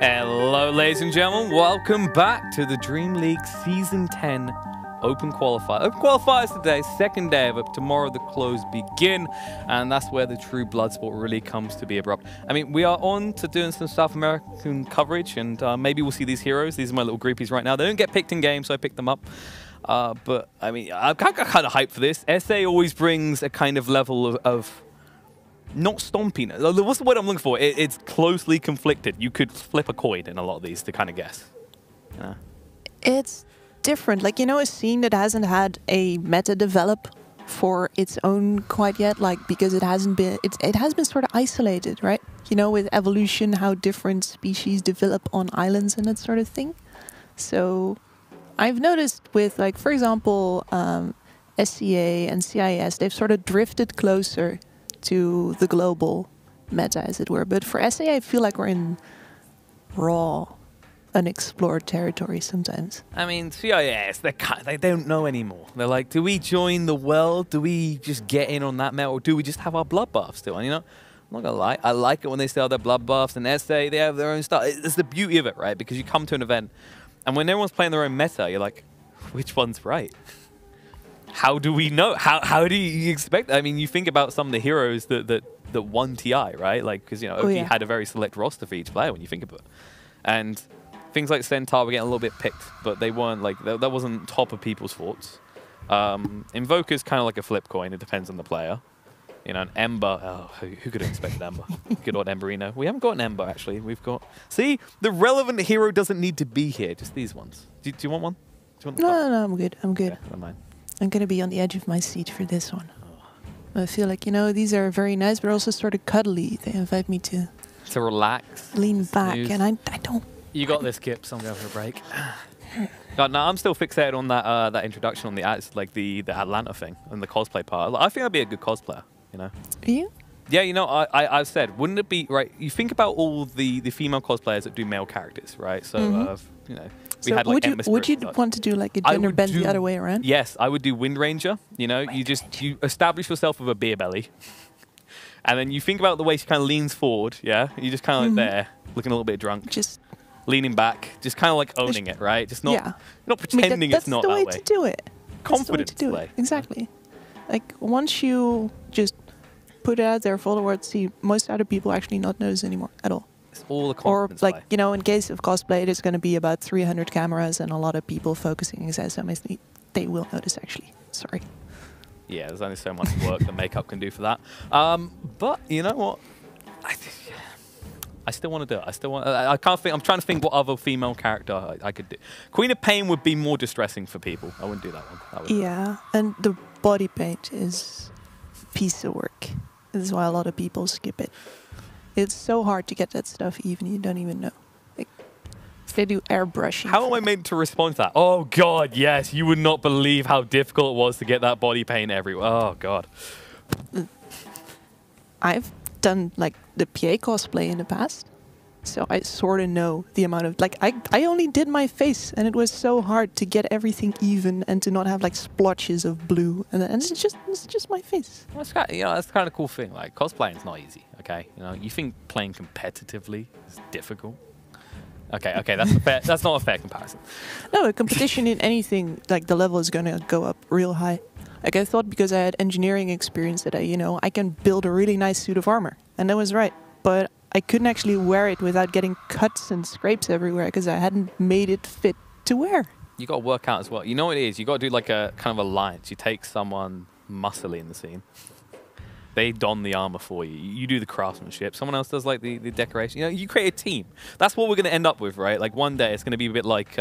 Hello, ladies and gentlemen. Welcome back to the Dream League Season 10 Open Qualifier. Open Qualifiers today, second day of it. Tomorrow the close begin, and that's where the true blood sport really comes to be abrupt. I mean, we are on to doing some South American coverage, and maybe we'll see these heroes. These are my little groupies right now. They don't get picked in game, so I picked them up. But, I mean, I'm kind of hyped for this. SA always brings a kind of level of not stomping. What's the word I'm looking for? It's closely conflicted. You could flip a coin in a lot of these to kind of guess. Yeah. It's different. Like, you know, a scene that hasn't had a meta develop for its own quite yet, like, because it hasn't been, it has been sort of isolated, right? You know, with evolution, how different species develop on islands and that sort of thing. So I've noticed with, like, for example, SCA and CIS, they've sort of drifted closer to the global meta, as it were. But for SA, I feel like we're in raw, unexplored territory sometimes. I mean, CIS, they don't know anymore. They're like, do we join the world? Do we just get in on that meta? Or do we just have our bloodbath still? And, you know, I'm not going to lie, I like it when they still have their bloodbaths, and SA, they have their own stuff. It's the beauty of it, right? Because you come to an event, and when everyone's playing their own meta, you're like, which one's right? How do we know? How do you expect? I mean, you think about some of the heroes that won TI, right? Like, because, you know, OP had a very select roster for each player when you think of it. And things like Centaur were getting a little bit picked, but they weren't, like, that wasn't top of people's thoughts. Invoker's kind of like a flip coin. It depends on the player. You know, an Ember. Oh, who could have expected Ember? Good old Emberino. We haven't got an Ember, actually. We've got... See, the relevant hero doesn't need to be here. Just these ones. Do you want one? Do you want no, I'm good. I'm good. Okay, never mind. I'm going to be on the edge of my seat for this one. I feel like, you know, these are very nice, but also sort of cuddly. They invite me to relax, lean back, and I don't. You got this, Kip, so I'm going for a break. God, no, I'm still fixated on that that introduction on the Atlanta thing and the cosplay part. I think I'd be a good cosplayer, you know. Are you? Yeah, you know, I've said, wouldn't it be, right, you think about all the female cosplayers that do male characters, right? So, you know, we had like would you want to do like a gender bend the other way around? Yes, I would do Wind Ranger, you know, you establish yourself with a beer belly, and then you think about the way she kind of leans forward, yeah? You're just kind of like there, looking a little bit drunk. Just leaning back, just kind of like owning it, right? Just not, not pretending it's not that way. That's the way to do it. Confidence play. Exactly. Like, once you just put it out there for the world to see, most other people actually not notice anymore at all. It's all the confidence play. You know, in case of cosplay, there's going to be about 300 cameras and a lot of people focusing excessively. They will notice, actually. Sorry. Yeah, there's only so much work that makeup can do for that. But you know what? I still want to do it. I still want. I can't think. I'm trying to think what other female character I could do. Queen of Pain would be more distressing for people. I wouldn't do that one. Yeah, and the body paint is a piece of work. This is why a lot of people skip it. It's so hard to get that stuff even. You don't even know. Like, they do airbrushing. How am I meant to respond to that? Oh, God, yes. You would not believe how difficult it was to get that body paint everywhere. Oh, God. I've done, like, the PA cosplay in the past. So I sort of know the amount of... Like, I only did my face, and it was so hard to get everything even and to not have, like, splotches of blue. And it's just my face. Well, it's kind of, you know, that's kind of a cool thing. Like, cosplaying is not easy, okay? You know, you think playing competitively is difficult. Okay, that's not a fair comparison. No, a competition in anything, like, the level is going to go up real high. Like, I thought because I had engineering experience that I can build a really nice suit of armor. And that was right. But I couldn't actually wear it without getting cuts and scrapes everywhere because I hadn't made it fit to wear. You got to work out as well. You know what it is? You got to do like a kind of alliance. You take someone muscly in the scene. They don the armor for you. You do the craftsmanship. Someone else does like the decoration. You know, you create a team. That's what we're going to end up with, right? Like one day it's going to be a bit like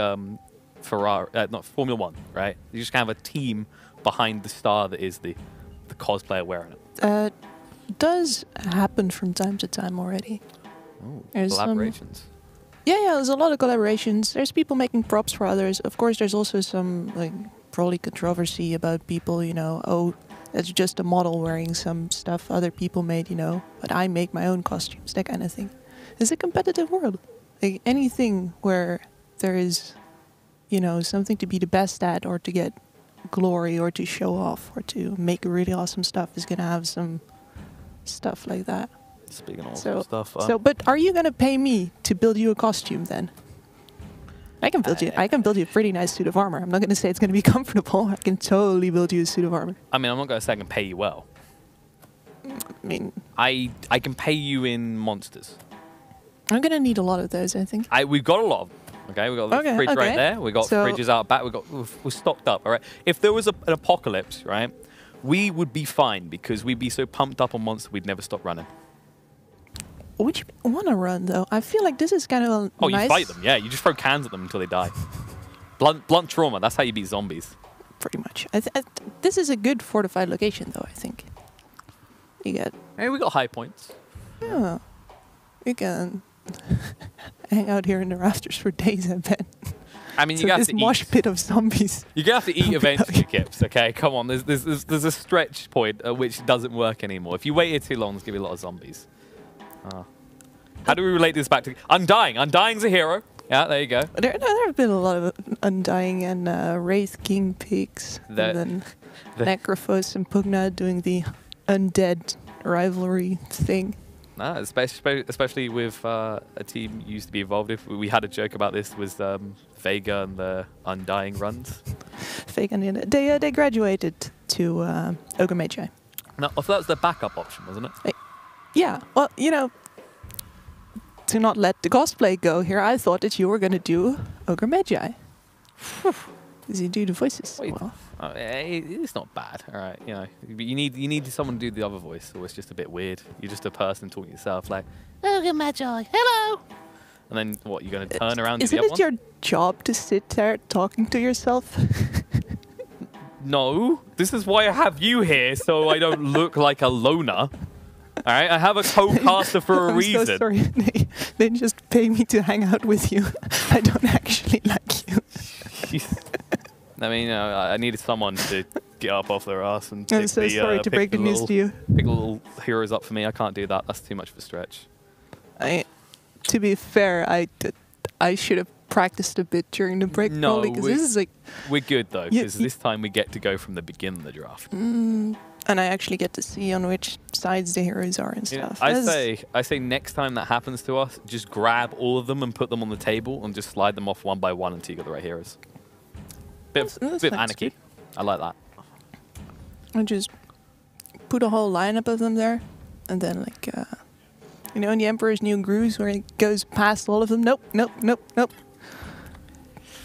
Ferrari, not Formula 1, right? You just kind of have a team behind the star that is the cosplayer wearing it. Does happen from time to time already. Oh, collaborations. Yeah, there's a lot of collaborations. There's people making props for others. Of course, there's also some like probably controversy about people, you know, oh, that's just a model wearing some stuff other people made, you know, but I make my own costumes, that kind of thing. It's a competitive world. Like anything where there is, you know, something to be the best at or to get glory or to show off or to make really awesome stuff is going to have some stuff like that. Speaking of So, stuff. but are you gonna pay me to build you a costume then? I can build you. I can build you a pretty nice suit of armor. I'm not gonna say it's gonna be comfortable. I can totally build you a suit of armor. I mean, I'm not going to say I can pay you well. I mean, I can pay you in monsters. I'm gonna need a lot of those, I think. We've got a lot of them. Okay, we've got the fridge right there. We've got fridges out back. We're stocked up. All right. If there was an apocalypse, right, we would be fine because we'd be so pumped up on monsters we'd never stop running. Would you want to run though? I feel like this is kind of a Oh, nice... you fight them. Yeah, you just throw cans at them until they die. Blunt trauma. That's how you beat zombies. Pretty much. This is a good fortified location, though. I think. You get. Hey, we got high points. Yeah. You can hang out here in the rafters for days. I bet. I mean, so you got this to mosh eat. pit of zombies. You're gonna have to eat eventually, Kips. Okay, come on. There's a stretch point at which it doesn't work anymore. If you wait here too long, there's gonna be a lot of zombies. How do we relate this back to Undying? Undying's a hero. Yeah, there you go. There have been a lot of Undying and Wraith King pigs, and then Necrophos and Pugna doing the undead rivalry thing. No, especially with a team you used to be involved with. We had a joke about this was Vega and the Undying runs. Vega and they graduated to Ogre Magi. No, so that was the backup option, wasn't it? Yeah, well, you know, to not let the cosplay go here, I thought that you were going to do Ogre Magi. Because you do the voices well. It's not bad, all right. You know, you need someone to do the other voice, or it's just a bit weird. You're just a person talking to yourself, like Ogre Magi, hello. And then what? You're going to turn around? Isn't it your job to sit there talking to yourself? No, this is why I have you here, so I don't look like a loner. All right, I have a co-caster for a reason. I'm so sorry. They just pay me to hang out with you. I don't actually like you. I mean, I needed someone to get up off their ass and I'm so sorry to break the news to you. Pick little heroes up for me. I can't do that. That's too much of a stretch. To be fair, I should have practiced a bit during the break. No, because this is like we're good though, because this time we get to go from the beginning of the draft. And I actually get to see on which sides the heroes are and stuff. I say next time that happens to us, just grab all of them and put them on the table and just slide them off one by one until you got the right heroes. Bit of anarchy. I like that. I just put a whole lineup of them there, and then like, you know, in the Emperor's New Grooves where he goes past all of them. Nope, nope, nope, nope.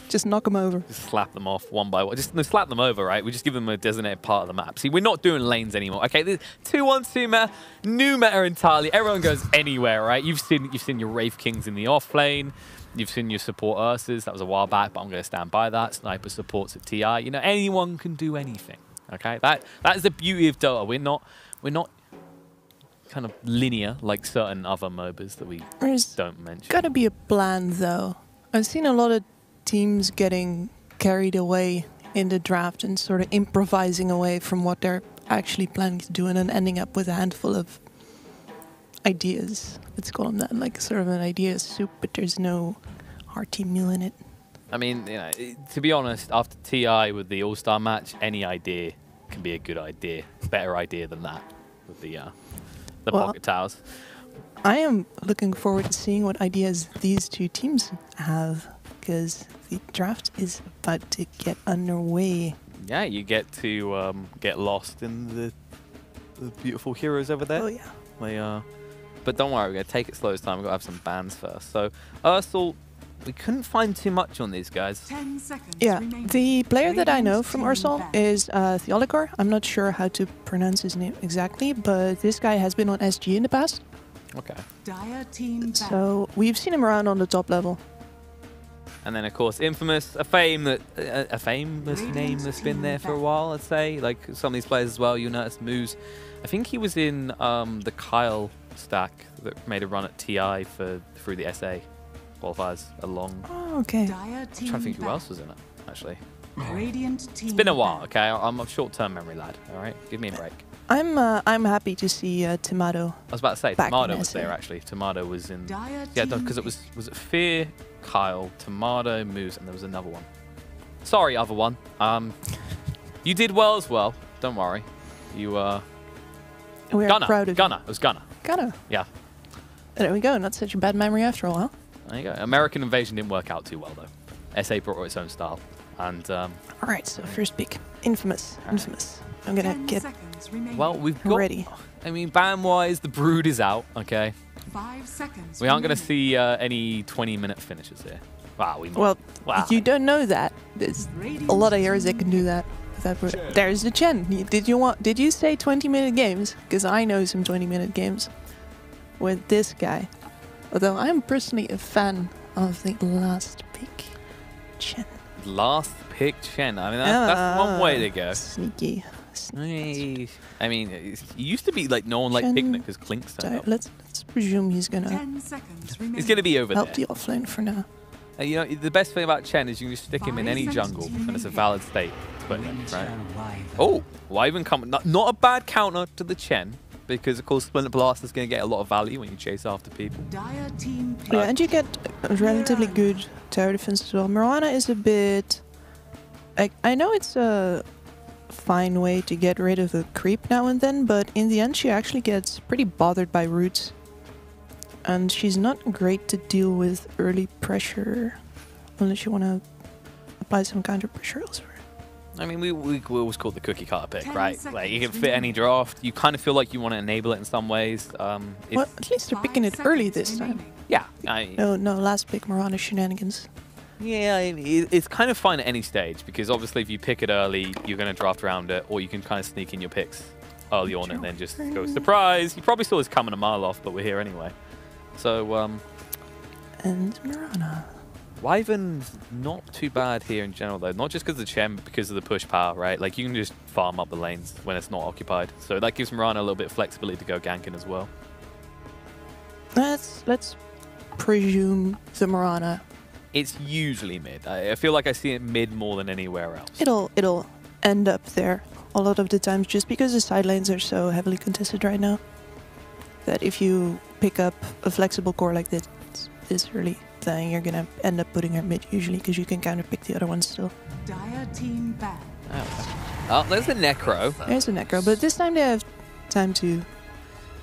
Just knock them over. Just slap them off one by one. Just slap them over, right? We just give them a designated part of the map. See, we're not doing lanes anymore. Okay, this 2-1-2 meta, new meta entirely. Everyone goes anywhere, right? You've seen your Wraith Kings in the off lane. You've seen your support Ursas. That was a while back, but I'm going to stand by that. Sniper supports at TI. You know, anyone can do anything. Okay, that is the beauty of Dota. We're not kind of linear like certain other MOBAs that we don't mention. Gotta be a plan though. I've seen a lot of teams getting carried away in the draft and sort of improvising away from what they're actually planning to do and then ending up with a handful of ideas. Let's call them that, like sort of an idea soup, but there's no hearty meal in it. I mean, you know, to be honest, after TI with the All-Star match, any idea can be a good idea. Better idea than that with the pocket towers. I am looking forward to seeing what ideas these two teams have, because the draft is about to get underway. Yeah, you get to get lost in the beautiful heroes over there. Oh yeah. But don't worry, we're going to take it slow this time. We've got to have some bans first. So, Ursal, we couldn't find too much on these guys. 10 seconds Yeah, remaining. the player that I know from Ursal is Theolicor. I'm not sure how to pronounce his name exactly, but this guy has been on SG in the past. Okay. Dire team So we've seen him around on the top level. And then, of course, Infamous, a famous name that's been there for a while, I'd say. Like some of these players as well, you'll notice moves. I think he was in the Kyle stack that made a run at TI through the SA qualifiers along. Oh, okay. I'm trying to think who else was in it, actually. Radiant team It's been a while, okay? I'm a short-term memory lad, all right? Give me a break. I'm happy to see Tomato. I was about to say, back Tomato in was SA. there, actually. Tomato was in... Dire Yeah, team because it was it Fear, Kyle, Tomato, Moose, and there was another one. Sorry, other one. You did well as well. Don't worry. You We are proud of Gunner. It was Gunner. Gotta. Yeah. There we go. Not such a bad memory after all, huh? There you go. American Invasion didn't work out too well, though. SA brought its own style. And, All right, so first pick. Infamous. Infamous. I'm gonna 10 get seconds remaining. well, we've got... ready. I mean, ban-wise, the Brood is out, okay? 5 seconds. We aren't going to remaining. see any 20-minute finishes here. Wow, we might. Well, Wow. you don't know that. There's a lot of heroes that can do that. There's the Chen. Did you say 20-minute games? Because I know some 20-minute games with this guy. Although I'm personally a fan of the last pick, Chen. Last pick Chen. I mean, that's one way to go. Sneaky. I mean, it used to be like no one liked Chen Picnic because Clink's turned up. Let's presume he's gonna 10 seconds remaining. He's going to be over help there. the offlane for now. You know, the best thing about Chen is you can just stick him in 5 any seconds jungle, and it's a remaining. valid state to put him in, right? Oh, Wyvern coming. Not a bad counter to the Chen, because of course Splinter Blast is going to get a lot of value when you chase after people. Dire team pick. Yeah, and you get a relatively good tower defense as well. Mirana is a bit... I know it's a fine way to get rid of a creep now and then, but in the end she actually gets pretty bothered by roots. And she's not great to deal with early pressure, unless you want to apply some counter pressure elsewhere. I mean, we always call it the cookie cutter pick, 10 right? seconds Like you can fit remaining. any draft. You kind of feel like you want to enable it in some ways. Well, at least they're 5 picking it early seconds this time. remaining. Yeah. No, last pick Mirana shenanigans. Yeah, it's kind of fine at any stage because obviously if you pick it early, you're going to draft around it, or you can kind of sneak in your picks early on and then just go surprise. You probably saw this coming a mile off, but we're here anyway. So And Mirana. Wyvern's not too bad here in general though, not just because of the Chen, but because of the push power, right? Like you can just farm up the lanes when it's not occupied, so that gives Mirana a little bit of flexibility to go ganking as well. Let's presume the Mirana. It's usually mid. I feel like I see it mid more than anywhere else. It'll end up there a lot of the times just because the side lanes are so heavily contested right now. That if you pick up a flexible core like this early, then you're gonna end up putting her mid usually because you can counter pick the other ones still. Dire team ban. Oh, there's the Necro. There's a Necro, but this time they have time to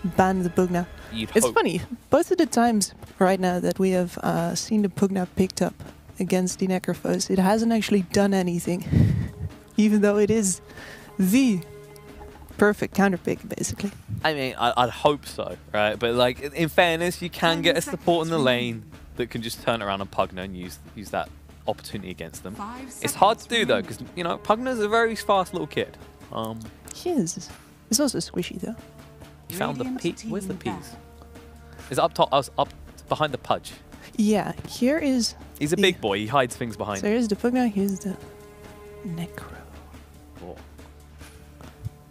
ban the Pugna. You'd It's hope. funny, both of the times right now that we have seen the Pugna picked up against the Necrophos, it hasn't actually done anything. Even though it is the perfect counter pick, basically. I mean, I'd hope so, right? But like, in fairness, you can 10 get a support in the seconds lane that can just turn around and Pugna and use that opportunity against them. 5 It's hard to seconds do though, remaining. because you know Pugna's a very fast little kid. He is. He's also squishy though. You found the Radiant peas. Where's the team peas? Is it up top? I was up behind the Pudge. Yeah, here is... He's a the- big boy. He hides things behind. So here's the Pugna, here's the Necro. Oh.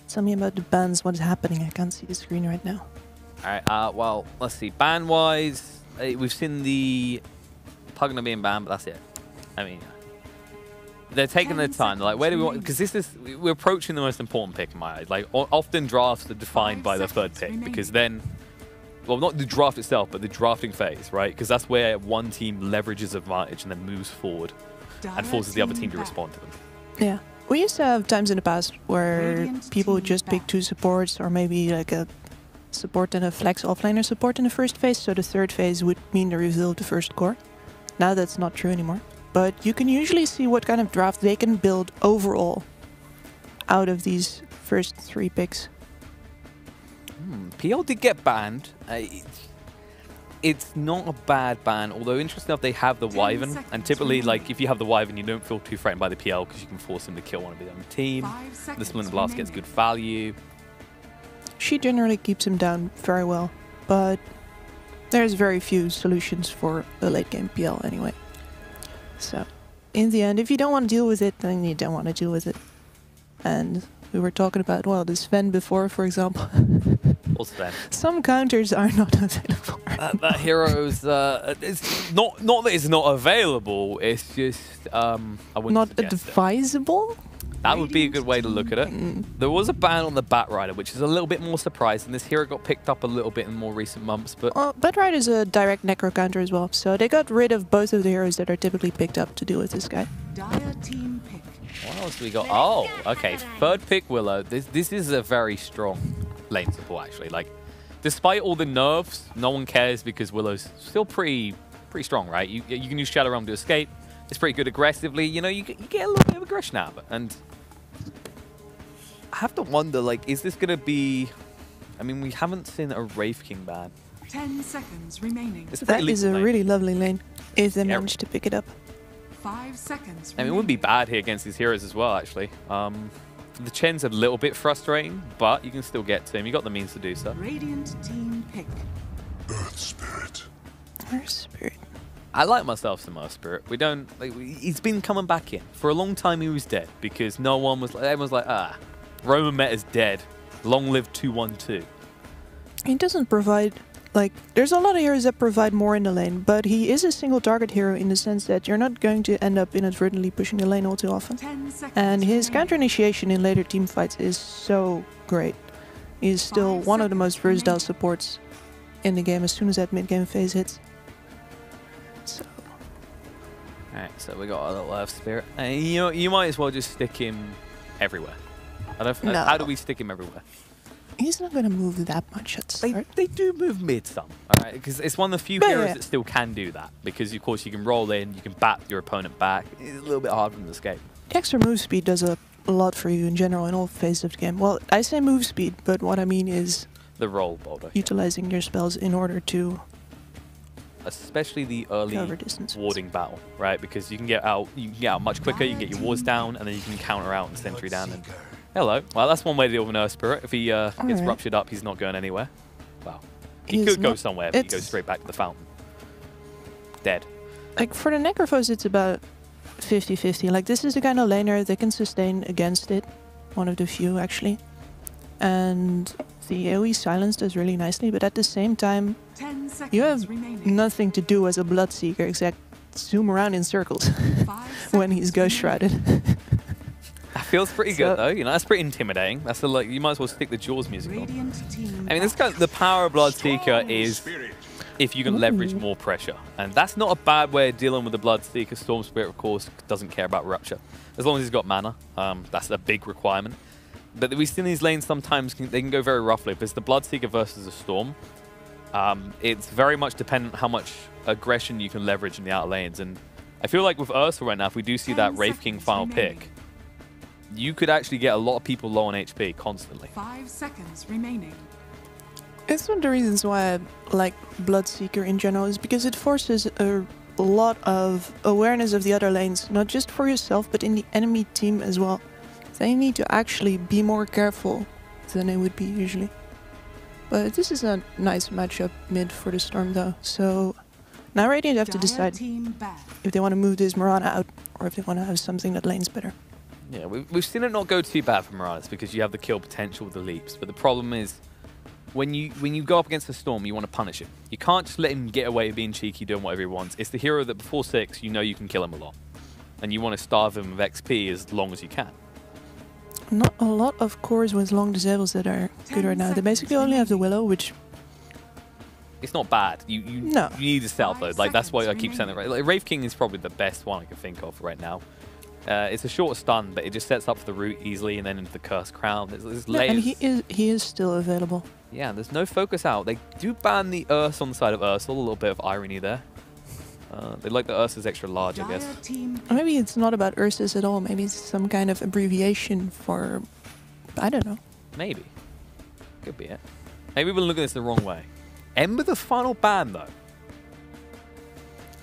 Tell me about the bans, what is happening? I can't see the screen right now. All right. Well, let's see. Ban-wise, we've seen the Pugna being banned, but that's it. I mean, they're taking their 10 time. Like, where do we want? seconds Because we're approaching the most important pick in my eyes. Like, often drafts are defined 5 by the third seconds pick remaining. because then, well, not the draft itself, but the drafting phase, right? Because that's where one team leverages advantage and then moves forward and forces the other team to ban. respond to them. Yeah. We used to have times in the past where Radiant people would team just pick ban. 2 supports or maybe like a support and a flex offlaner support in the first phase, so the third phase would mean the reveal of the first core. Now that's not true anymore. But you can usually see what kind of draft they can build overall out of these first 3 picks. PL did get banned. It's not a bad ban, although interesting enough, they have the 10 Wyvern, and seconds typically, remaining. like, if you have the Wyvern, you don't feel too threatened by the PL because you can force him to kill one of the other team. 5 The seconds Splinter Blast gets remaining. good value. She generally keeps him down very well, but there's very few solutions for a late game PL anyway. So, in the end, if you don't want to deal with it, then you don't want to deal with it. And we were talking about, well, the Sven before, for example. What's that? Some counters are not available. That hero's it's not that it's not available. It's just I wouldn't Not suggest it. advisable? That would be a good way to look at it. Mm. There was a ban on the Bat Rider, which is a little bit more surprising. This hero got picked up a little bit in more recent months, but Well, Bedride is a direct necro counter as well, so they got rid of both of the heroes that are typically picked up to deal with this guy. Dire team pick. what else do we got? Oh, okay. Third pick Willow. This is a very strong lane support actually. Like despite all the nerfs, no one cares because Willow's still pretty strong, right? You can use Shadow Realm to escape. It's pretty good aggressively. You know, you get a little bit of aggression out of it. And I have to wonder, like, is this going to be... I mean, we haven't seen a Wraith King ban. 10 seconds remaining. That is a really lovely lane, if they manage to pick it up. 5 seconds I mean, it wouldn't be bad here against these heroes as well, actually. The Chen's a little bit frustrating, but you can still get to him. You got the means to do so. Radiant team pick. Earth Spirit. Earth Spirit. I like myself some Earth Spirit. We don't... Like, he's been coming back in. For a long time, he was dead because no one was... Everyone's like, Roman Meta's dead. Long live 212. He doesn't provide... Like, there's a lot of heroes that provide more in the lane, but he is a single target hero in the sense that you're not going to end up inadvertently pushing the lane all too often. 10 seconds And his remaining. counter initiation in later team fights is so great. He's still 5 one of the most seconds versatile remaining. supports in the game as soon as that mid-game phase hits. So, Alright, so we got a little Earth Spirit. And you might as well just stick him everywhere. I don't, No. How do we stick him everywhere? he's not going to move that much at the start. They do move mid some, alright? Because it's one of the few Yeah, heroes yeah. that still can do that. Because, of course, you can roll in, you can bat your opponent back. It's a little bit hard for them to escape. The extra move speed does a lot for you in general in all phases of the game. Well, I say move speed, but what I mean is The roll boulder. utilizing your spells in order to Especially the early cover distance. warding battle, right? Because you can get out much quicker, you can get your wards down, and then you can counter out and sentry down. And hello. Well, that's one way to deal with an Earth Spirit. If he gets Alright. ruptured up, he's not going anywhere. Well, he He's could go not- somewhere, but he goes it's- straight back to the fountain. Dead. Like, for the Necrophos, it's about 50-50. Like, this is the kind of laner that can sustain against it. One of the few, actually. And the AoE silence does really nicely, but at the same time, 10 seconds you have remaining. nothing to do as a Bloodseeker except zoom around in circles 5 when he's seconds Ghost remaining. Shrouded. That feels pretty So- good, though. You know, that's pretty intimidating. That's the, like, you might as well stick the Jaws music on. Radiant team I mean, this back. guy, the power of Bloodseeker is if you can leverage more pressure. And that's not a bad way of dealing with the Bloodseeker. Storm Spirit, of course, doesn't care about Rupture. As long as he's got mana, that's a big requirement. But we've seen these lanes sometimes, they can go very roughly. If it's the Bloodseeker versus a Storm, it's very much dependent how much aggression you can leverage in the outer lanes. And I feel like with Ursal right now, if we do see 10 that Wraith King seconds final remaining. pick, you could actually get a lot of people low on HP constantly. 5 seconds remaining. It's one of the reasons why I like Bloodseeker in general, is because it forces a lot of awareness of the other lanes, not just for yourself, but in the enemy team as well. They need to actually be more careful than they would be usually. But this is a nice matchup mid for the Storm though, so now Radiant have to Dire decide team back. if they want to move this Mirana out or if they want to have something that lanes better. Yeah, we've seen it not go too bad for Morales because you have the kill potential with the leaps. But the problem is, when you go up against a Storm, you want to punish him. You can't just let him get away with being cheeky, doing whatever he wants. It's the hero that before 6, you know you can kill him a lot. And you want to starve him of XP as long as you can. Not a lot of cores with long disables that are good right now. They basically only have the Willow, which It's not bad. You No. need a stealth though. 5 Like that's why I seconds keep saying it. Right. remaining. Like, Wraith King is probably the best one I can think of right now. It's a short stun, but it just sets up for the root easily and then into the Cursed Crown. There's no, layers. and he is still available. Yeah, there's no focus out. They do ban the Ursal on the side of Ursal. A little bit of irony there. They like the Ursa's extra large, I guess. Dire team Or maybe it's not about Ursus at all. Maybe it's some kind of abbreviation for, I don't know. Maybe. Could be it. Maybe we've been looking at this the wrong way. Ember the final ban, though.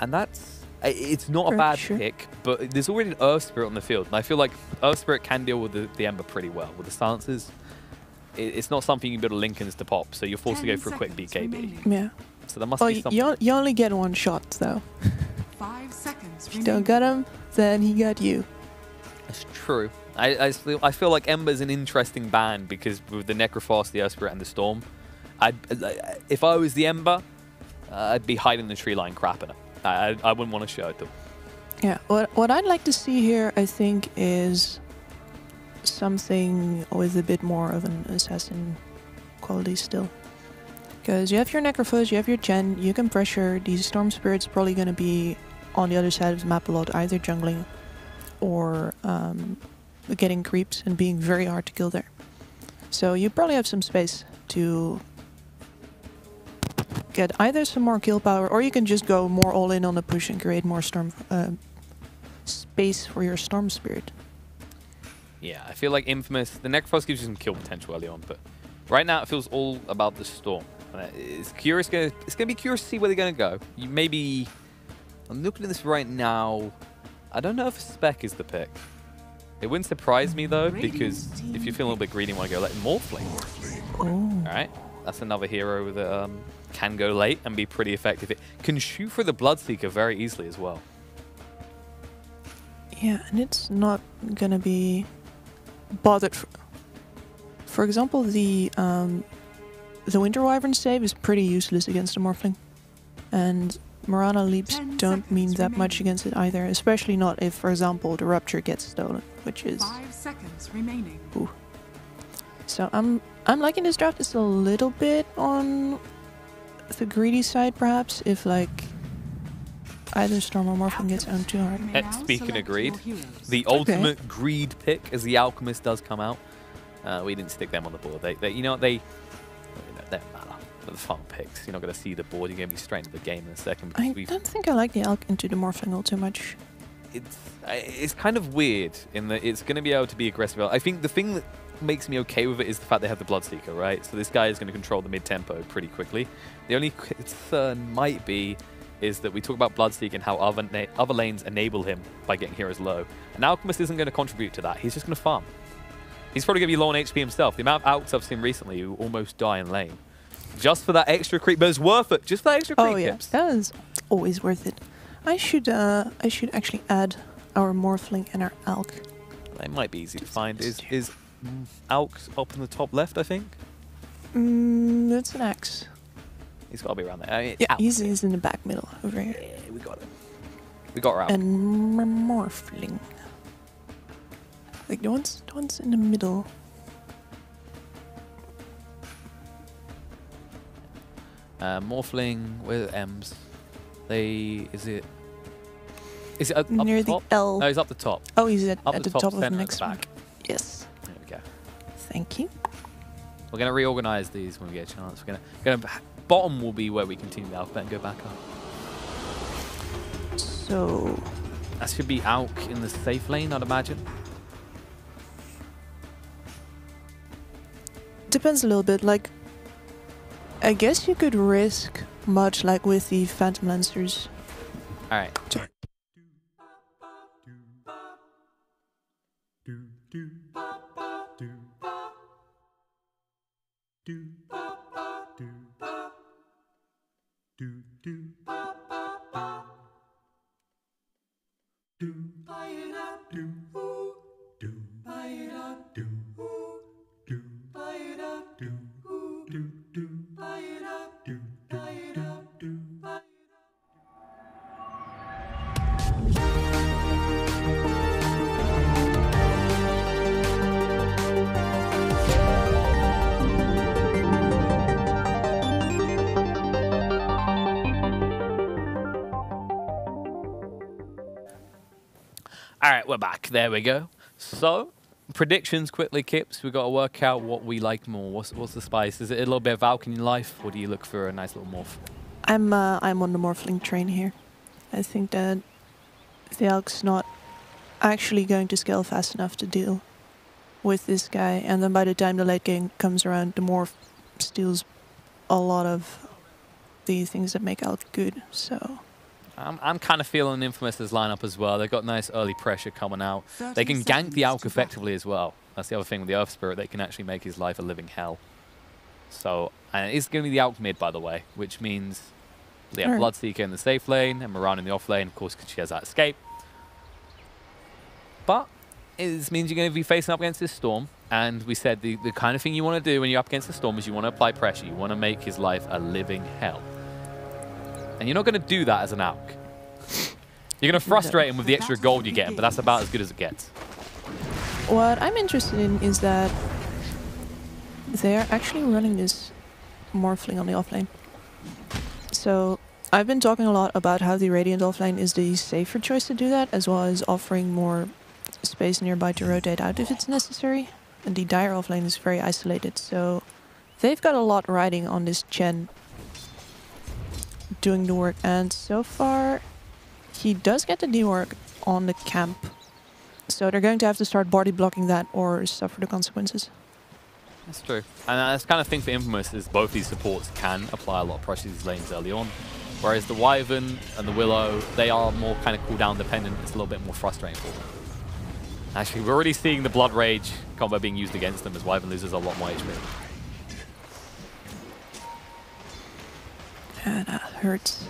And that's... It's not a Sure, bad sure. pick, but there's already an Earth Spirit on the field. And I feel like Earth Spirit can deal with the Ember pretty well. With the silences, it's not something you can build a Linkens to pop, so you're forced to go 10 for a quick seconds BKB. remaining. Yeah. So there must Oh, be something. you only get one shot, though. 5 seconds If you remaining. don't get him, then he got you. That's true. I feel like Ember's an interesting ban because with the Necrophos, the Earth Spirit, and the Storm, if I was the Ember, I'd be hiding the tree line crapping it. I wouldn't want to show it to them. Yeah. What I'd like to see here, I think, is something with a bit more of an assassin quality still. Because you have your Necrophos, you have your Chen, you can pressure. These Storm Spirits probably going to be on the other side of the map a lot, either jungling or getting creeps and being very hard to kill there. So you probably have some space to get either some more kill power, or you can just go more all in on the push and create more storm space for your Storm Spirit. Yeah, I feel like Infamous, the Necrophos gives you some kill potential early on, but right now it feels all about the Storm. And it's going to be curious to see where they're going to go. You maybe, I'm looking at this right now, I don't know if Spec is the pick. It wouldn't surprise me though, because if you're feeling a little bit greedy and want to go let Morphling. Alright, that's another hero that can go late and be pretty effective. It can shoot for the Bloodseeker very easily as well. Yeah, and it's not gonna be bothered. For example, the Winter Wyvern save is pretty useless against the Morphling, and Mirana leaps don't mean that much against it either, especially not if, for example, the Rupture gets stolen, which is 5 seconds remaining. Ooh. So I'm liking this draft. It's a little bit on the greedy side, perhaps, if like either Storm or Morphling gets owned too hard. Speaking of greed, the ultimate greed pick as the Alchemist does come out. We didn't stick them on the board. They you know what, they don't matter. They're the fun picks. You're not going to see the board. You're going to be straight into the game in a second. I don't think I like the Alch into the Morphling all too much. It's kind of weird in that it's going to be able to be aggressive. I think the thing that makes me okay with it is the fact they have the Bloodseeker, right? So this guy is going to control the mid-tempo pretty quickly. The only concern might be is that we talk about Bloodseeker and how other lanes enable him by getting heroes low. And Alchemist isn't going to contribute to that. He's just going to farm. He's probably going to be low on HP himself. The amount of outs I've seen recently who almost die in lane. Just for that extra creep, but it's worth it. Just for that extra creep. Oh yeah, that is always worth it. I should actually add our Morphling and our Alch. They might be easy to find. Is Alch up in the top left, I think? That's an Axe. He's got to be around there. I mean, yeah, he's in the back middle over here. Yeah, we got him. We got around. And Morphling. Like the ones in the middle. Morphling with M's. Is it up near the top? The L? No, he's up the top. Oh, he's at the the top top of the center next at the one. back. Yes. There we go. Thank you. We're going to reorganize these when we get a chance. We're going to bottom will be where we continue the alphabet and go back up. So that should be Alch in the safe lane, I'd imagine. Depends a little bit. Like, I guess you could risk much like with the Phantom Lancers. All right. All right, we're back. There we go. So, predictions quickly, Kips. We've got to work out what we like more. What's the spice? Is it a little bit of Valk in your life, or do you look for a nice little morph? I'm on the Morphling train here. I think that the Alch's not actually going to scale fast enough to deal with this guy, and then by the time the late game comes around, the Morph steals a lot of the things that make Alch good. So I'm kind of feeling Infamous's lineup as well. They've got nice early pressure coming out. They can gank the Alch effectively as well. That's the other thing with the Earth Spirit. They can actually make his life a living hell. So, and it's going to be the Alch mid, by the way, which means they have Bloodseeker in the safe lane and Mirana in the off lane, of course, because she has that escape. But it means you're going to be facing up against this Storm. And we said the kind of thing you want to do when you're up against the Storm is you want to apply pressure. You want to make his life a living hell. And you're not going to do that as an Alch. You're going to frustrate him with the extra gold you get him, but that's about as good as it gets. what I'm interested in is that they're actually running this Morphling on the offlane. So I've been talking a lot about how the Radiant offlane is the safer choice to do that, as well as offering more space nearby to rotate out if it's necessary. And the Dire offlane is very isolated, so they've got a lot riding on this Chen. doing the work. And so far, he does get the dework on the camp. So they're going to have to start body blocking that or suffer the consequences. That's true. And that's the kind of thing for Infamous is both these supports can apply a lot of pressure to these lanes early on. Whereas the Wyvern and the Willow, they are more kind of cooldown dependent. It's a little bit more frustrating for them. Actually, we're already seeing the Blood Rage combo being used against them as Wyvern loses a lot more HP. Yeah, that hurts.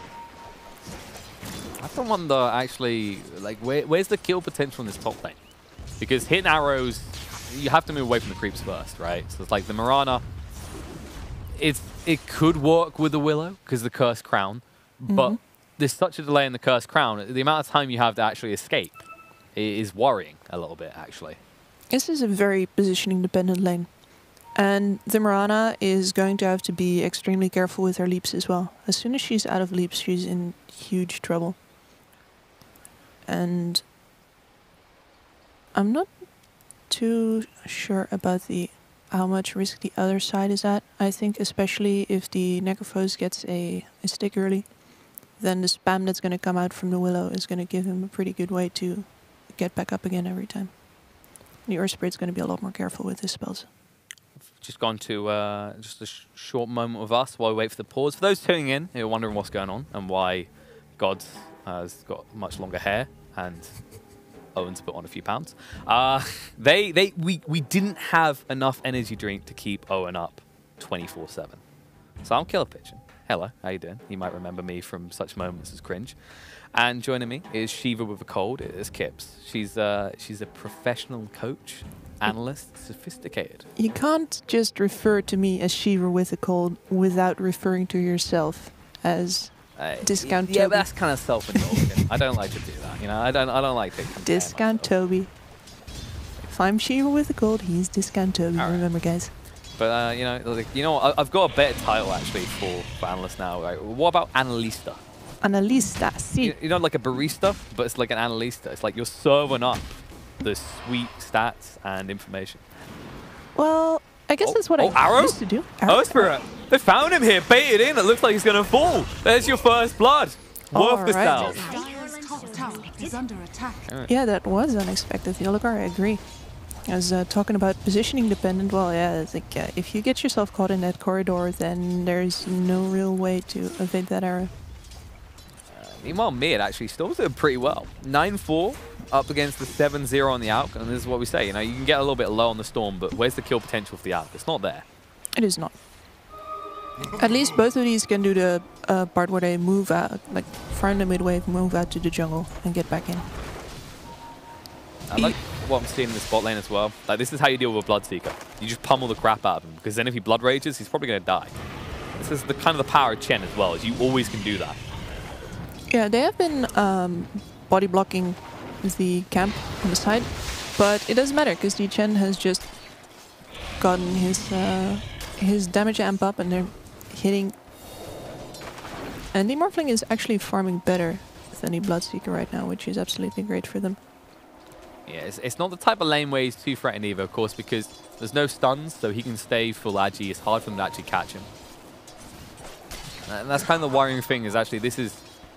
I have to wonder, actually, like, where's the kill potential in this top lane? Because hitting arrows, you have to move away from the creeps first, right? So it's like the Mirana, it could work with the Willow because the Cursed Crown, but there's such a delay in the Cursed Crown. The amount of time you have to actually escape is worrying a little bit, actually. This is a very positioning dependent lane. And the Mirana is going to have to be extremely careful with her leaps as well. As soon as she's out of leaps, she's in huge trouble. And I'm not too sure about how much risk the other side is at. I think especially if the Necrophos gets a stick early, then the spam that's going to come out from the Willow is going to give him a pretty good way to get back up again every time. The Earth Spirit's going to be a lot more careful with his spells. Just gone to just a short moment with us while we wait for the pause. For those tuning in who are wondering what's going on and why God has got much longer hair and Owen's put on a few pounds, we didn't have enough energy drink to keep Owen up 24/7. So I'm Killer Pigeon. Hello, how you doing? You might remember me from such moments as Cringe. And joining me is Shiva with a cold. It is Kips. She's a professional coach, analyst, sophisticated. You can't just refer to me as Shiva with a cold without referring to yourself as Discount Toby. Yeah, that's kind of self-indulgent. I don't like to do that. You know, I don't like to compare Discount myself. Toby. If I'm Shiva with a cold, he's Discount Toby. All right. Remember, guys. But you know, I've got a better title actually for analyst now. Right? What about analista? Analista, sí. You know, like a barista, but it's like an analista. It's like you're serving up the sweet stats and information. Well, I guess that's what I Arrow? used to do. Oh, Spirit! They found him here, baited in. It looks like he's gonna fall. There's your first blood. Worth the Alright. salve. Dire's top tower is under attack. Yeah, that was unexpected. Yellogar, I agree. I was talking about positioning dependent. Well, yeah, I think if you get yourself caught in that corridor, then there's no real way to evade that arrow. Meanwhile, mid actually still doing pretty well. 9-4 up against the 7-0 on the Alk, and this is what we say. You know, you can get a little bit low on the Storm, but where's the kill potential for the Alk? It's not there. It is not. At least both of these can do the part where they move out, like farm the mid wave, move out to the jungle, and get back in. I like what I'm seeing in the spot lane as well. Like, this is how you deal with a Bloodseeker. You just pummel the crap out of him, because then if he Blood Rages, he's probably going to die. This is the kind of the power of Chen as well, is you always can do that. Yeah, they have been body blocking the camp on the side, but it doesn't matter because the Chen has just gotten his damage amp up and they're hitting. And the Morphling is actually farming better than the Bloodseeker right now, which is absolutely great for them. Yeah, it's not the type of lane where he's too threatened either, of course, because there's no stuns, so he can stay full agi. It's hard for them to actually catch him. And that's kind of the worrying thing, is actually this is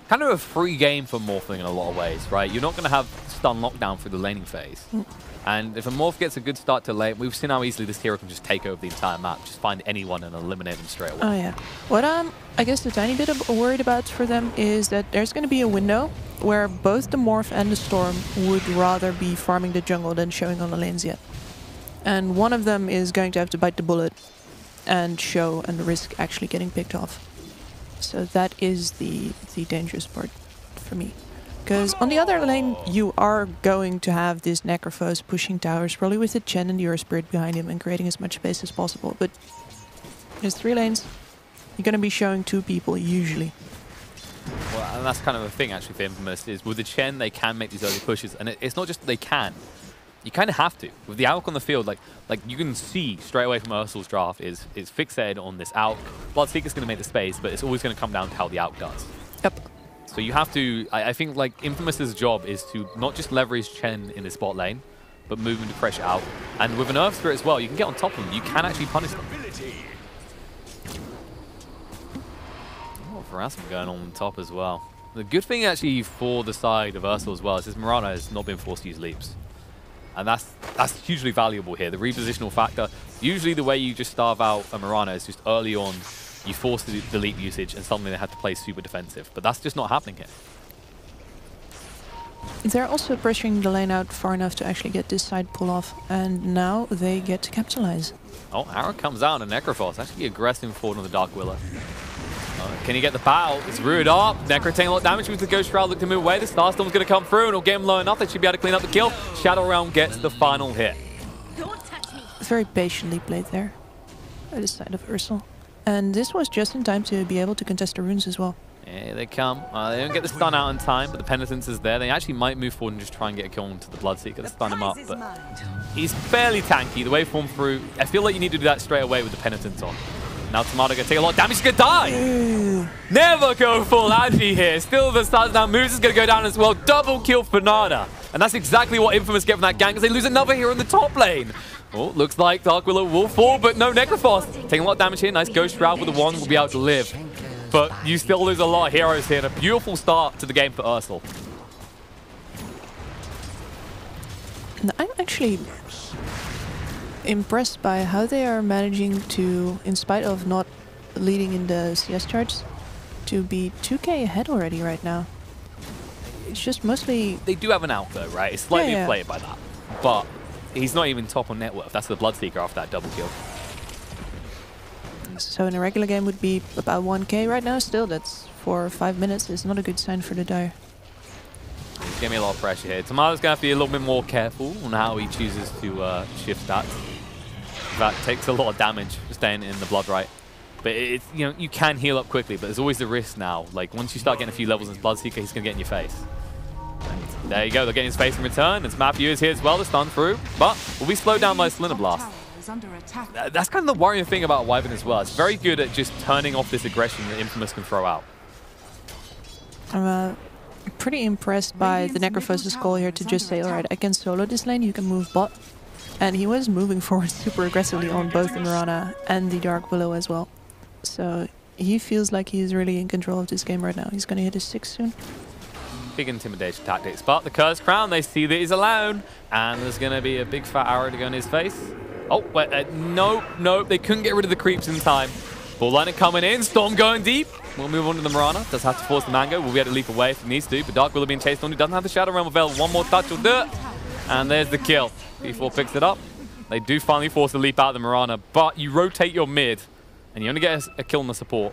kind of a free game for Morphling in a lot of ways, right? You're not going to have stun lockdown through the laning phase. And if a Morph gets a good start to lane, we've seen how easily this hero can just take over the entire map, just find anyone and eliminate them straight away. Oh yeah. What I guess a tiny bit worried about for them is that there's going to be a window where both the Morph and the Storm would rather be farming the jungle than showing on the lanes yet. And one of them is going to have to bite the bullet and show and risk actually getting picked off. So that is the dangerous part for me. Because on the other lane, you are going to have this Necrophos pushing towers, probably with the Chen and the Earth Spirit behind him and creating as much space as possible. But there's 3 lanes. You're going to be showing 2 people, usually. Well, and that's kind of the thing, actually, for Infamous, is with the Chen, they can make these early pushes. And it's not just that they can. You kind of have to. With the Alk on the field, like you can see straight away from Ursal's draft is fixated on this Alk. Bloodseeker's going to make the space, but it's always going to come down to how the Alk does. Yep. So you have to, I think, like, Infamous's job is to not just leverage Chen in the spot lane, but move him to pressure out. And with an Earth Spirit as well, you can get on top of them. You can actually punish them. harassment going on top as well. The good thing actually for the side of Ursal as well is this Mirana has not been forced to use leaps. And that's hugely valuable here. The repositional factor, usually the way you just starve out a Mirana is just early on, you force the leap usage and suddenly they have to play super defensive. But that's just not happening here. They're also pressuring the lane out far enough to actually get this side pull off. And now they get to capitalize. Oh, Arrow comes out and Necrophos actually aggressive forward on the Dark Willow. Can he get the bow? It's rooted up. Necro taking a lot of damage with the Ghost Shroud. Look to move away. The Starstorm's going to come through and it'll get him low enough. They should be able to clean up the kill. Shadow Realm gets the final hit. Very patiently played there by the side of Ursal. And this was just in time to be able to contest the runes as well. Yeah, they come. They don't get the stun out in time, but the Penitence is there. They actually might move forward and just try and get a kill onto the Bloodseeker to stun him up, but he's fairly tanky. The waveform through, I feel like you need to do that straight away with the Penitence on. Now Tomato gonna take a lot of damage, he's gonna die! Never go full Agi here. Still the stars now, Moose is gonna go down as well. Double kill for Nada. And that's exactly what Infamous get from that gank, because they lose another hero in the top lane. Oh, looks like Dark Willow will fall, but no, Necrophos taking a lot of damage here. Nice Ghost Shroud with the wand, will be able to live. But you still lose a lot of heroes here, and a beautiful start to the game for Ursal. And I'm actually impressed by how they are managing to, in spite of not leading in the CS charts, to be 2k ahead already right now. It's just mostly... They do have an out though, right? It's slightly inflated by that. But he's not even top on net worth. That's the Bloodseeker after that double kill. So in a regular game would be about 1k right now. Still, that's 4 or 5 minutes. It's not a good sign for the Dire. He's giving me a lot of pressure here. Tomato's going to have to be a little bit more careful on how he chooses to shift that. That takes a lot of damage staying in the blood right. But it's, you know, you can heal up quickly, but there's always the risk now. Like once you start getting a few levels in Bloodseeker, he's going to get in your face. And there you go, they're getting his face in return. It's Matthew is here as well to stun through, but will be slowed down by Splinter Blast. That's kind of the worrying thing about Wyvern as well. It's very good at just turning off this aggression that Infamous can throw out. I'm pretty impressed by the Necrophos' call here to just say, alright, I can solo this lane, you can move bot. And he was moving forward super aggressively on both the Mirana and the Dark Willow as well. So he feels like he's really in control of this game right now. He's going to hit his 6 soon. Big intimidation tactics, but the Cursed Crown, they see that he's alone, and there's going to be a big fat arrow to go in his face. Oh, wait, nope, they couldn't get rid of the creeps in time. Ball liner coming in, Storm going deep. We'll move on to the Mirana. Does have to force the Mango. We'll be able to leap away if he needs to, but Dark Willow being chased on. He doesn't have the Shadow Realm available. One more touch will do it. And there's the kill. P4 picks it up. They do finally force the leap out of the Mirana, but you rotate your mid, and you only get a kill on the support.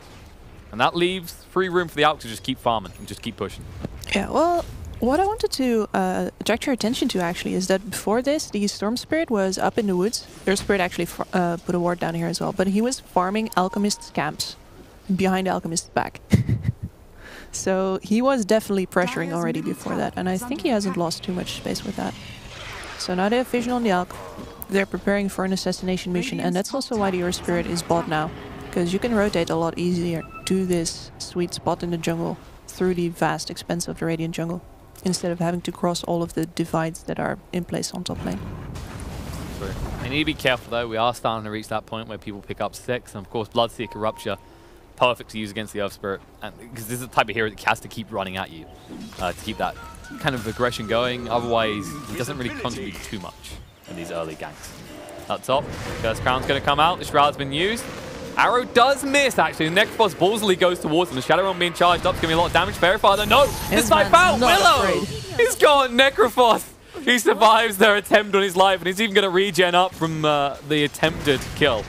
And that leaves free room for the Alk to just keep farming and just keep pushing. Yeah, well, what I wanted to attract your attention to actually is that before this, the Storm Spirit was up in the woods. Their Spirit actually put a ward down here as well, but he was farming Alchemist's camps behind Alchemist's back. So he was definitely pressuring already before that, and I think he hasn't lost too much space with that. So now they have vision on the Alk. They're preparing for an assassination mission, and that's also why the Earth Spirit is bot now. Because you can rotate a lot easier to this sweet spot in the jungle through the vast expanse of the Radiant jungle, instead of having to cross all of the divides that are in place on top lane. True. You need to be careful though, we are starting to reach that point where people pick up 6, and of course Bloodseeker Rupture, perfect to use against the Earth Spirit, and because this is the type of hero that has to keep running at you to keep that kind of aggression going, otherwise he doesn't really contribute too much in these early ganks. Up top, Curse Crown's going to come out, the Shroud's been used. Arrow does miss, actually. The Necrophos ballsily goes towards him. The Shadow Realm being charged up, it's going to be a lot of damage. Verifier, no! This snipe out! Willow! He's got Necrophos! He survives their attempt on his life, and he's even going to regen up from the attempted kill.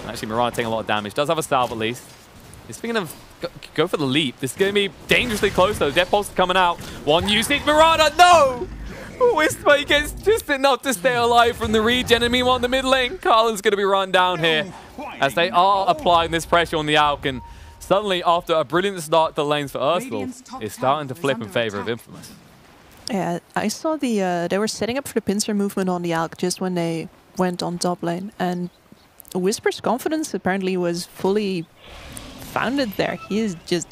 Actually, Mirana taking a lot of damage. Does have a salve at least. He's thinking of go for the leap. This is going to be dangerously close, though. Death Pulse is coming out. One usage, Mirana, no! Whisper, he gets just enough to stay alive from the regen, and meanwhile in the mid lane, Carlin's going to be run down here as they are applying this pressure on the Alk, and suddenly after a brilliant start to the lanes for Ursal, it's starting to flip in favor of Infamous. Yeah, I saw the they were setting up for the pincer movement on the Alk just when they went on top lane, and Whisper's confidence apparently was fully founded there. He is just,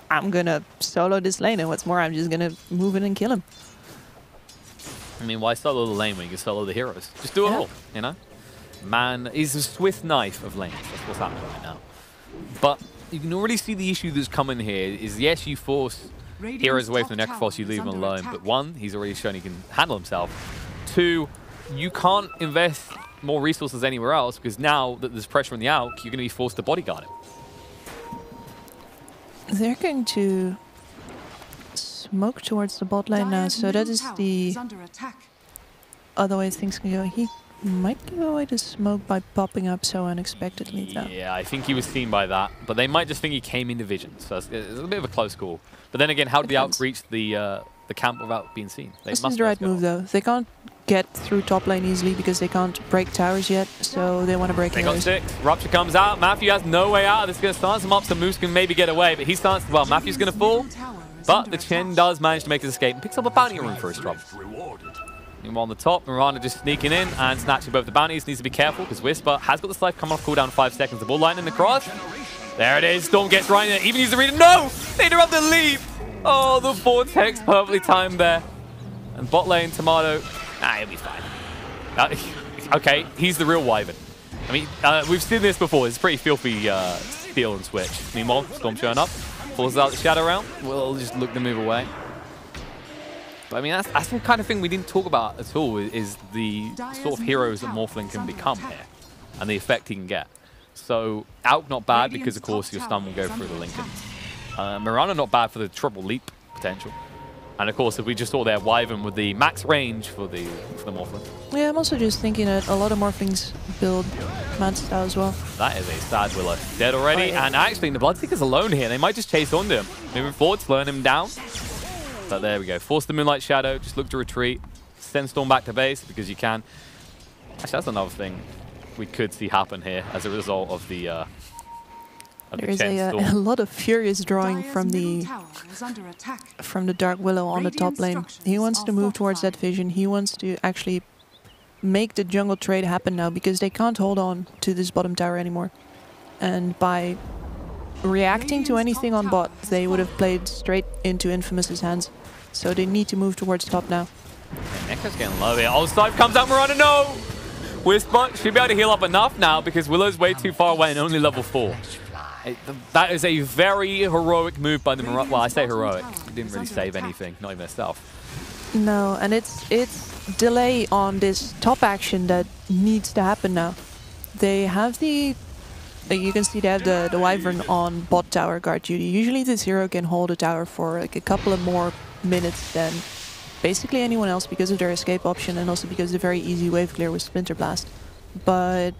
I'm going to solo this lane, and what's more, I'm just going to move in and kill him. I mean, why solo the lane when you can solo the heroes? Just do it all, you know? Man, he's a Swiss knife of lanes. That's what's happening right now. But you can already see the issue that's coming here is, yes, you force heroes away from the Necrophos, you leave him alone, but one, he's already shown he can handle himself. Two, you can't invest more resources anywhere else because now that there's pressure on the Alk, you're going to be forced to bodyguard him. They're going to smoke towards the bot lane now, so that is the other way things can go. He might give away the smoke by popping up so unexpectedly, though. Yeah, I think he was seen by that, but they might just think he came into vision, so it's a bit of a close call. But then again, how did the Alk reach the camp without being seen? This is the right move, though. They can't get through top lane easily because they can't break towers yet, so they want to break it. They got 6. Rupture comes out. Matthew has no way out. This is going to stance him up, so Moose can maybe get away, but he starts well. Matthew's going to fall, but the Chen does manage to make his escape and picks up a bounty room for his trouble. Meanwhile on the top, Miranda just sneaking in and snatching both the bounties. Needs to be careful because Whisper has got the Slife coming off cooldown 5 seconds. The ball lightning across. There it is. Storm gets right in there. Even needs to read it. No! They interrupt the leap. Oh, the Vortex perfectly timed there. And bot lane, Tomato. Nah, he'll be fine. Okay, he's the real Wyvern. I mean, we've seen this before. It's pretty filthy steal and switch. Meanwhile, Storm showing up. Pulls out the Shadow Realm. We'll just look to move away. But I mean, that's the kind of thing we didn't talk about at all, is the sort of heroes that Morphling can become here and the effect he can get. So, Alk not bad because, of course, your stun will go through the Lincoln. Mirana not bad for the triple leap potential. And, of course, if we just saw there Wyvern with the max range for the Morphling. Yeah, I'm also just thinking that a lot of Morphlings build Mad style as well. That is a sad Willow. Dead already. Oh, yeah. And actually, the Bloodseeker's alone here. They might just chase onto him. Moving forward, slowing him down. But there we go. Force the Moonlight Shadow. Just look to retreat. Send Storm back to base because you can. Actually, that's another thing we could see happen here as a result of the there is a lot of furious drawing from the Dark Willow on the top lane. He wants to move towards that vision. He wants to actually make the jungle trade happen now because they can't hold on to this bottom tower anymore. And by reacting to anything on bot, they would have played straight into Infamous's hands. So they need to move towards top now. Yeah, Nekro's getting low here. Oh, Snipe comes out, Miranda, no! Whisper should be able to heal up enough now because Willow's way too far away and only level 4. That is a very heroic move by the Miranda. Well, I say heroic. It didn't really save anything, not even herself. No, and it's delay on this top action that needs to happen now. They have the... You can see they have the Wyvern on bot tower guard duty. Usually this hero can hold a tower for like a couple of more minutes than basically anyone else because of their escape option and also because of the very easy wave clear with Splinter Blast. But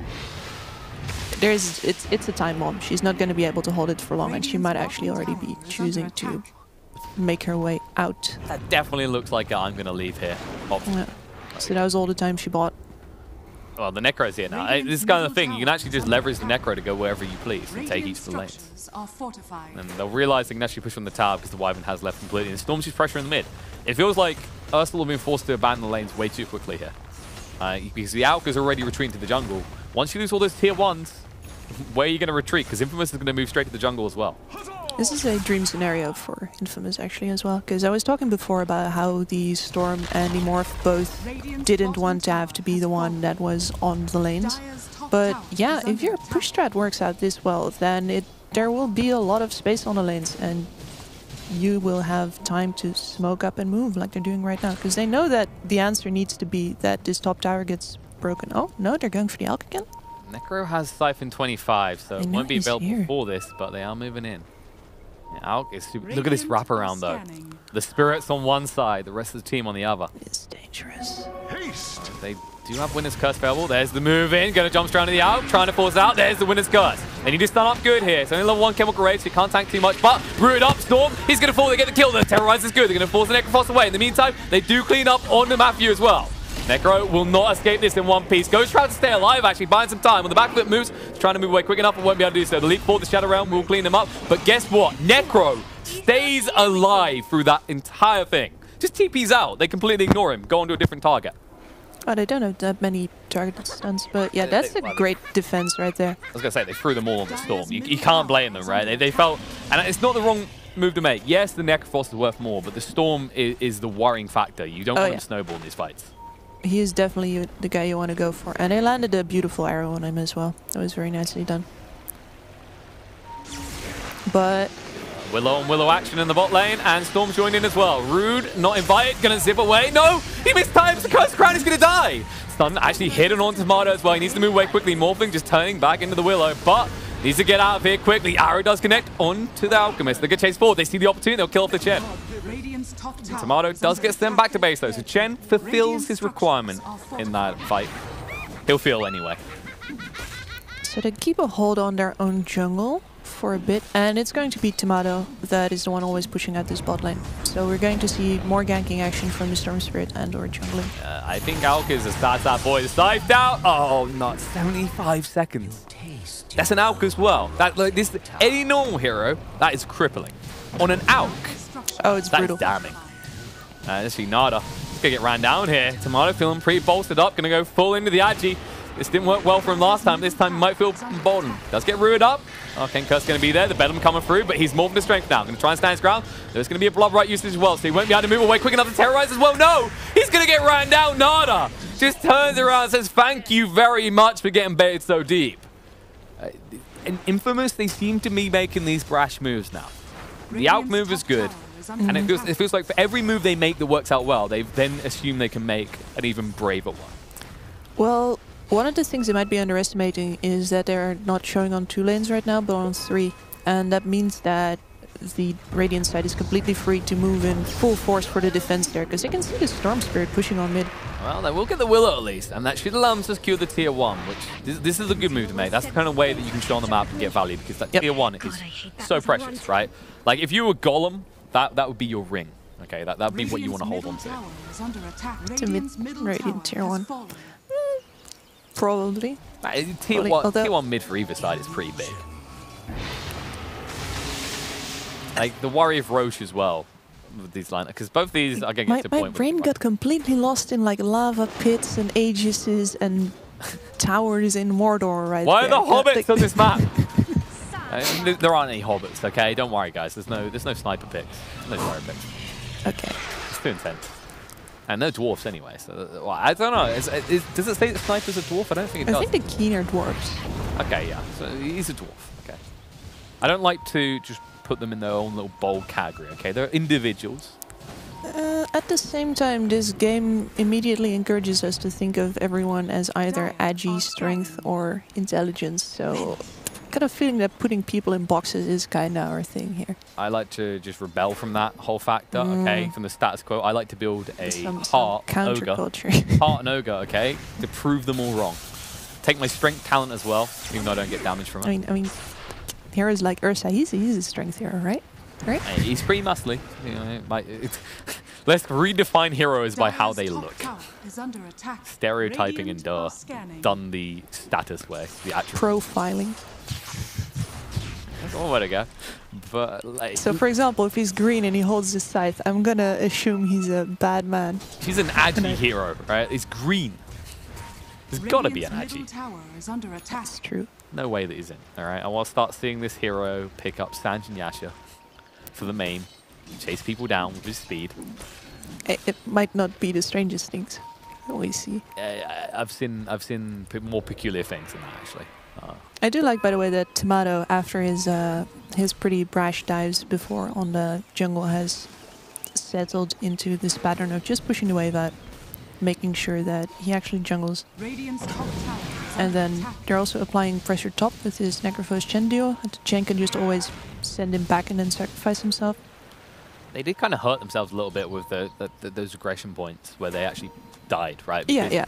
it's a time bomb. She's not going to be able to hold it for long and she might actually already be choosing to make her way out. That definitely looks like I'm going to leave here. Yeah. So that was all the time she bought. Well, the Necro's here now. This is kind of the thing. You can actually just leverage the Necro to go wherever you please and take each of the lanes. And they'll realize they can actually push on the tower because the Wyvern has left completely. And Storm's just pressure in the mid. It feels like Ursal have been forced to abandon the lanes way too quickly here. Because the Alk is already retreating to the jungle. Once you lose all those tier 1s, where are you going to retreat? Because Infamous is going to move straight to the jungle as well. This is a dream scenario for Infamous actually as well, because I was talking before about how the Storm and the Morph both didn't want to have to be the one that was on the lanes. But yeah, if your push strat works out this well, then there will be a lot of space on the lanes and you will have time to smoke up and move like they're doing right now, because they know that the answer needs to be that this top tower gets broken. Oh, no, they're going for the Alk again? Necro has Siphon 25, so it won't be available for this, but they are moving in. Yeah, Alk is super. Look at this wraparound, though. The Spirits on one side, the rest of the team on the other. It's dangerous. They do have Winner's Curse available. There's the move in. Going to jump straight into the Alk, trying to force out. There's the Winner's Curse. They need to stun up good here. It's only level 1 Chemical Rage, so he can't tank too much. But rooted up, Storm. He's going to fall. They get the kill. The Terrorize is good. They're going to force the Necrophos away. In the meantime, they do clean up on the Matthew as well. Necro will not escape this in one piece. Ghost trying to stay alive, actually, buying some time. On the back foot moves, trying to move away quick enough and won't be able to do so. The leap forward, the Shadow Realm will clean them up. But guess what? Necro stays alive through that entire thing. Just TP's out. They completely ignore him. Go on to a different target. Oh, they don't have that many targeted stuns, but yeah, that's a great defense right there. I was going to say, they threw them all on the Storm. You can't blame them, right? They felt... And it's not the wrong move to make. Yes, the Necrophos is worth more, but the Storm is the worrying factor. You don't want him to snowball in these fights. He is definitely the guy you want to go for. And they landed a beautiful arrow on him as well. That was very nicely done. but Willow on Willow action in the bot lane, and Storm joined in as well. Rude, not invited, gonna zip away. No, he missed time, the Curse Crown is gonna die. Stun actually hidden on Tomato as well. He needs to move away quickly. Morphling just turning back into the Willow, but needs to get out of here quickly. Arrow does connect onto the Alchemist. They get chased forward. They see the opportunity, they'll kill off the Chen. Tomato does get sent back to base though, so Chen fulfills his requirement in that fight. He'll feel anyway. so they keep a hold on their own jungle for a bit, and it's going to be Tomato that is the one always pushing at this bot lane. So we're going to see more ganking action from the Storm Spirit and or jungling. I think Alk is as fast as that boy. Scythed out. Oh, not 75 seconds. That's an Alk as well. That like this any normal hero, that is crippling. On an Alk, Oh, it's brutal. that's damning. Let's see Nada. He's gonna get ran down here. Tomato feeling pretty bolstered up, gonna go full into the Agi. This didn't work well for him last time. This time he might feel emboldened. Does get ruined up. Okay, Kurt's going to be there. The Bedlam coming through, but he's morphing to strength now. Going to try and stand his ground. There's going to be a Blood Right usage as well, so he won't be able to move away quick enough to terrorize as well. No! He's going to get ran down. Nada just turns around and says, thank you very much for getting baited so deep. In Infamous, they seem to be making these brash moves now. The Alk move is good, and it feels like for every move they make that works out well, they then assume they can make an even braver one. Well, one of the things they might be underestimating is that they're not showing on 2 lanes right now, but on 3. And that means that the Radiant side is completely free to move in full force for the defense there, because they can see the Storm Spirit pushing on mid. Well, they will get the Willow at least, and that should allow them to secure the tier 1, which this is a good move to make. That's the kind of way that you can show on the map and get value, because that tier 1 is so precious, right? Like, if you were Golem, that would be your ring, okay? That would be what you want to hold on to. It's a mid Radiant tier 1. Probably. Tier 1 mid for either side is pretty big. Like, the worry of Roche as well, with these lines, because both these are going to get to a point. My brain got completely lost in like lava pits and Aegises and towers in Mordor right Why there. are the hobbits on this map? There aren't any hobbits, okay? Don't worry, guys. There's no sniper picks. No sniper picks. Okay. It's too intense. And they're dwarfs anyway, so well, I don't know. Does it say that Sniper's a dwarf? I don't think it does. I think the Keen are dwarves. Okay, yeah. So he's a dwarf. Okay. I don't like to just put them in their own little bold category, okay? They're individuals. At the same time, this game immediately encourages us to think of everyone as either agi, strength, or intelligence, so got a feeling that putting people in boxes is kind of our thing here. I like to just rebel from that whole factor, okay, from the status quo. I like to build a heart counterculture. Heart and ogre, okay, to prove them all wrong. Take my strength talent as well, even though I don't get damage from it. I mean, heroes like Ursal, he's a strength hero, right? Right? Hey, he's pretty muscly. You know, let's redefine heroes by how they look. Stereotyping and done the status way, the actual profiling. That's one way to go. But like, so, for example, if he's green and he holds his scythe, I'm gonna assume he's a bad man. He's an agi hero, right? He's green. There's gotta be an agi. That's true. No way that he's in. All right, I want to start seeing this hero pick up Sanj and Yasha for the main, chase people down with his speed. It might not be the strangest things that we see. I've seen more peculiar things than that actually. I do like, by the way, that Tomato, after his pretty brash dives before on the jungle, has settled into this pattern of just pushing the wave out, making sure that he actually jungles. And then they're also applying pressure top with his Necrophos Chen duo. And Chen can just always send him back and then sacrifice himself. They did kind of hurt themselves a little bit with those aggression points where they actually died, right? Because yeah.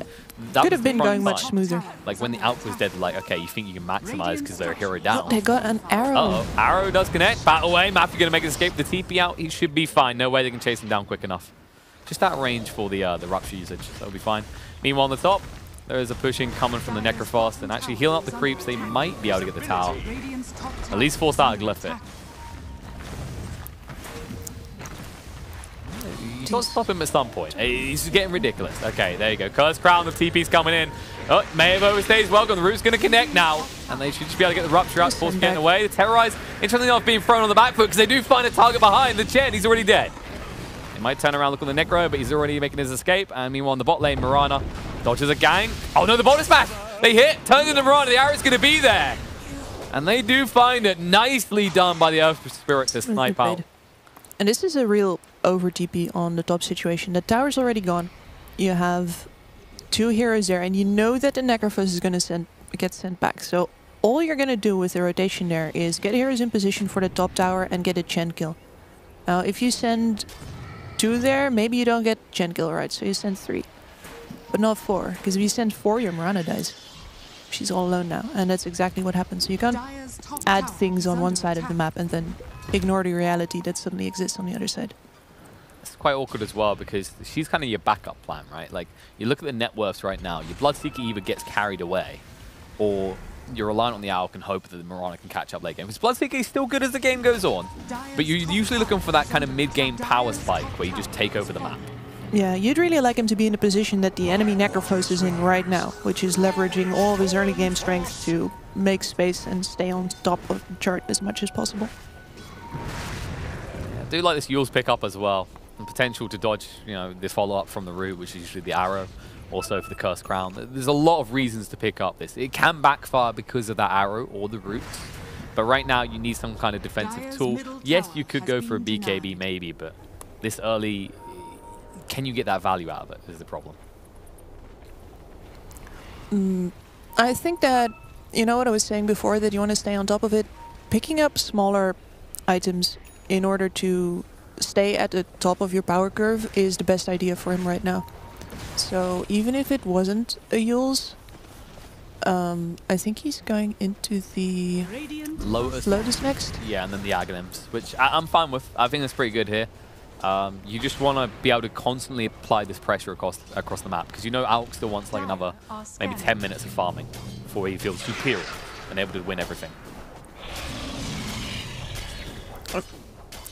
Could have been going much smoother. Like when the Alp was dead, like, okay, you think you can maximize because they're a hero down. Oh, they got an arrow. Uh-oh. Arrow does connect. Battle away. Matthew going to make an escape. The TP out. He should be fine. No way they can chase him down quick enough. Just out of range for the Rupture usage. So it'll be fine. Meanwhile, on the top, there is a pushing coming from the Necrophos and actually healing up the creeps. They might be able to get the tower. At least force out a Glyph it. You can't stop him at some point. He's getting ridiculous. Okay, there you go. Curse Crown, the TP's coming in. Oh, may have overstays. Welcome. The root's going to connect now. And they should just be able to get the Rupture out, force getting away. The Terrorize, interestingly enough, being thrown on the back foot because they do find a target behind the Chen. He's already dead. They might turn around, look on the Necro, but he's already making his escape. And meanwhile, on the bot lane, Mirana dodges a gang. Oh no, the bonus smash! They hit, turns into Mirana. The arrow's going to be there. And they do find it. Nicely done by the Earth Spirit to snipe out. And this is a real over TP on the top situation. The tower's already gone. You have 2 heroes there, and you know that the Necrophos is going to get sent back. So all you're going to do with the rotation there is get heroes in position for the top tower and get a Chen kill. Now, if you send 2 there, maybe you don't get Chen kill, right? So you send 3. But not 4, because if you send 4, your Mirana dies. She's all alone now, and that's exactly what happens. So you can't add things on one side of the map and then ignore the reality that suddenly exists on the other side. It's quite awkward as well because she's kind of your backup plan, right? Like, you look at the net worths right now, your Bloodseeker either gets carried away or you're reliant on the Alc and hope that the Mirana can catch up late game. Because Bloodseeker is still good as the game goes on, but you're usually looking for that kind of mid-game power spike where you just take over the map. Yeah, you'd really like him to be in the position that the enemy Necrophos is in right now, which is leveraging all of his early game strength to make space and stay on top of the chart as much as possible. Yeah, I do like this Yule's pickup as well. And potential to dodge, you know, the follow-up from the root, which is usually the arrow. Also for the Cursed Crown. There's a lot of reasons to pick up this. It can backfire because of that arrow or the root. But right now you need some kind of defensive tool. Yes, you could go for a BKB maybe, but this early, can you get that value out of it is the problem. I think that, you know what I was saying before, that you want to stay on top of it. Picking up smaller items in order to stay at the top of your power curve is the best idea for him right now. So even if it wasn't a Yule's, I think he's going into the Lotus next. Yeah, and then the Aghanims, which I'm fine with. I think that's pretty good here. You just want to be able to constantly apply this pressure across the map, because you know Alc still wants like another maybe 10 minutes of farming before he feels superior and able to win everything.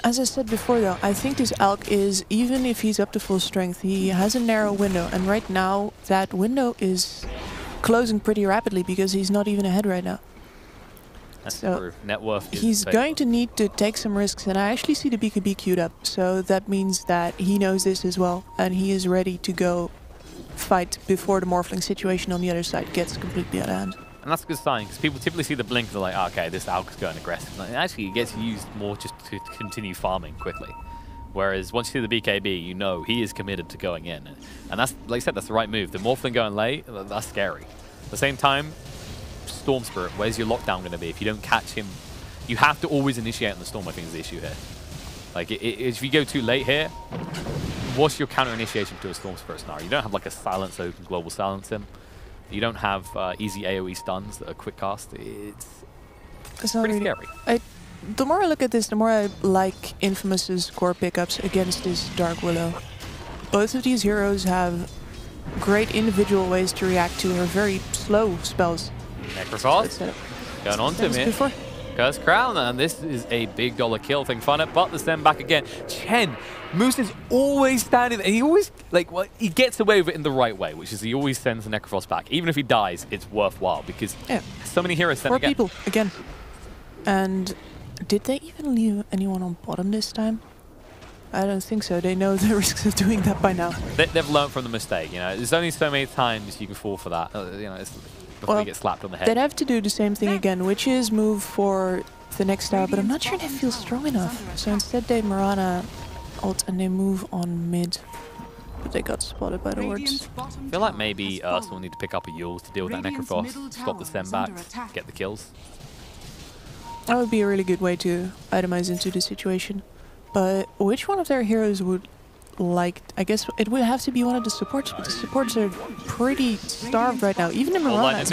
As I said before though, I think this Alc is, even if he's up to full strength, he has a narrow window, and right now that window is closing pretty rapidly because he's not even ahead right now. That's so true. Net worth is he's going to need to take some risks, and I actually see the BKB queued up, so that means that he knows this as well, and he is ready to go fight before the Morphling situation on the other side gets completely out of hand. And that's a good sign, because people typically see the blink and they're like, oh, okay, this Alc is going aggressive. And actually, it gets used more just to continue farming quickly. Whereas once you see the BKB, you know he is committed to going in. And that's, like I said, that's the right move. The Morphling going late, that's scary. At the same time, Storm Spirit, where's your lockdown going to be? If you don't catch him, you have to always initiate on the Storm, I think is the issue here. Like, if you go too late here, what's your counter initiation to a Storm Spirit scenario? You don't have like a silence so you can global silence him. You don't have easy AoE stuns that are quick cast. It's pretty scary. The more I look at this, the more I like Infamous's core pickups against this Dark Willow. Both of these heroes have great individual ways to react to her very slow spells. Necrophos going on to him here. Cursed Crown, and this is a big dollar kill. Thing fun it, but the stem back again. Chen, Moose is always standing, and he always, like, well, he gets away with it in the right way, which is he always sends the Necrophos back. Even if he dies, it's worthwhile, because so many heroes send 4 people, again. And did they even leave anyone on bottom this time? I don't think so. They know the risks of doing that by now. They've learned from the mistake, you know. There's only so many times you can fall for that, you know, before you get slapped on the head. They'd have to do the same thing again, which is move for the next tower, but I'm not sure they feel strong enough. So instead they Mirana ult and they move on mid. But they got spotted by the wards. I feel like maybe Ursal will need to pick up a Yule to deal with that Necrophos, stop the stem back, get the kills. That would be a really good way to itemize into the situation. But which one of their heroes would like... I guess it would have to be one of the supports, but the supports are pretty starved right now. Even in Mirana.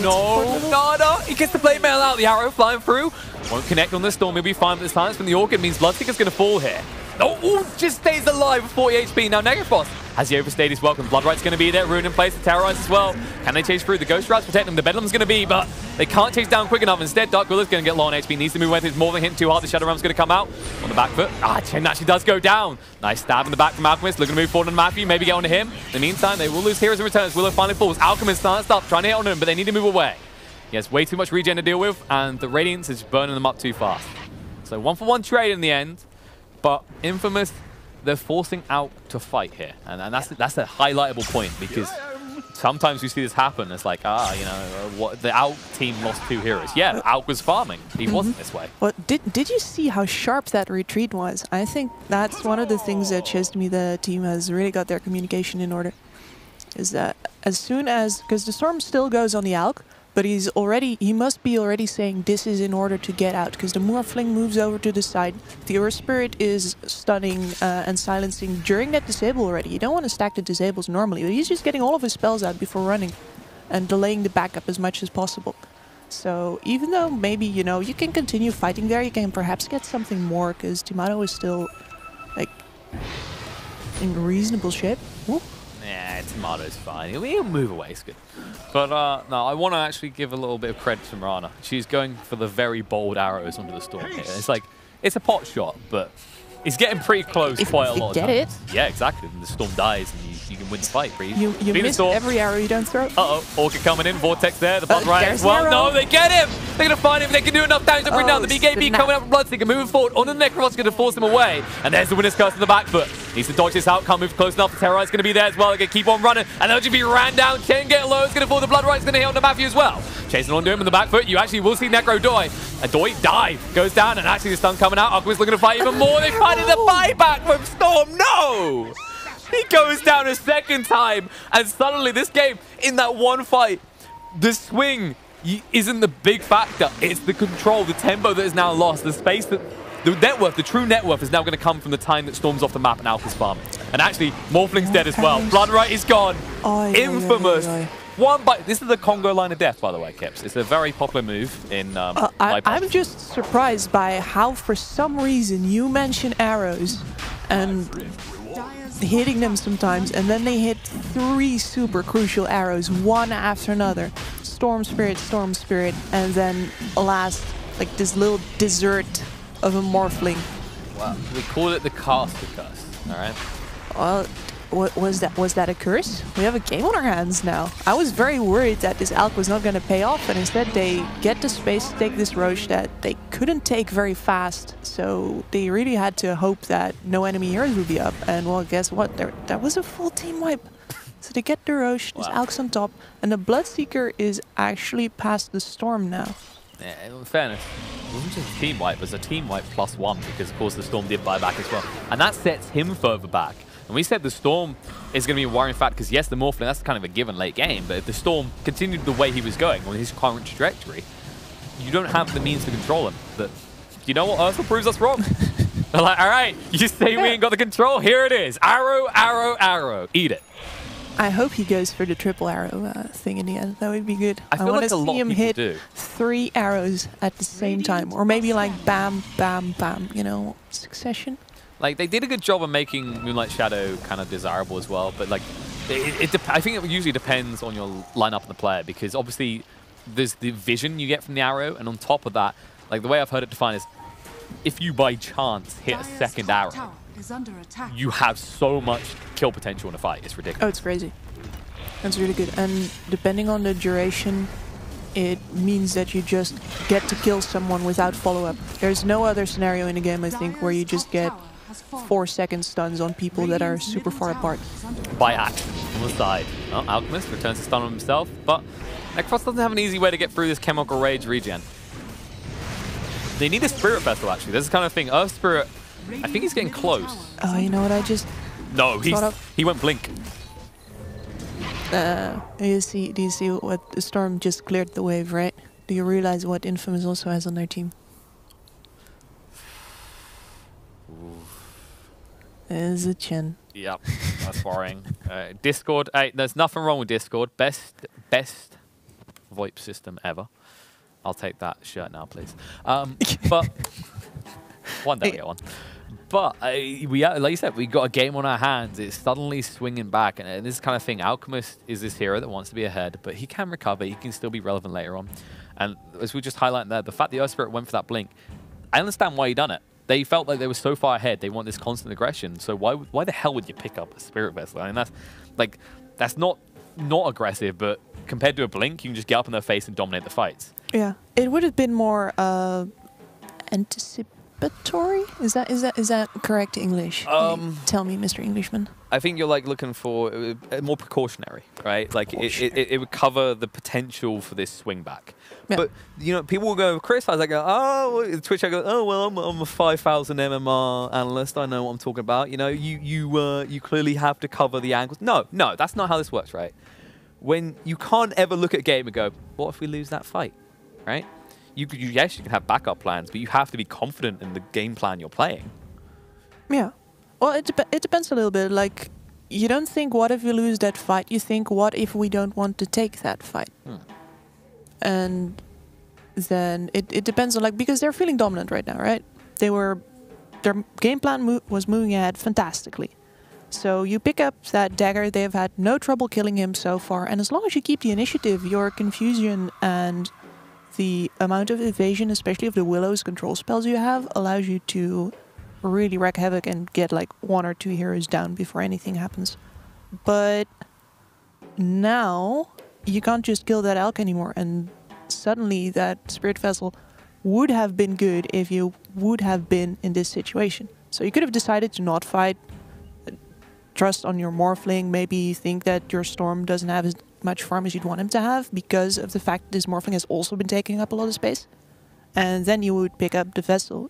No, he gets the plate mail out, the arrow flying through. Won't connect on the Storm, he'll be fine, but the silence from the Orchid means Bloodseeker's going to fall here. Oh, just stays alive with 40 HP. Now Necrophos, has he overstayed his welcome? Bloodright's going to be there, Rune in place to terrorize as well. Can they chase through? The Ghost Routes protect them, the Bedlam's going to be, but they can't chase down quick enough. Instead, Dark Willow's going to get low on HP, needs to move away. It's more than hitting too hard. The Shadow Realm's going to come out on the back foot. Chen actually does go down. Nice stab in the back from Alchemist, looking to move forward on Matthew, maybe get onto him. In the meantime, they will lose heroes in return as Willow finally falls. Alchemist starts up, trying to hit on him, but they need to move away. He has way too much regen to deal with, and the Radiance is burning them up too fast. So 1-for-1 trade in the end, but Infamous, they're forcing out to fight here, and that's a highlightable point, because sometimes we see this happen. It's like, you know, what the Alk team lost 2 heroes. Yeah, Alk was farming. He wasn't this way. Well, did you see how sharp that retreat was? I think that's one of the things that shows to me the team has really got their communication in order. Is that as soon as, because the storm still goes on the Alk, but he must be already saying this is in order to get out, because the Morphling moves over to the side. The Earth Spirit is stunning and silencing during that disable already. You don't want to stack the disables normally, but he's just getting all of his spells out before running and delaying the backup as much as possible. So even though maybe, you know, you can continue fighting there, you can perhaps get something more, because Timado is still like in reasonable shape. Ooh. Yeah, Tomato's fine. He'll move away, it's good. But no, I want to actually give a little bit of credit to Mirana. She's going for the very bold arrows onto the storm here. It's like, it's a pot shot, but it's getting pretty close quite a lot of times. Yeah, exactly. And the storm dies and you can win the fight. You miss every arrow you don't throw. Uh-oh, Orca coming in, Vortex there, the Blood Riot as well. No, they get him! They're going to find him, they can do enough damage to bring down the BKB coming up from Bloodseeker, moving forward on the Necro's going to force him away. And there's the Winner's Curse in the back foot. Needs to dodge this out, can't move close enough. The Terrorize going to be there as well, they're going to keep on running. And they'll just be ran down, can't get low, it's going to fall, the Blood Riot's going to hit onto Matthew as well. Chasing on to him in the back foot, you actually will see Necro die. A dive, goes down, and actually the stun coming out. Alchemist looking to fight even more, they find the buyback from Storm, no! He goes down a second time, and suddenly this game, in that one fight, the swing isn't the big factor. It's the control, the tempo that is now lost, the space that... The net worth, the true net worth is now going to come from the time that Storm's off the map and Alk is farming. And actually, Morphling's dead as well. Bloodright is gone. Infamous. This is the Congo line of death, by the way, Kips. It's a very popular move in I'm just surprised by how, for some reason, you mention arrows and hitting them sometimes, and then they hit 3 super crucial arrows, one after another. Storm Spirit, and then last, like this little dessert of a Morphling. Well, we call it the caster curse, all right? Well, was that a curse? We have a game on our hands now. I was very worried that this Alk was not going to pay off, and instead they get the space to take this Roche that they couldn't take very fast. So they really had to hope that no enemy heroes would be up. And well, guess what? That was a full team wipe. So they get the Roche, this Alk's on top, and the Bloodseeker is actually past the Storm now. Yeah, in fairness, it wasn't just a team wipe, it was a team wipe +1, because of course the Storm did buy back as well. And that sets him further back. And we said the Storm is going to be a worrying factor, because yes, the Morphling, that's kind of a given late game, but if the Storm continued the way he was going on his current trajectory, you don't have the means to control him. But you know what? Ursal proves us wrong. They're like, all right, you say we ain't got the control, here it is. Arrow, arrow, arrow. Eat it. I hope he goes for the triple arrow thing in the end. That would be good. I feel want like to see him hit 3 arrows at the same time. Or maybe like bam, bam, bam, you know, succession. Like, they did a good job of making Moonlight Shadow kind of desirable as well, but like, I think it usually depends on your lineup and the player, because obviously there's the vision you get from the arrow, and on top of that, like the way I've heard it defined is, if you by chance hit a second arrow, you have so much kill potential in a fight, it's ridiculous. Oh, it's crazy. That's really good. And depending on the duration, it means that you just get to kill someone without follow-up. There's no other scenario in the game, I think, where you just get 4-second stuns on people that are super far apart. By action on the side. Well, Alchemist returns to stun on himself, but Necros doesn't have an easy way to get through this Chemical Rage regen. They need a Spirit Vessel, actually. This is the kind of thing. Earth Spirit, I think he's getting close. Oh, you know what I just... No, he went Blink. Do you see what the Storm just cleared the wave, right? Do you realize what Infamous also has on their team? There's a chin. Yep, that's worrying. Discord, there's nothing wrong with Discord. Best VoIP system ever. I'll take that shirt now, please. But one day we get one. But like you said, we got a game on our hands. It's suddenly swinging back, and this kind of thing. Alchemist is this hero that wants to be ahead, but he can recover. He can still be relevant later on. And as we just highlighted there, the fact the Earth Spirit went for that blink, I understand why he done it. They felt like they were so far ahead. They want this constant aggression. So why the hell would you pick up a Spirit Vessel? I mean, that's not aggressive, but compared to a blink, you can just get up in their face and dominate the fights. Yeah, it would have been more anticipatory? Is that correct English? Tell me, Mr. Englishman. I think you're like looking for more precautionary, right? Like it would cover the potential for this swing back. Yeah. But you know, people will go criticize. I go, oh, Twitch. I go, oh well, I'm a 5,000 MMR analyst. I know what I'm talking about. You know, you clearly have to cover the angles. No, that's not how this works, right? When you can't ever look at a game and go, what if we lose that fight, right? Yes, you can have backup plans, but you have to be confident in the game plan you're playing. Yeah. Well, it depends a little bit. Like, you don't think, what if we lose that fight? You think, what if we don't want to take that fight? And then it depends on, like, because they're feeling dominant right now, right? Their game plan was moving ahead fantastically. So you pick up that dagger. They've had no trouble killing him so far. And as long as you keep the initiative, your confusion and the amount of evasion, especially of the Willow's control spells you have, allows you to really wreak havoc and get like 1 or 2 heroes down before anything happens. But now you can't just kill that elk anymore, and suddenly that spirit vessel would have been good if you would have been in this situation. So you could have decided to not fight, trust on your Morphling, maybe think that your Storm doesn't have as much farm as you'd want him to have because of the fact that this Morphling has also been taking up a lot of space. And then you would pick up the vessel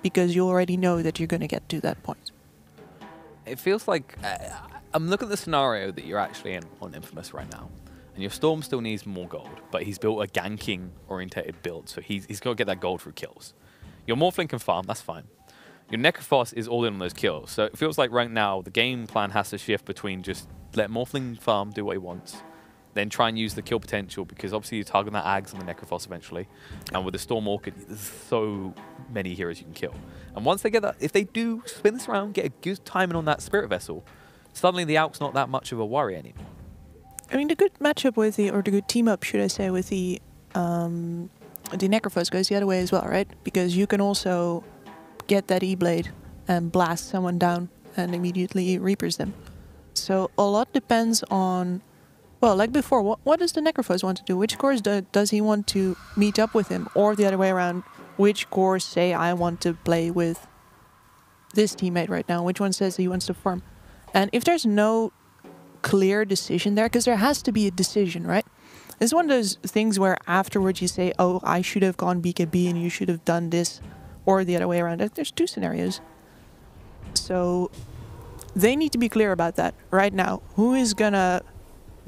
because you already know that you're going to get to that point. It feels like I'm looking at the scenario that you're actually in on Infamous right now. And your Storm still needs more gold, but he's built a ganking-orientated build, so he's got to get that gold through kills. Your Morphling can farm, that's fine. Your Necrophos is all in on those kills, so it feels like right now the game plan has to shift between just let Morphling farm, do what he wants, then try and use the kill potential, because obviously you're targeting that Ags and the Necrophos eventually. And with the Storm Orchid, there's so many heroes you can kill. And once they get that, if they do spin this around, get a good timing on that Spirit Vessel, suddenly the Alk's not that much of a worry anymore. I mean, the good matchup with the, or the good team up, should I say, with the Necrophos goes the other way as well, right? Because you can also get that E-Blade and blast someone down and immediately Reapers them. So a lot depends on, well, like before, what does the Necrophos want to do? Which cores does he want to meet up with him? Or the other way around, which cores say, I want to play with this teammate right now? Which one says he wants to farm? And if there's no clear decision there, because there has to be a decision, right? It's one of those things where afterwards you say, oh, I should have gone BKB and you should have done this, or the other way around. There's two scenarios. So they need to be clear about that right now. Who is gonna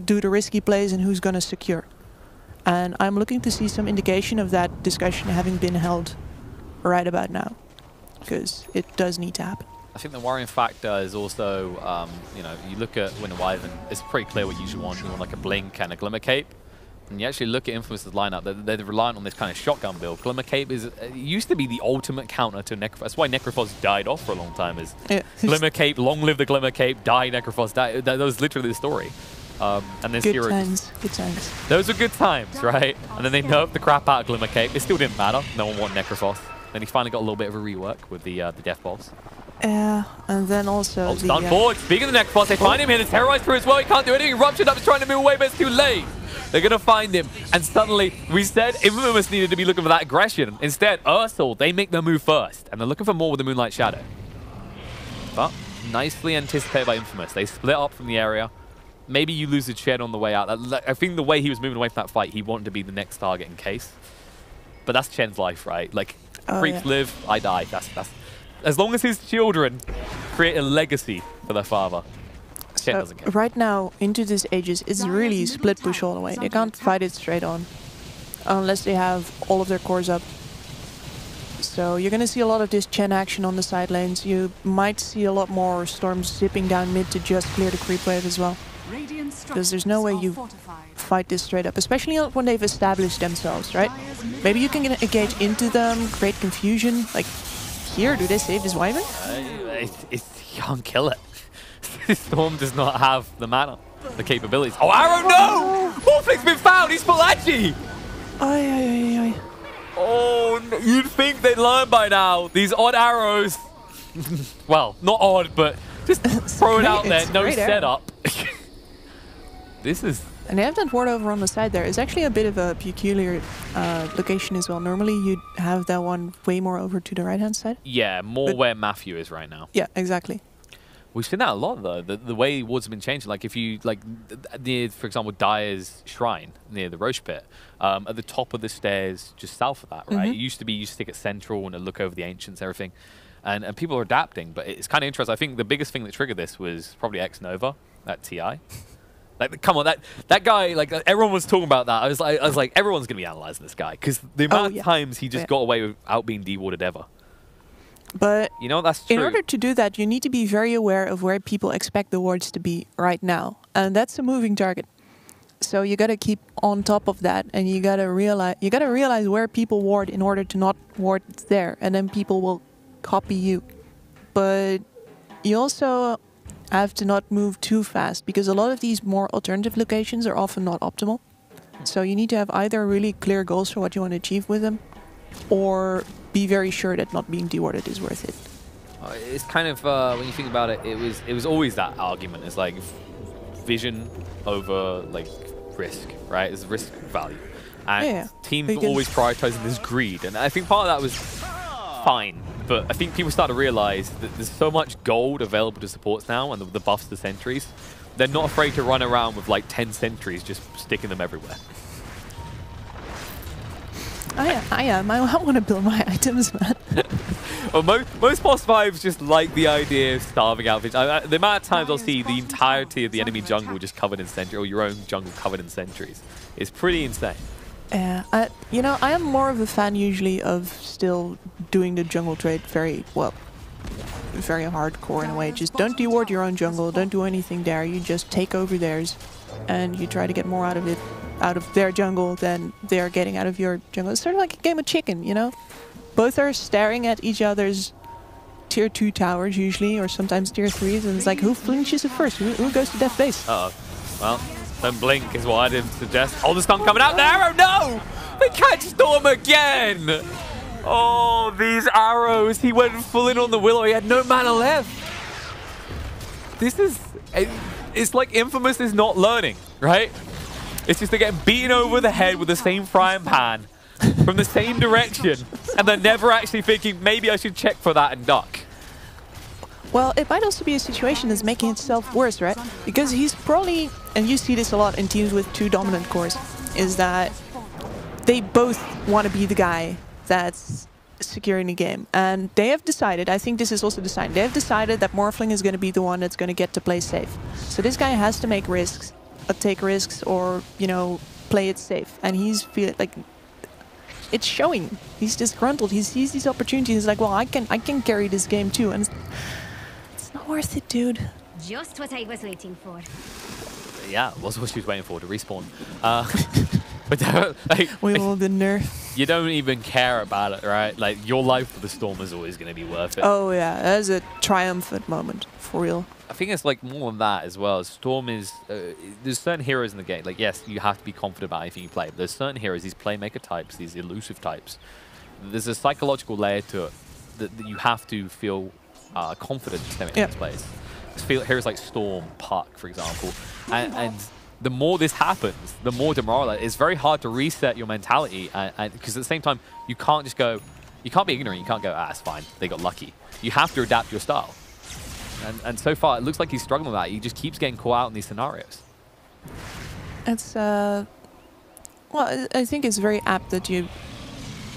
do the risky plays and who's gonna secure? And I'm looking to see some indication of that discussion having been held right about now, because it does need to happen. I think the worrying factor is also, you know, you look at Winter Wyvern, it's pretty clear what you usually want. You want like a Blink and a Glimmer Cape. And you actually look at Infamous's lineup, they're reliant on this kind of shotgun build. Glimmer Cape used to be the ultimate counter to Necrophos. That's why Necrophos died off for a long time. Is Glimmer Cape, long live the Glimmer Cape, die Necrophos, die. That was literally the story. And then good times, good times. Those were good times, right? And then they nerfed the crap out of Glimmer Cape. It still didn't matter. No one wanted Necrophos. Then he finally got a little bit of a rework with the Death Balls. Yeah, and then also the done forward. Speaking of the Necrophos, they find him here. They're terrorized through as well. He can't do anything. Ruptured up, is trying to move away, but it's too late. They're going to find him. And suddenly, we said Infamous needed to be looking for that aggression. Instead, Ursal, they make their move first. And they're looking for more with the Moonlight Shadow. But nicely anticipated by Infamous. They split up from the area. Maybe you lose the Chen on the way out. I think the way he was moving away from that fight, he wanted to be the next target in case. But that's Chen's life, right? Like, creeps live, I die. That's as long as his children create a legacy for their father. So right now, into this Aegis, it's really split push all the way. They can't fight it straight on unless they have all of their cores up. So you're going to see a lot of this Chen action on the side lanes. You might see a lot more Storms zipping down mid to just clear the creep wave as well. Because there's no way you fight this straight up, especially when they've established themselves, right? Maybe you can engage into them, create confusion. Like here, do they save this Wyvern? You can't kill it. Storm does not have the mana, the capabilities. Oh, Arrow, no! Morphling's been found! He's full edgy! Oh, no. You'd think they'd learn by now. These odd arrows. Well, not odd, but just throw it out there. No setup. This is And they have that ward over on the side there. It's actually a bit of a peculiar location as well. Normally you'd have that one way more over to the right-hand side. Yeah, more But where Matthew is right now. Yeah, exactly. We've seen that a lot, though. The way wards have been changing. Like, if you, like, near, for example, Dyer's Shrine, near the Roche Pit, at the top of the stairs, just south of that, right? It used to be you stick at Central and look over the Ancients and everything. And people are adapting, but it's kind of interesting. I think the biggest thing that triggered this was probably X-Nova at TI. Like, come on, that guy, like, everyone was talking about that. I was like, everyone's going to be analyzing this guy, because the amount of times he just got away without being dewarded ever. But you know, that's true. In order to do that, you need to be very aware of where people expect the wards to be right now. And that's a moving target. So you got to keep on top of that, and you got to realize where people ward in order to not ward there, and then people will copy you. But you also have to not move too fast, because a lot of these more alternative locations are often not optimal. So you need to have either really clear goals for what you want to achieve with them, or be very sure that not being dewarded is worth it. It's kind of, when you think about it, it was always that argument. It's like vision over, like, risk, right? It's risk value. And teams were always prioritizing this greed. And I think part of that was fine. But I think people start to realize that there's so much gold available to supports now, and the buffs to sentries. They're not afraid to run around with, like, 10 sentries, just sticking them everywhere. I am. I want to build my items, man. Well, most boss 5s just like the idea of starving out. The amount of times I'll see the entirety of the enemy jungle just covered in sentries, or your own jungle covered in sentries, is pretty insane. Yeah, you know, I am more of a fan usually of still doing the jungle trade very hardcore in a way. Just don't deward your own jungle, don't do anything there. You just take over theirs, and you try to get more out of it, out of their jungle than they're getting out of your jungle. It's sort of like a game of chicken, you know? Both are staring at each other's tier 2 towers usually, or sometimes tier 3s, and it's like, who flinches it first? Who goes to death base? Uh-oh. Well, don't blink is what I didn't suggest. Oh, the stun coming out. The arrow, no! They catch Storm again! Oh, these arrows. He went full in on the Willow. He had no mana left. This is... It's like Infamous is not learning, right? It's just they're getting beaten over the head with the same frying pan from the same direction, and they're never actually thinking, maybe I should check for that and duck. Well, it might also be a situation that's making itself worse, right? Because he's probably, and you see this a lot in teams with 2 dominant cores, is that they both want to be the guy that's securing the game. And they have decided, I think this is also the sign, they have decided that Morphling is going to be the one that's going to get to play safe. So this guy has to make risks, take risks, or, you know, play it safe. And he's feeling like it's showing. He's disgruntled. He sees these opportunities. He's like, well, I can carry this game too. And it's not worth it, dude. Just what I was waiting for. Yeah, was what she was waiting for, to respawn. But like, we all been nerfed. You don't even care about it, right? Like, your life for the Storm is always going to be worth it. Oh yeah, that is a triumphant moment, for real. I think it's like more than that as well. Storm is, there's certain heroes in the game. Like, yes, you have to be confident about anything you play. But there's certain heroes, these playmaker types, these elusive types. There's a psychological layer to it that you have to feel confident in stemming in this place. Heroes like Storm, Puck, for example. And the more this happens, the more demoralizing. It's very hard to reset your mentality, because at the same time, you can't just go, you can't be ignorant. You can't go, it's fine, they got lucky. You have to adapt your style. And so far, it looks like he's struggling with that. He just keeps getting caught out in these scenarios. It's, well, I think it's very apt that you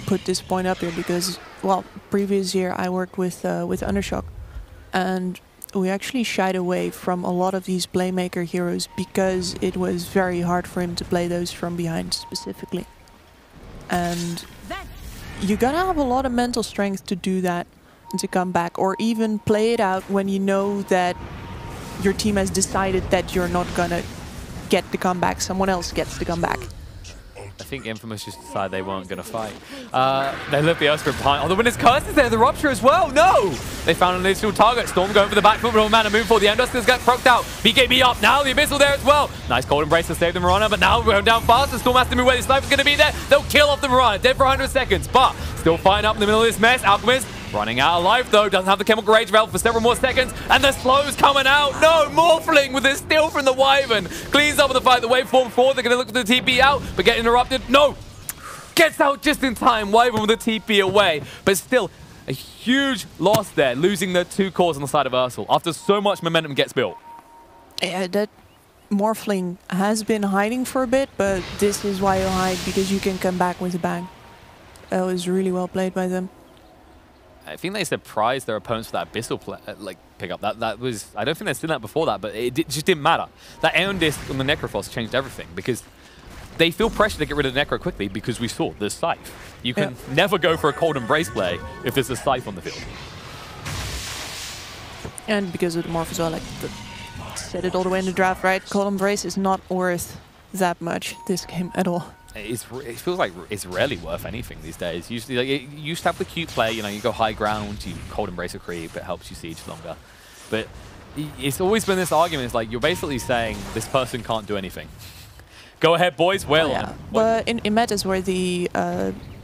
put this point up here because, well, previous year I worked with Undershock, and we actually shied away from a lot of these playmaker heroes because it was very hard for him to play those from behind specifically. And you gotta have a lot of mental strength to do that and to come back, or even play it out when you know that your team has decided that you're not gonna get the comeback, someone else gets the comeback. I think Infamous just decided they weren't going to fight. They left the Ursal behind. Oh, the winner's curse is there, the Rupture as well. No! They found an additional target. Storm going for the back foot, but mana move for the end. Ursals get procced out. BKB up now, the Abyssal there as well. Nice cold embrace to save the Mirana, but now we're going down fast. The Storm has to move where the sniper's going to be there. They'll kill off the Mirana, dead for 100 seconds, but still fighting up in the middle of this mess. Alchemist Running out of life, though. Doesn't have the chemical rage valve for several more seconds. And the slow's coming out. No, Morphling with this steal from the Wyvern. Cleans up with the fight. The wave form forward. They're going to look for the TP out, but get interrupted. No. Gets out just in time. Wyvern with the TP away. But still, a huge loss there. Losing the 2 cores on the side of Ursal after so much momentum gets built. Yeah, that Morphling has been hiding for a bit, but this is why you hide, because you can come back with a bang. That was really well played by them. I think they surprised their opponents for that Abyssal pickup. That was, I don't think they've seen that before that, but just didn't matter. That Aeon Disc on the Necrophos changed everything because they feel pressure to get rid of the Necro quickly because we saw the Scythe. You can never go for a Cold Embrace play if there's a Scythe on the field. And because of the Morph as well, like said it all the way in the draft, right? Cold Embrace is not worth that much this game at all. It feels like it's rarely worth anything these days. Usually, like, you used to have the cute play, you know, you go high ground, you Cold Embrace a creep, it helps you siege longer. But it's always been this argument, it's like you're basically saying this person can't do anything. Go ahead, boys, wail on him. But in metas where the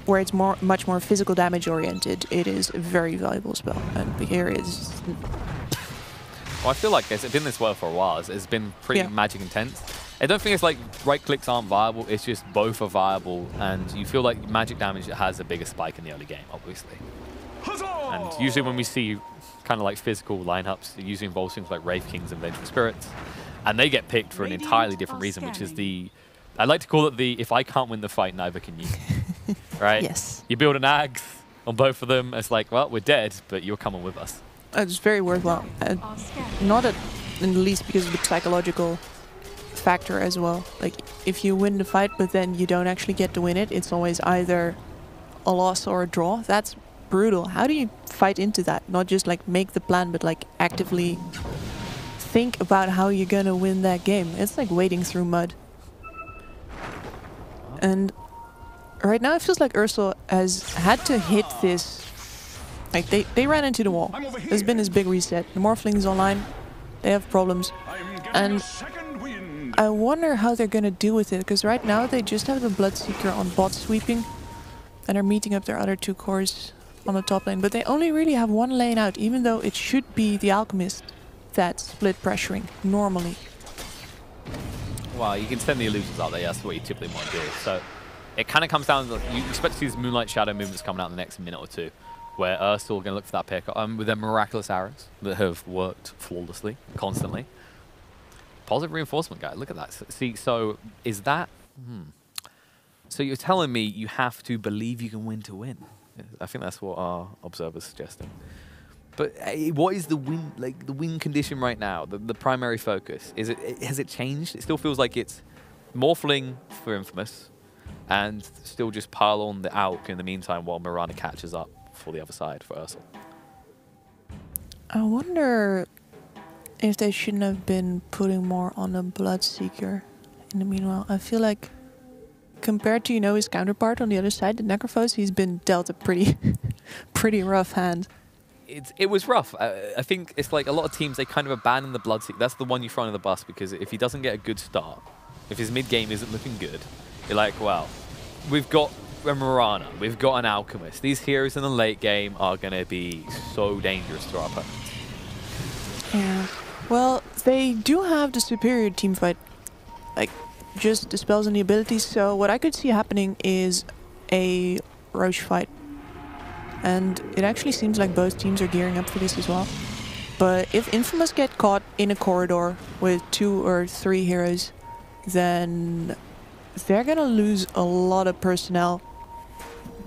where it's much more physical damage oriented, it is a very valuable spell. And here is. Well, I feel like it's been this way for a while. It's been pretty magic intense. I don't think it's like right clicks aren't viable, it's just both are viable, and you feel like magic damage has a bigger spike in the early game, obviously. And usually when we see kind of like physical lineups, it usually involves things like Wraith Kings and Vengeful Spirits, and they get picked for an entirely different reason, which is the, I like to call it the, if I can't win the fight, neither can you. Right? Yes. You build an Axe on both of them, it's like, well, we're dead, but you're coming with us. It's very worthwhile. Not in the least because of the psychological factor as well. Like, if you win the fight but then you don't actually get to win it, it's always either a loss or a draw. That's brutal. How do you fight into that? Not just like make the plan, but like actively think about how you're gonna win that game. It's like wading through mud. And right now it feels like Ursal has had to hit this. Like they ran into the wall. There's been this big reset. The Morphling's online. They have problems. And I wonder how they're going to deal with it, because right now they just have the Bloodseeker on bot sweeping and are meeting up their other 2 cores on the top lane. But they only really have 1 lane out, even though it should be the Alchemist that's split pressuring normally. Well, you can send the illusions out there, that's what you typically want to do. So it kind of comes down to, you expect to see these Moonlight Shadow movements coming out in the next minute or 2, where Ursal are going to look for that pick with their miraculous arrows that have worked flawlessly, constantly. Positive reinforcement guy, look at that. See, so is that... So you're telling me you have to believe you can win to win? I think that's what our observer's suggesting. But what is the win, like the win condition right now? The primary focus has it changed? It still feels like it's Morphling for Infamous, and still just pile on the Alk in the meantime while Mirana catches up for the other side for Ursal. I wonder if they shouldn't have been putting more on the Bloodseeker in the meanwhile. I feel like compared to, you know, his counterpart on the other side, the Necrophos, he's been dealt a pretty rough hand. It was rough. I think it's like a lot of teams, they kind of abandon the Bloodseeker. That's the one you throw under the bus, because if he doesn't get a good start, if his mid-game isn't looking good, you're like, well, we've got a Mirana, we've got an Alchemist. These heroes in the late game are going to be so dangerous to our opponents. Yeah. Well, they do have the superior team fight, like just the spells and the abilities, so what I could see happening is a Roche fight. And it actually seems like both teams are gearing up for this as well. But if Infamous get caught in a corridor with 2 or 3 heroes, then they're gonna lose a lot of personnel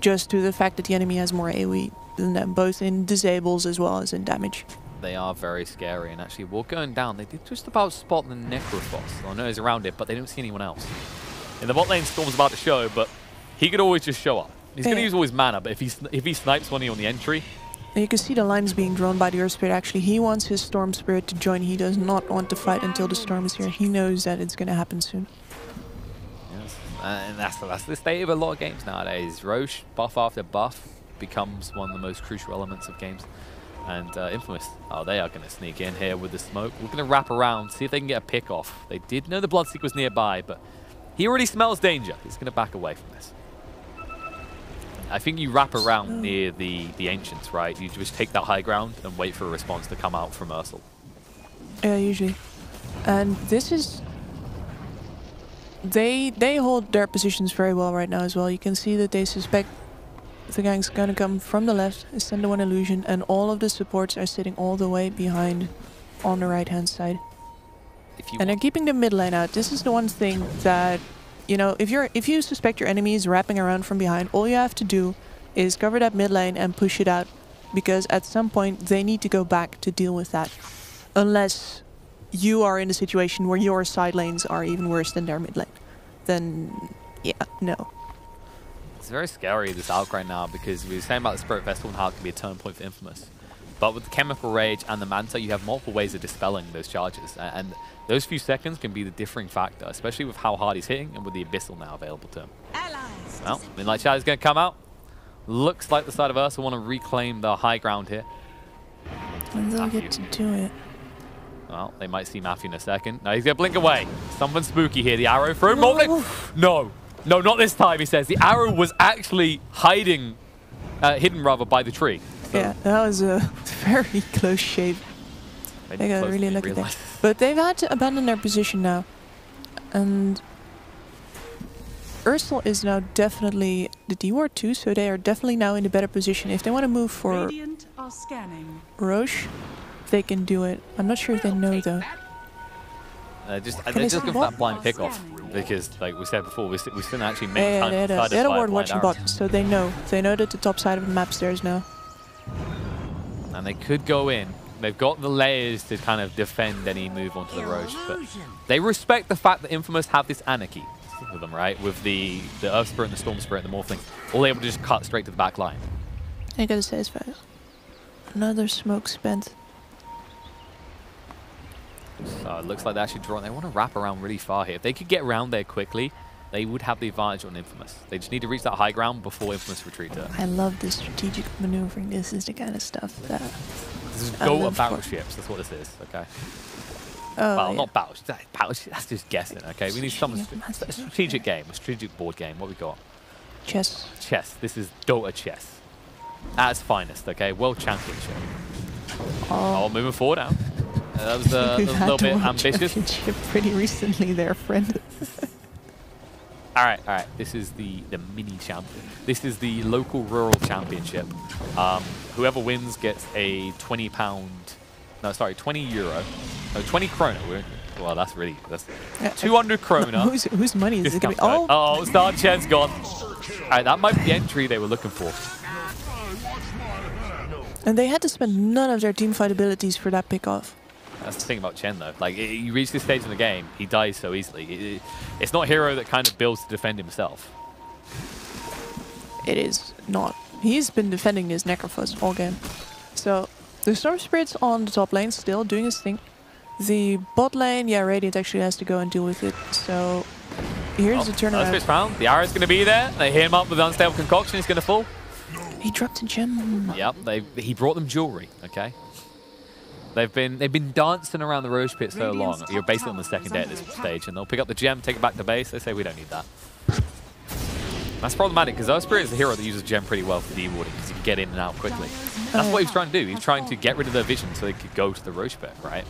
just to the fact that the enemy has more AoE than them, both in disables as well as in damage. They are very scary, and actually, while going down, they did just about spot the Necrophos. I know he's around it, but they don't see anyone else. In the bot lane, Storm's about to show, but he could always just show up. He's going to use all his mana, but if he snipes one on the entry... And you can see the lines being drawn by the Earth Spirit. Actually, he wants his Storm Spirit to join. He does not want to fight until the Storm is here. He knows that it's going to happen soon. Yes, and that's the state of a lot of games nowadays. Roche, buff after buff, becomes one of the most crucial elements of games. And Infamous, oh, they are going to sneak in here with the smoke. We're going to wrap around, see if they can get a pick off. They did know the Bloodseeker was nearby, but he already smells danger. He's going to back away from this. I think you wrap around near the Ancients, right? You just take that high ground and wait for a response to come out from Ursal. Yeah, usually. And this is... They hold their positions very well right now as well. You can see that they suspect the gang's gonna come from the left, send the one illusion, and all of the supports are sitting all the way behind on the right-hand side. And they're keeping the mid lane out. This is the one thing that, you know, if you suspect your enemy is wrapping around from behind, all you have to do is cover that mid lane and push it out, because at some point they need to go back to deal with that. Unless you are in a situation where your side lanes are even worse than their mid lane, then yeah, no. It's very scary, this Alk right now, because we were saying about the Spirit Festival and how it can be a turn point for Infamous. But with the Chemical Rage and the Manta, you have multiple ways of dispelling those charges. And those few seconds can be the differing factor, especially with how hard he's hitting and with the Abyssal now available to him. Well, Midnight Shadow is going to come out. Looks like the side of Ursal want to reclaim the high ground here. And they'll get to do it. Well, they might see Matthew in a second. No, he's going to blink away. Something spooky here. The arrow through. No, not this time, he says. The arrow was actually hidden rather by the tree. So yeah, that was a very close shave. They got really lucky there. But they've had to abandon their position now. And Ursal is now definitely the D-Ward too, so they are definitely now in a better position. If they want to move for Roche, they can do it. I'm not sure if they know though. They're just looking for that blind pickoff, because like we said before, we still actually make time they had a ward watching bot, so they know that the top side of the map's theirs now. And they could go in. They've got the layers to kind of defend any move onto the Roche, but they respect the fact that Infamous have this anarchy with them, right? With the Earth Spirit and the Storm Spirit and the Morphling, all able to just cut straight to the back line. I gotta say it's fast. Another smoke spent. So it looks like they're actually drawing. They want to wrap around really far here. If they could get around there quickly, they would have the advantage on Infamous. They just need to reach that high ground before Infamous retreat to it. I love this strategic maneuvering. This is the kind of stuff that... This is Dota battleships. That's what this is, okay? Well, not battleships. That's just guessing, okay? We need some strategic game, a strategic board game. What we got? Chess. Chess. This is Dota chess. At its finest, okay? World Championship. Oh, moving forward now. That was a little bit ambitious. Pretty recently there, friend. All right. This is the mini champion. This is the local rural championship. Whoever wins gets a 20 €. No, sorry, 20 euro. No, 20 krona. Well, that's 200 krona. Whose money is it going to be? Oh, Star Chen's gone. All right, that might be the entry they were looking for. And they had to spend none of their teamfight abilities for that pickoff. That's the thing about Chen, though. Like, you reach this stage in the game, he dies so easily. It's not a hero that kind of builds to defend himself. It is not. He's been defending his Necrophos all game. So, the Storm Spirit's on the top lane still, doing his thing. The bot lane, yeah, Radiant actually has to go and deal with it. So, here's the turnaround. Round. The arrow's going to be there. They hit him up with Unstable Concoction. He's going to fall. He dropped a gem. Yep, he brought them jewelry, okay? They've been dancing around the Roche pit so long. You're basically on the second day at this stage, and they'll pick up the gem, take it back to base. They say we don't need that. That's problematic, because Earth Spirit is a hero that uses gem pretty well for D-warding, because he can get in and out quickly. That's what he was trying to do. He was trying to get rid of their vision so they could go to the Roche pit, right?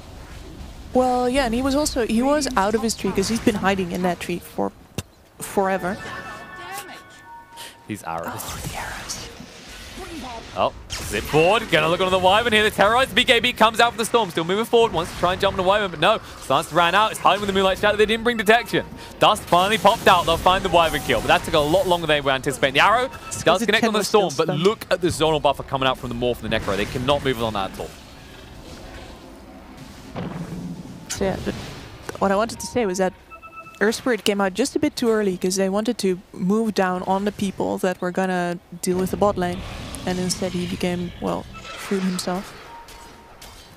Well, yeah, and he was out of his tree, because he's been hiding in that tree for forever. These arrows. Oh, the arrows. Oh, zip board. Gonna look on the Wyvern here. The terrorized BKB comes out from the Storm. Still moving forward. Wants to try and jump on the Wyvern, but no. Stance ran out. It's hiding with the Moonlight Shadow. They didn't bring detection. Dust finally popped out. They'll find the Wyvern kill, but that took a lot longer than they were anticipating. The arrow does connect on the Storm, but look at the zonal buffer coming out from the Morph and the Necro. They cannot move on that at all. So yeah, but what I wanted to say was that Earth Spirit came out just a bit too early, because they wanted to move down on the people that were gonna deal with the bot lane. And instead he became, well, food himself.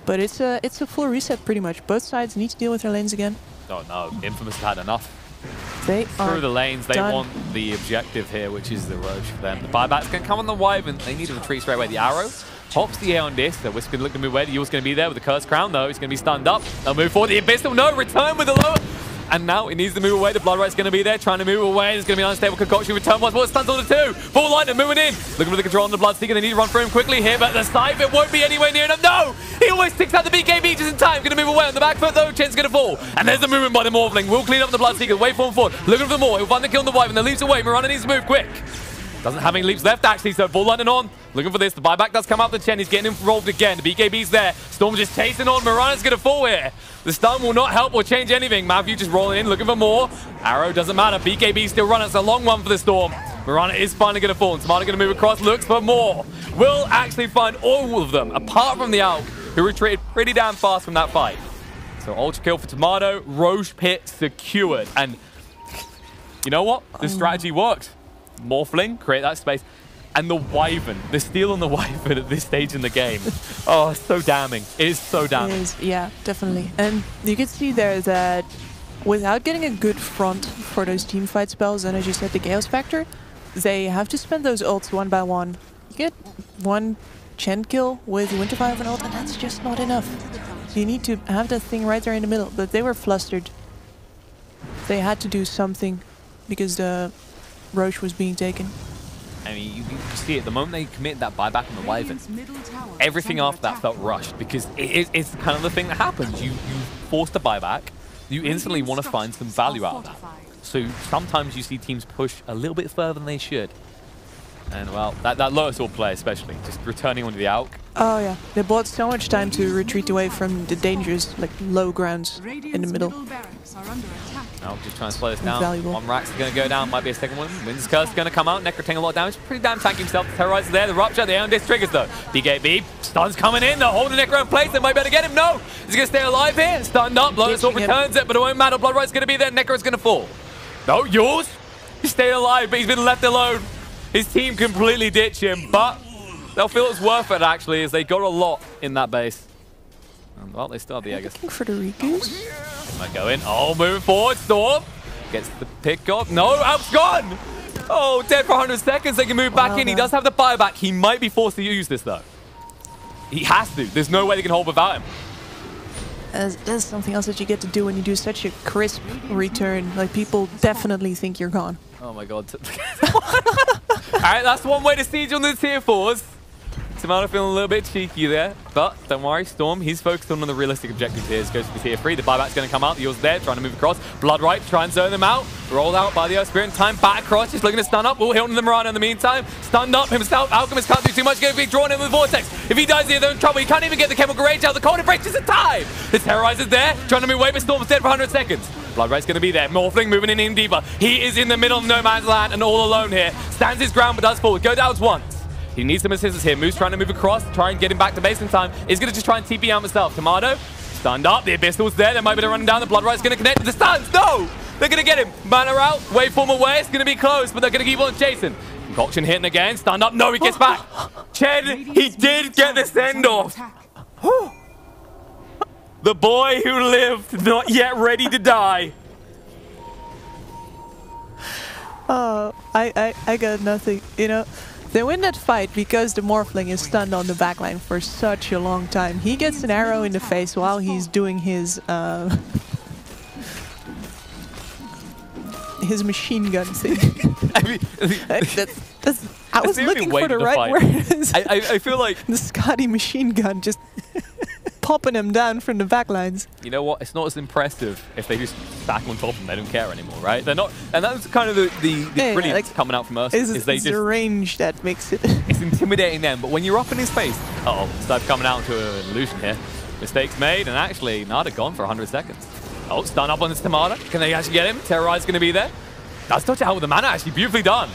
But it's a full reset pretty much. Both sides need to deal with their lanes again. Oh no, Infamous have had enough. They are through the lanes. They want the objective here, which is the Roche for them. The buyback's going to come on the Wyvern. They need to retreat straight away. The arrow pops the air on this. The Wisp going to look to move away. The Yule's going to be there with the Curse Crown, though. He's going to be stunned up. They'll move forward. The Abyssal, no, return with the lower. And now he needs to move away. The Blood Right's going to be there, trying to move away. There's going to be an unstable concoction with turn 1. What stuns on the 2? Full line, moving in. Looking for the control on the Bloodseeker. They need to run through him quickly here, but the scythe, it won't be anywhere near enough. No! He always sticks out the BKB just in time. Going to move away on the back foot, though. Chen's going to fall. And there's the movement by the Morphling. We'll clean up the Bloodseeker. Wait for him forward. Looking for more. He'll find the kill on the Wyvern. The leaps away. Mirana needs to move quick. Doesn't have any leaps left, actually, so full lining on. Looking for this. The buyback does come out the Chen. He's getting involved again. The BKB's there. Storm just chasing on. Mirana's going to fall here. The stun will not help or change anything. Matthew just rolling in, looking for more. Arrow doesn't matter. BKB still running. It's a long one for the Storm. Mirana is finally going to fall. And Tomato going to move across. Looks for more. Will actually find all of them, apart from the Alk, who retreated pretty damn fast from that fight. So ultra kill for Tomato. Roche Pit secured. And you know what? The strategy worked. Morphling, create that space. And the Wyvern, the steal on the Wyvern at this stage in the game. Oh, it's so damning. It is so damning. It is, yeah, definitely. And you can see there that without getting a good front for those teamfight spells, and as you said, the Chaos Factor, they have to spend those ults one by one. You get one Chen kill with Winterfire of an ult, and that's just not enough. You need to have that thing right there in the middle. But they were flustered. They had to do something because the Roche was being taken. I mean, you see it, the moment they committed that buyback on the Wyvern, everything after that felt rushed because it's kind of the thing that happens. You force the buyback, you instantly want to find some value out of that. So sometimes you see teams push a little bit further than they should. And well, that lower sword play especially, just returning onto the Alk. Oh yeah, they bought so much time to retreat away from the dangerous, like, low grounds in the middle. Now just trying to slow this down. Valuable. One Rax is going to go down, might be a second one. Wind's Curse is going to come out. Necro taking a lot of damage. Pretty damn tanky himself. The Terrorizer there. The Rupture. The Aeon Disc triggers though. BKB. Stuns coming in. They're holding Necro in place. They might be able to get him. No. He's going to stay alive here. Stunned up. Blood Sword returns it, but it won't matter. Blood Right's going to be there. Necro's going to fall. No, yours. He's staying alive, but he's been left alone. His team completely ditch him, but they'll feel it's worth it actually, as they got a lot in that base. And, well, they still have the Aegis. Looking for the Rikus. Might go in. Oh, moving forward. Storm gets the pick up. No, Alp's gone. Oh, dead for 100 seconds. They can move back in. He does have the buyback. He might be forced to use this, though. He has to. There's no way they can hold without him. There's something else that you get to do when you do such a crisp return. Like, people definitely think you're gone. Oh my god. Alright, that's one way to siege on the tier 4s. Tomato feeling a little bit cheeky there, but don't worry, Storm, he's focused on the realistic objectives here. Goes to the tier 3, the buyback's going to come out, the Eul's there, trying to move across. Blood Right, try and zone them out. Rolled out by the Earth Spirit in time, back across, just looking to stun up. Will hit on the Mirana in the meantime. Stunned up himself, Alchemist can't do too much, going to be drawn in with Vortex. If he dies here, they're in trouble. He can't even get the Chemical Rage out, the Cold breaks just in time. The Terrorizer's there, trying to move away, but Storm's dead for 100 seconds. Blood Right's going to be there. Morphling moving in deeper. He is in the middle of no man's land and all alone here. Stands his ground but does forward. Go down once. He needs some assistance here. Moose trying to move across, try and get him back to base in time. He's going to just try and TP out himself. Tomato, stunned up. The Abyssal's there. They might be running down. The Blood Right's going to connect to the stuns. No! They're going to get him. Mana out. Waveform away. It's going to be close, but they're going to keep on chasing. Concoction hitting again. Stunned up. No, he gets back. Chen, he did get the send-off. The boy who lived, not yet ready to die. Oh, I got nothing, you know. They win that fight because the Morphling is stunned on the backline for such a long time. He gets an arrow in the face while he's doing his machine gun thing. I mean, I was looking for the right words. I feel like the Scotty machine gun just popping him down from the backlines. You know what? It's not as impressive if they just stack on top of them. They don't care anymore, right? They're not, and that's kind of the brilliance like, coming out from Ursal. It's the range that makes it. It's intimidating them, but when you're up in his face, Steve coming out into an illusion here. Mistakes made, and actually Nada gone for 100 seconds. Oh, stun up on this Tomato. Can they actually get him? Terrorize going to be there. Does touch out with the mana, actually beautifully done.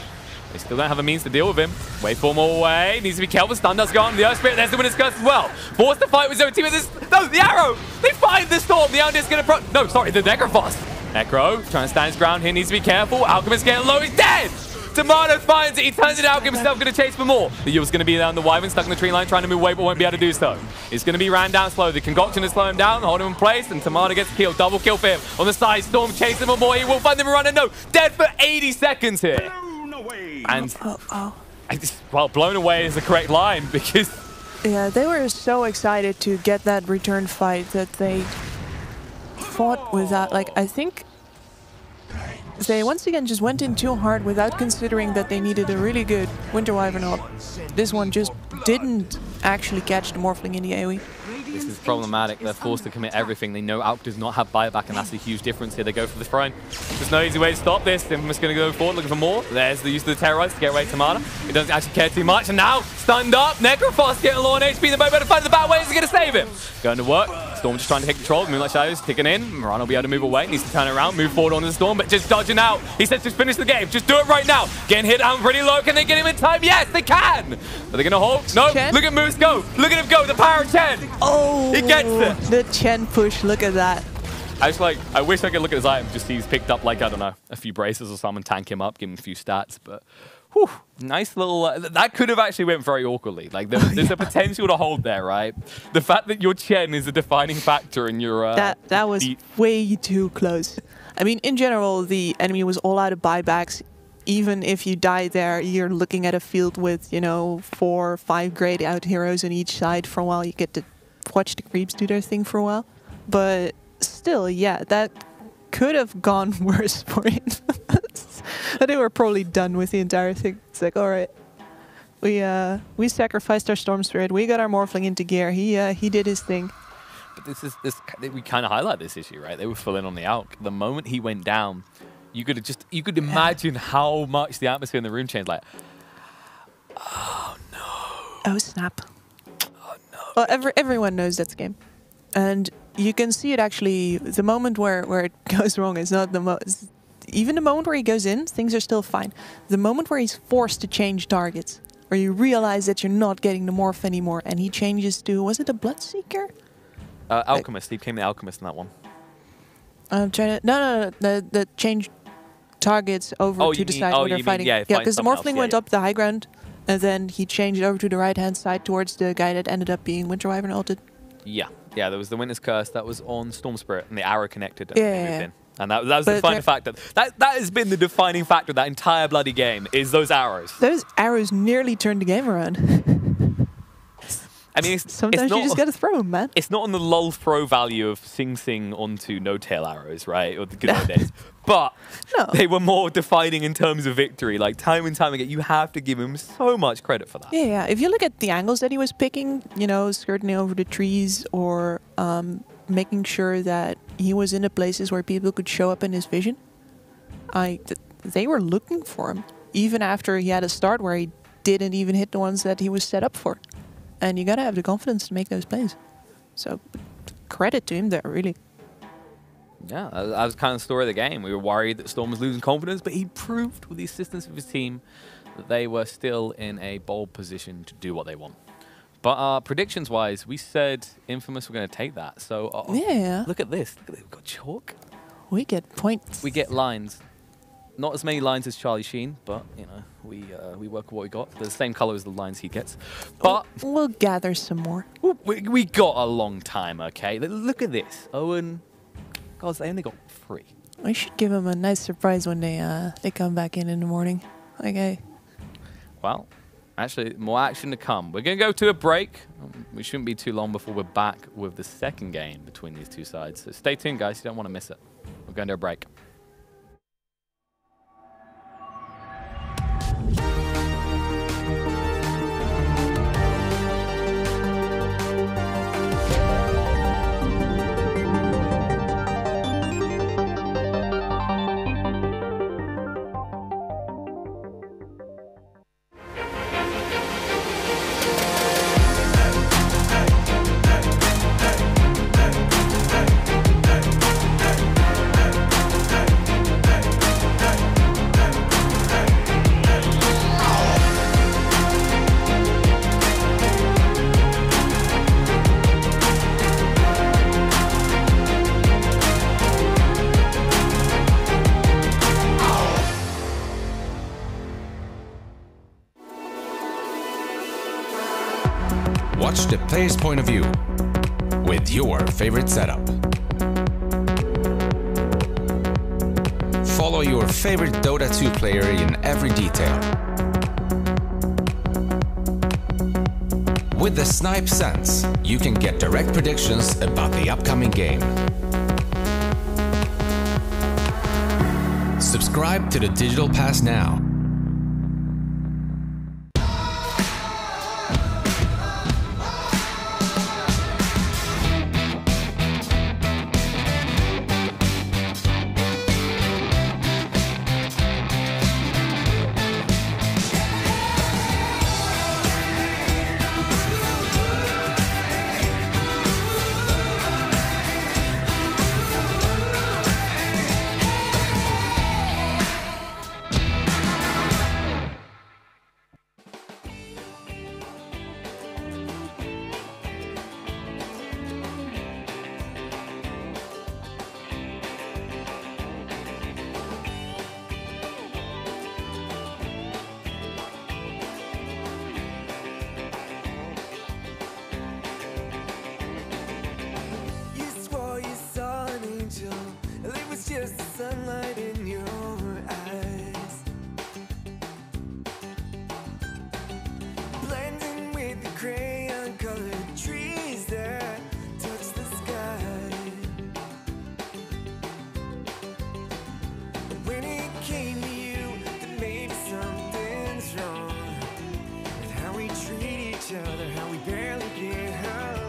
They still don't have a means to deal with him. Waveform all away. Needs to be careful. Stun does go on. The Earth Spirit, there's the Winner's Curse as well. Forced to fight with his own team. No, the arrow! They find the Storm. The Aeon is going to No, sorry, the Necrophos. Necro trying to stand his ground here. Needs to be careful. Alchemist getting low. He's dead! Tomato finds it. He turns it out. Himself going to chase for more. The Eul's going to be down the Wyvern, stuck in the tree line, trying to move away, but won't be able to do so. He's going to be ran down slow. The Concoction to slow him down, hold him in place, and Tomato gets killed. Double kill for him. On the side, Storm chasing for more. He will find him running. No, dead for 80 seconds here. And well, blown away is the correct line because yeah, they were so excited to get that return fight that they fought without, like, I think they once again just went in too hard without considering that they needed a really good Winter Wyvern ult. This one just didn't actually catch the Morphling in the AoE. This is problematic. They're forced to commit everything. They know Alk does not have buyback, and that's a huge difference here. They go for the throne. There's no easy way to stop this. Infamous going to go forward, looking for more. There's the use of the Terrorize to get away to Mana. He doesn't actually care too much, and now stunned up. Necrophos getting low on HP. The better find the bad way. Is he going to save him? Going to work. Storm just trying to take control. Moonlight Shadows ticking in. Mirana will be able to move away. Needs to turn around, move forward onto the Storm, but just dodging out. He says just finish the game. Just do it right now. Getting hit down pretty low. Can they get him in time? Yes, they can. Are they going to hold? No. Chen? Look at Moose go. Look at him go. The power of Chen. Oh, He gets it. The Chen push. Look at that. I wish I could look at his item, just see he's picked up, like, I don't know, a few braces or something, tank him up, give him a few stats, but whew, nice little, that could have actually went very awkwardly. Like, there's a potential to hold there, right? The fact that your Chen is a defining factor in your... that was way too close. I mean, in general, the enemy was all out of buybacks. Even if you die there, you're looking at a field with, you know, 4 or 5 grayed out heroes on each side for a while. You get to watch the creeps do their thing for a while. But still, yeah, that could have gone worse for it. They were probably done with the entire thing. It's like, all right, we sacrificed our Storm Spirit. We got our Morphling into gear. He did his thing. But we kind of highlight this issue, right? They were full in on the Alk. The moment he went down, you could imagine how much the atmosphere in the room changed. Like, oh no. Oh snap. Oh no. Well, everyone knows that's the game, and you can see it actually. The moment where it goes wrong is not the most. Even the moment where he goes in, things are still fine. The moment where he's forced to change targets, where you realize that you're not getting the morph anymore, and he changes to, was it a Bloodseeker? Alchemist. He became the Alchemist in that one. I'm trying to. No. The change targets over to the side where they're fighting. Yeah, because the Morphling went up the high ground, and then he changed it over to the right-hand side towards the guy that ended up being Winter Wyvern ulted. Yeah, there was the Winter's Curse that was on Storm Spirit, and the arrow connected. And Yeah. moved in. And that was the defining factor. That has been the defining factor of that entire bloody game, is those arrows. Those arrows nearly turned the game around. I mean, sometimes you just gotta throw them, man. It's not on the lull throw value of Sing Sing onto no tail arrows, right? Or the good old days. But they were more defining in terms of victory. Like, time and time again, you have to give him so much credit for that. Yeah. If you look at the angles that he was picking, you know, skirting over the trees or making sure that he was in the places where people could show up in his vision, they were looking for him. Even after he had a start where he didn't even hit the ones that he was set up for. And you gotta have the confidence to make those plays. So, credit to him there, really. Yeah, that was kind of the story of the game. We were worried that Storm was losing confidence, but he proved with the assistance of his team that they were still in a bold position to do what they want. But predictions-wise, we said Infamous were going to take that. So yeah, look at this. Look at it. We've got chalk. We get points. We get lines. Not as many lines as Charlie Sheen, but you know, we work with what we got. They're the same color as the lines he gets. But we'll gather some more. We got a long time, okay? Look at this. Owen, guys, they only got 3. We should give them a nice surprise when they come back in the morning. Okay. Well, actually, more action to come. We're going to go to a break. We shouldn't be too long before we're back with the second game between these two sides. So stay tuned, guys. You don't want to miss it. We're going to a break. Watch the player's point of view with your favorite setup. Follow your favorite Dota 2 player in every detail. With the Snipe Sense, you can get direct predictions about the upcoming game. Subscribe to the Digital Pass now. Just the sunlight in your eyes, blending with the crayon-colored trees that touch the sky. When it came to you, that maybe something's wrong with how we treat each other, how we barely get along.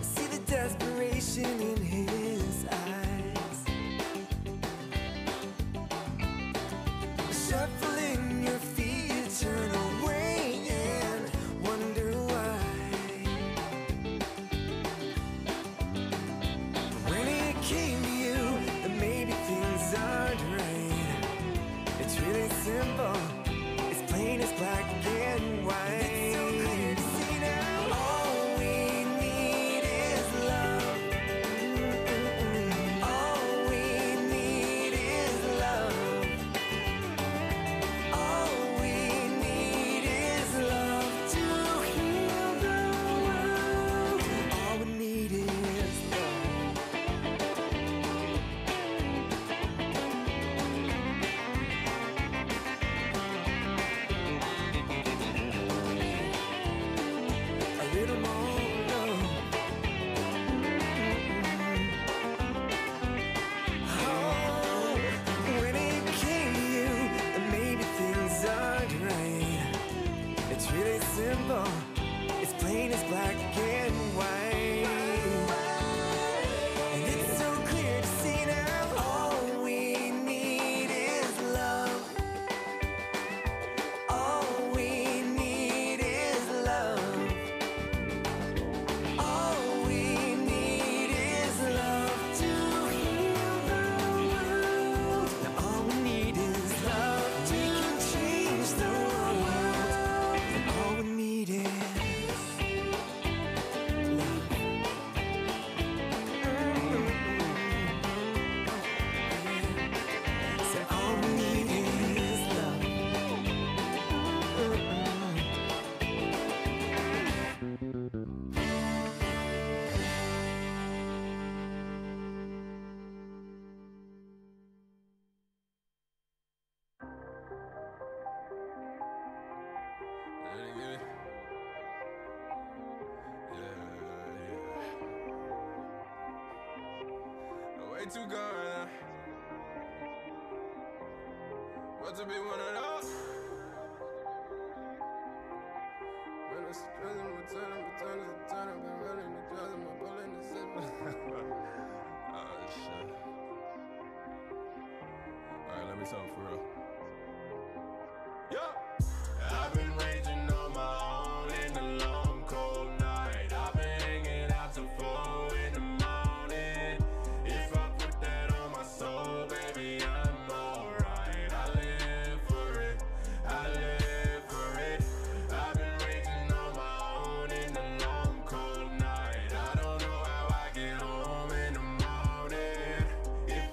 See the desperation in his eyes, shuffling your feet, you turn away and wonder why. When it came to you, that maybe things aren't right. It's really simple, it's plain as black and white. It's so clear to see now. It's plain as black and white, and it's so clear to see now. All we need is love. All we need is love. All we need is love to heal the world. Now all we need is love. We can change the world. And all we need is Too gone now. About to be one of those. When it's stressing, we're turning, been running the drugs, I'm pulling the zipper. Oh shit. Alright, let me talk for real. Yeah! I've been raging on my own in the long cold night. I've been hanging out till 4 in the morning. If I put that on my soul, baby, I'm alright. I live for it, I live for it. I've been raging on my own in the long cold night. I don't know how I get home in the morning. If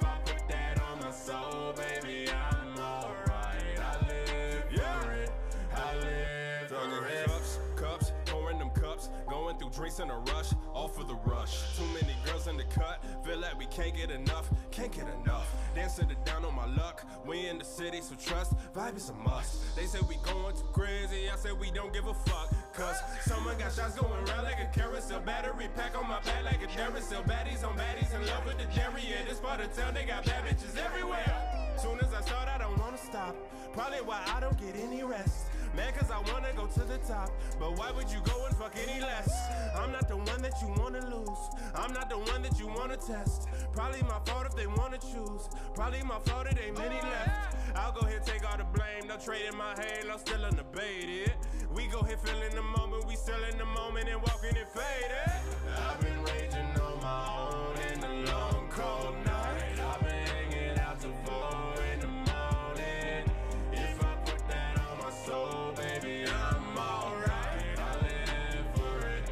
drinks in a rush, all for the rush. Too many girls in the cut, feel like we can't get enough, can't get enough. Dancing it down on my luck, we in the city, so trust, vibe is a must. They say we going too crazy, I say we don't give a fuck. Cause someone got shots going round like a carousel. Battery pack on my back like a Duracell. Baddies on baddies in love with the dairy. Yeah, this part of town, they got bad bitches everywhere. Soon as I start, I don't wanna stop. Probably why I don't get any rest. Mad cause I wanna go to the top, but why would you go and fuck any less? I'm not the one that you wanna lose, I'm not the one that you wanna test. Probably my fault if they wanna choose, probably my fault it ain't many left. I'll go ahead take all the blame, no trading my halo, still unabated. We go ahead feeling the moment, we still in the moment and walking and faded. I've been raging on my own in the long cold night. I've been hanging out till 4 in the morning. If I put that on my soul, baby, I'm alright. I live for it,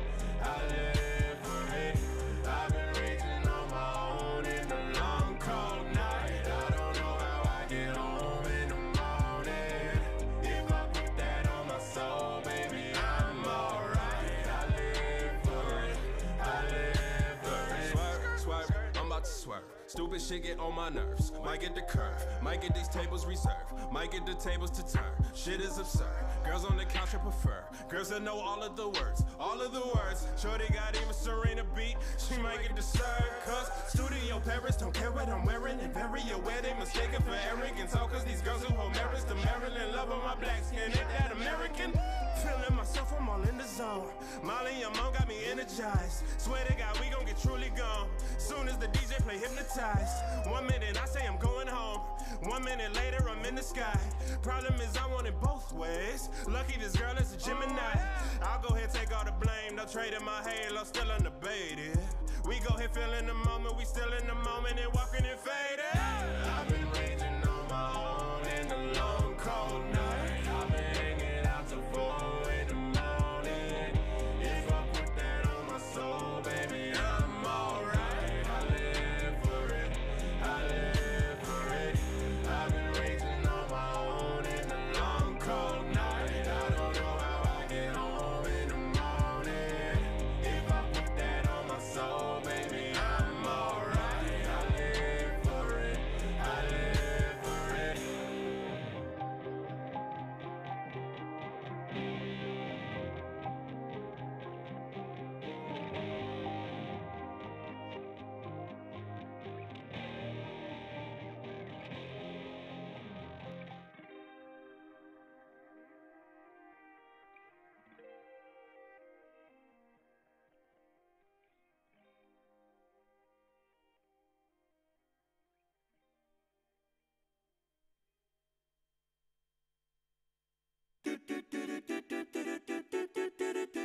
I live for it. I've been raging on my own in the long cold night. I don't know how I get home in the morning. If I put that on my soul, baby, I'm alright. I live for it, I live for it. Swerve, swerve, I'm about to swerve. Stupid shit get on my nerves. Might get the curve, might get these tables reserved, might get the tables to turn. Shit is absurd. Girls on the couch I prefer. Girls that know all of the words, all of the words. Shorty got even Serena beat. She might get disturbed. Cause studio parents don't care what I'm wearing. And very aware they mistaken for arrogance. All cause these girls who hold marriage to Maryland. Love on my black skin, ain't that American? Feeling myself, I'm all in the zone. Molly and Mom got me energized. Swear to God, we gon' get truly gone. Soon as the DJ play hypnotized. 1 minute I say I'm going home, 1 minute later I'm in the sky. Problem is I want it both ways. Lucky this girl is a Gemini. I'll go ahead take all the blame, no trading my halo, still unabated. We go ahead feeling the moment, we still in the moment and walking and faded. I've been raging on my own in the long cold night. I've been hanging out till 4 in the morning. If I put that on my soul, baby, I'm alright. I live for it, I live for it. I've been raging on my own in the long cold night. I don't know how I get home in the morning. If I put that on my soul, baby, I'm alright. I live for it, I live for it.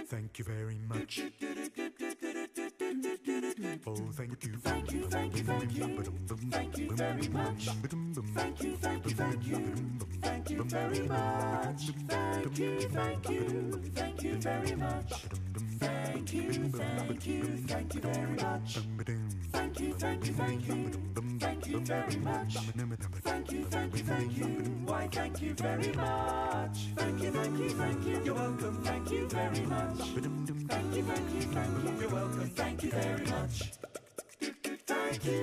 Thank you very much. Oh, thank you. Thank you, thank you, thank you. Thank you very much. Thank you, thank you, thank you. Thank you very much. Thank you, thank you. Thank you very much. Thank you, thank you. Thank you very much. Thank you, thank you, thank you. Thank you very much. Thank you, thank you, thank you. Why, thank you very much. Thank you, thank you, thank you. You're welcome. Thank you very much. Thank you, thank you, thank you. You're welcome. Thank you very much. Thank you.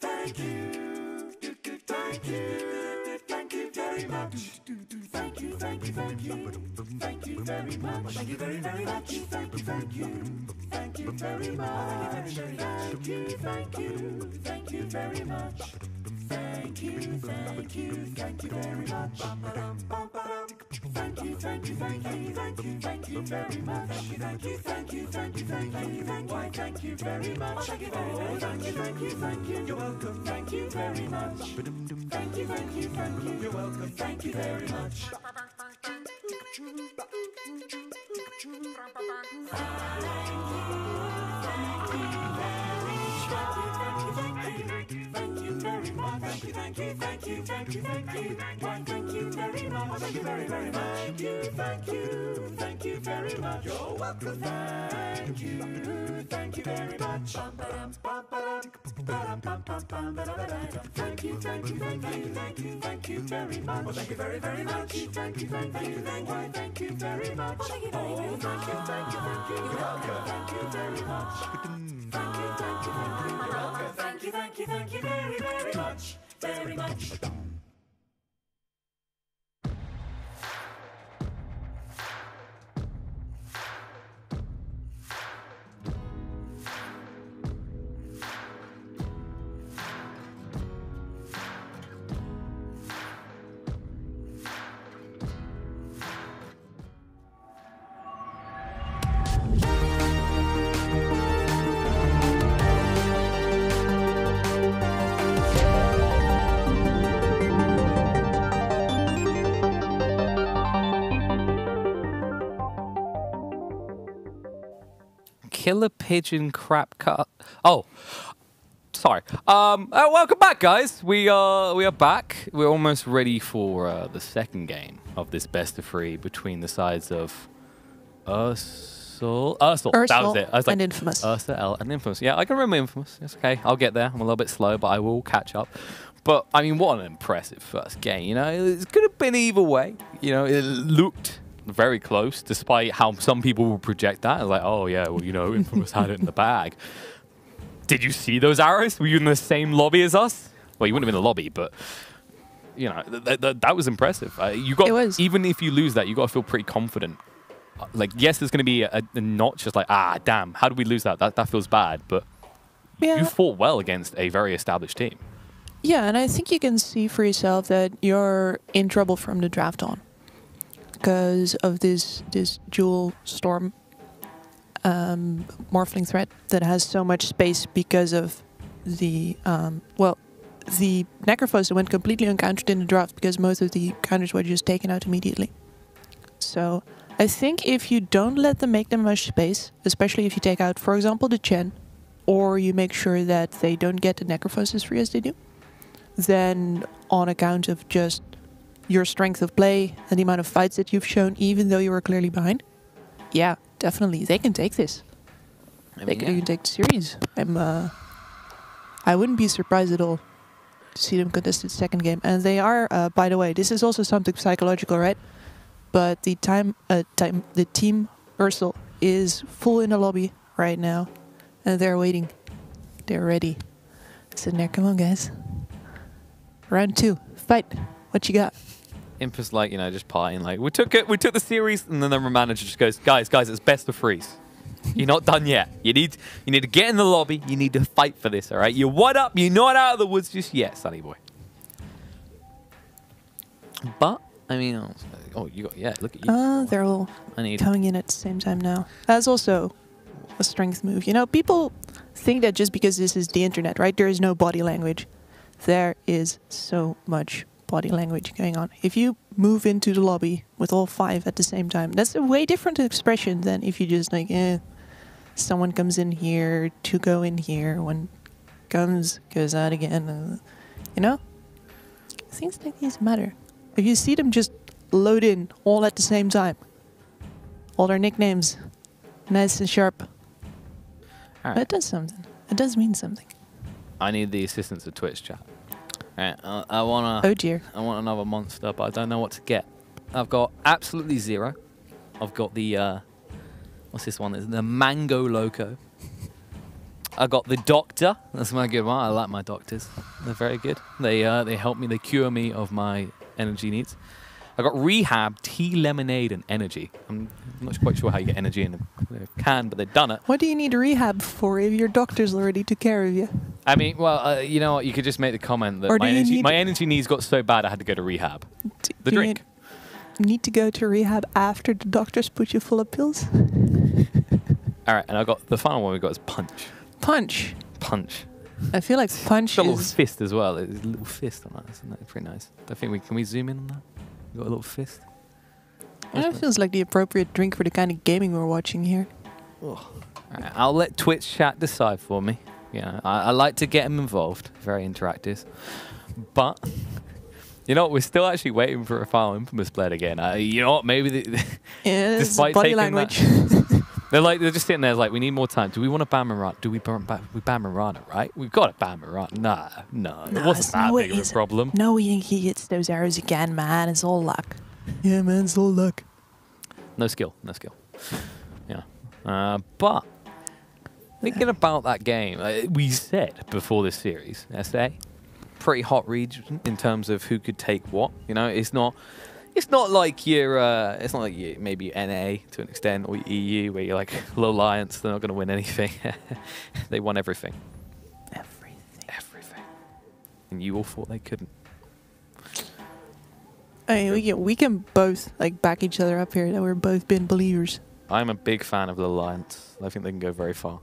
Thank you. Thank you. Thank you very much. Thank you, thank you, thank you. Thank you very much. Thank you very, very much. Thank you, thank you. Thank you very much. Thank you, thank you. Thank you very much. Thank you, thank you. Thank you very much. Thank you, thank you, thank you, thank you, thank you very much. Thank you, thank you, thank you, thank you, thank you. Why, thank you very much. Thank you very much. Thank you, thank you, thank you. You're welcome. Thank you very much. Thank you, thank you, thank you. You're welcome. Thank you very much. Thank you very much. Thank you, thank you, thank thank you, thank you, thank you. Why, thank you very much. Thank you very, very much. Thank you, thank you very much. You're welcome. Thank you very much. Thank you, thank you, thank you, thank you, thank you very much. Thank you very, very much. Thank you, thank you, thank you, thank you very much. Thank you, thank you, thank you, thank you. You're welcome. Thank you very much. Thank you, thank you, thank you. You're welcome. Thank you, thank you, thank you very, very much. Very much. Killer pigeon crap cut. Oh, sorry. Welcome back, guys. We are back. We're almost ready for the second game of this best of three between the sides of Ursal. That was it. I was like, and Infamous. Ursal and Infamous. Yeah, I can remember Infamous. It's okay. I'll get there. I'm a little bit slow, but I will catch up. But I mean, what an impressive first game. You know, it could have been either way. You know, it looked very close, despite how some people will project that. It's like, oh yeah, well, you know, Infamous had it in the bag. Did you see those arrows? Were you in the same lobby as us? Well, you wouldn't have been in the lobby, but you know, that was impressive. You got, it was. Even if you lose that, you got to feel pretty confident. Like, yes, there's going to be a notch, just like, ah, damn, how did we lose that? That feels bad, but Yeah. you fought well against a very established team. Yeah, and I think you can see for yourself that you're in trouble from the draft on, because of this dual storm morphling threat that has so much space because of the the Necrophos went completely uncountered in the draft because most of the counters were just taken out immediately. So I think if you don't let them make them much space, especially if you take out, for example, the Chen, or you make sure that they don't get the Necrophos as free as they do, then on account of just your strength of play and the amount of fights that you've shown, even though you were clearly behind, yeah, definitely they can take this. They can even take the series. I wouldn't be surprised at all to see them contest the second game. And they are, by the way, this is also something psychological, right? But the team Ursal is full in the lobby right now, and they're waiting. They're ready. Sitting there, come on, guys. Round 2, fight. What you got? Impus, like, you know, just partying, like, we took the series, and then the manager just goes, guys, it's best of threes. You're not done yet. You need to get in the lobby. You need to fight for this, all right? You're one up. You're not out of the woods just yet, sonny boy. But I mean, oh, you got, yeah. Look at you. They're all coming in at the same time now. That's also a strength move. You know, people think that just because this is the internet, right? There is no body language. There is so much body language going on. If you move into the lobby with all 5 at the same time, that's a way different expression than if you just like, someone comes in here to go in here, one goes out again. You know, things like these matter. If you see them just load in all at the same time, all their nicknames, nice and sharp, right. That does something. It does mean something. I need the assistance of Twitch chat. Right, I wanna. Oh dear. I want another monster, but I don't know what to get. I've got absolutely 0. I've got the what's this one? The Mango Loco. I got the Doctor. That's my good one. I like my doctors. They're very good. They help me. They cure me of my energy needs. I got Rehab, Tea, Lemonade, and Energy. I'm not quite sure how you get energy in a can, but they've done it. What do you need rehab for if your doctor's already took care of you? I mean, well, you know what? You could just make the comment that my energy needs got so bad I had to go to rehab. The drink. You need to go to rehab after the doctors put you full of pills? All right, and I got the final one we got is Punch. Punch. Punch. I feel like Punch Got a little fist as well. There's a little fist on that. Isn't that pretty nice? I think can we zoom in on that? We got a little fist. It feels like the appropriate drink for the kind of gaming we're watching here. Right, I'll let Twitch chat decide for me. Yeah, I like to get them involved. Very interactive. But You know, we're still actually waiting for a final Infamous player again. You know what? Maybe Yeah, it's despite body taking language. they're just sitting there like, we need more time. Do we want to ban Mirana? Do we ban Mirana, right? We've got to ban Mirana. No, it wasn't that big of a problem. No, he hits those arrows again, man. It's all luck. Yeah, man, it's all luck. No skill. Yeah. But thinking about that game, we said before this series, SA, pretty hot region in terms of who could take what. You know, it's not like you're maybe NA to an extent or EU where you're like low alliance, they're not going to win anything. They won everything. Everything. And you all thought they couldn't. I mean, we can both like back each other up here that we're both been believers. I'm a big fan of the alliance. I think they can go very far.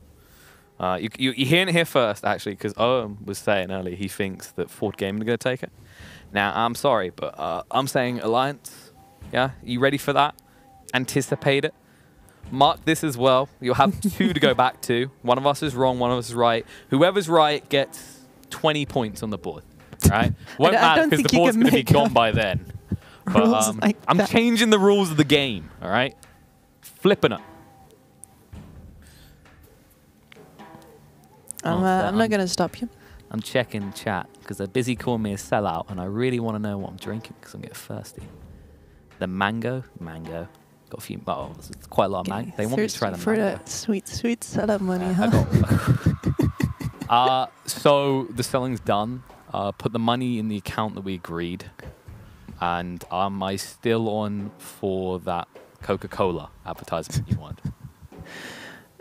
You're hearing it here first, actually, because Owen was saying earlier he thinks that Ford Gaming are going to take it. Now, I'm sorry, but I'm saying Alliance. Yeah? You ready for that? Anticipate it. Mark this as well. You'll have 2 to go back to. One of us is wrong, one of us is right. Whoever's right gets 20 points on the board. Right? Won't matter because the board's going to be gone by then. But like I'm that. changing the rules of the game. All right? Flipping it. I'm not gonna stop you. I'm checking chat because they're busy calling me a sellout, and I really want to know what I'm drinking because I'm getting thirsty. The mango. Got a few. Oh, it's quite a lot of mango. They want me to try the for mango. that sweet setup money, huh? So the selling's done. Put the money in the account that we agreed, and am I still on for that Coca-Cola advertisement you want?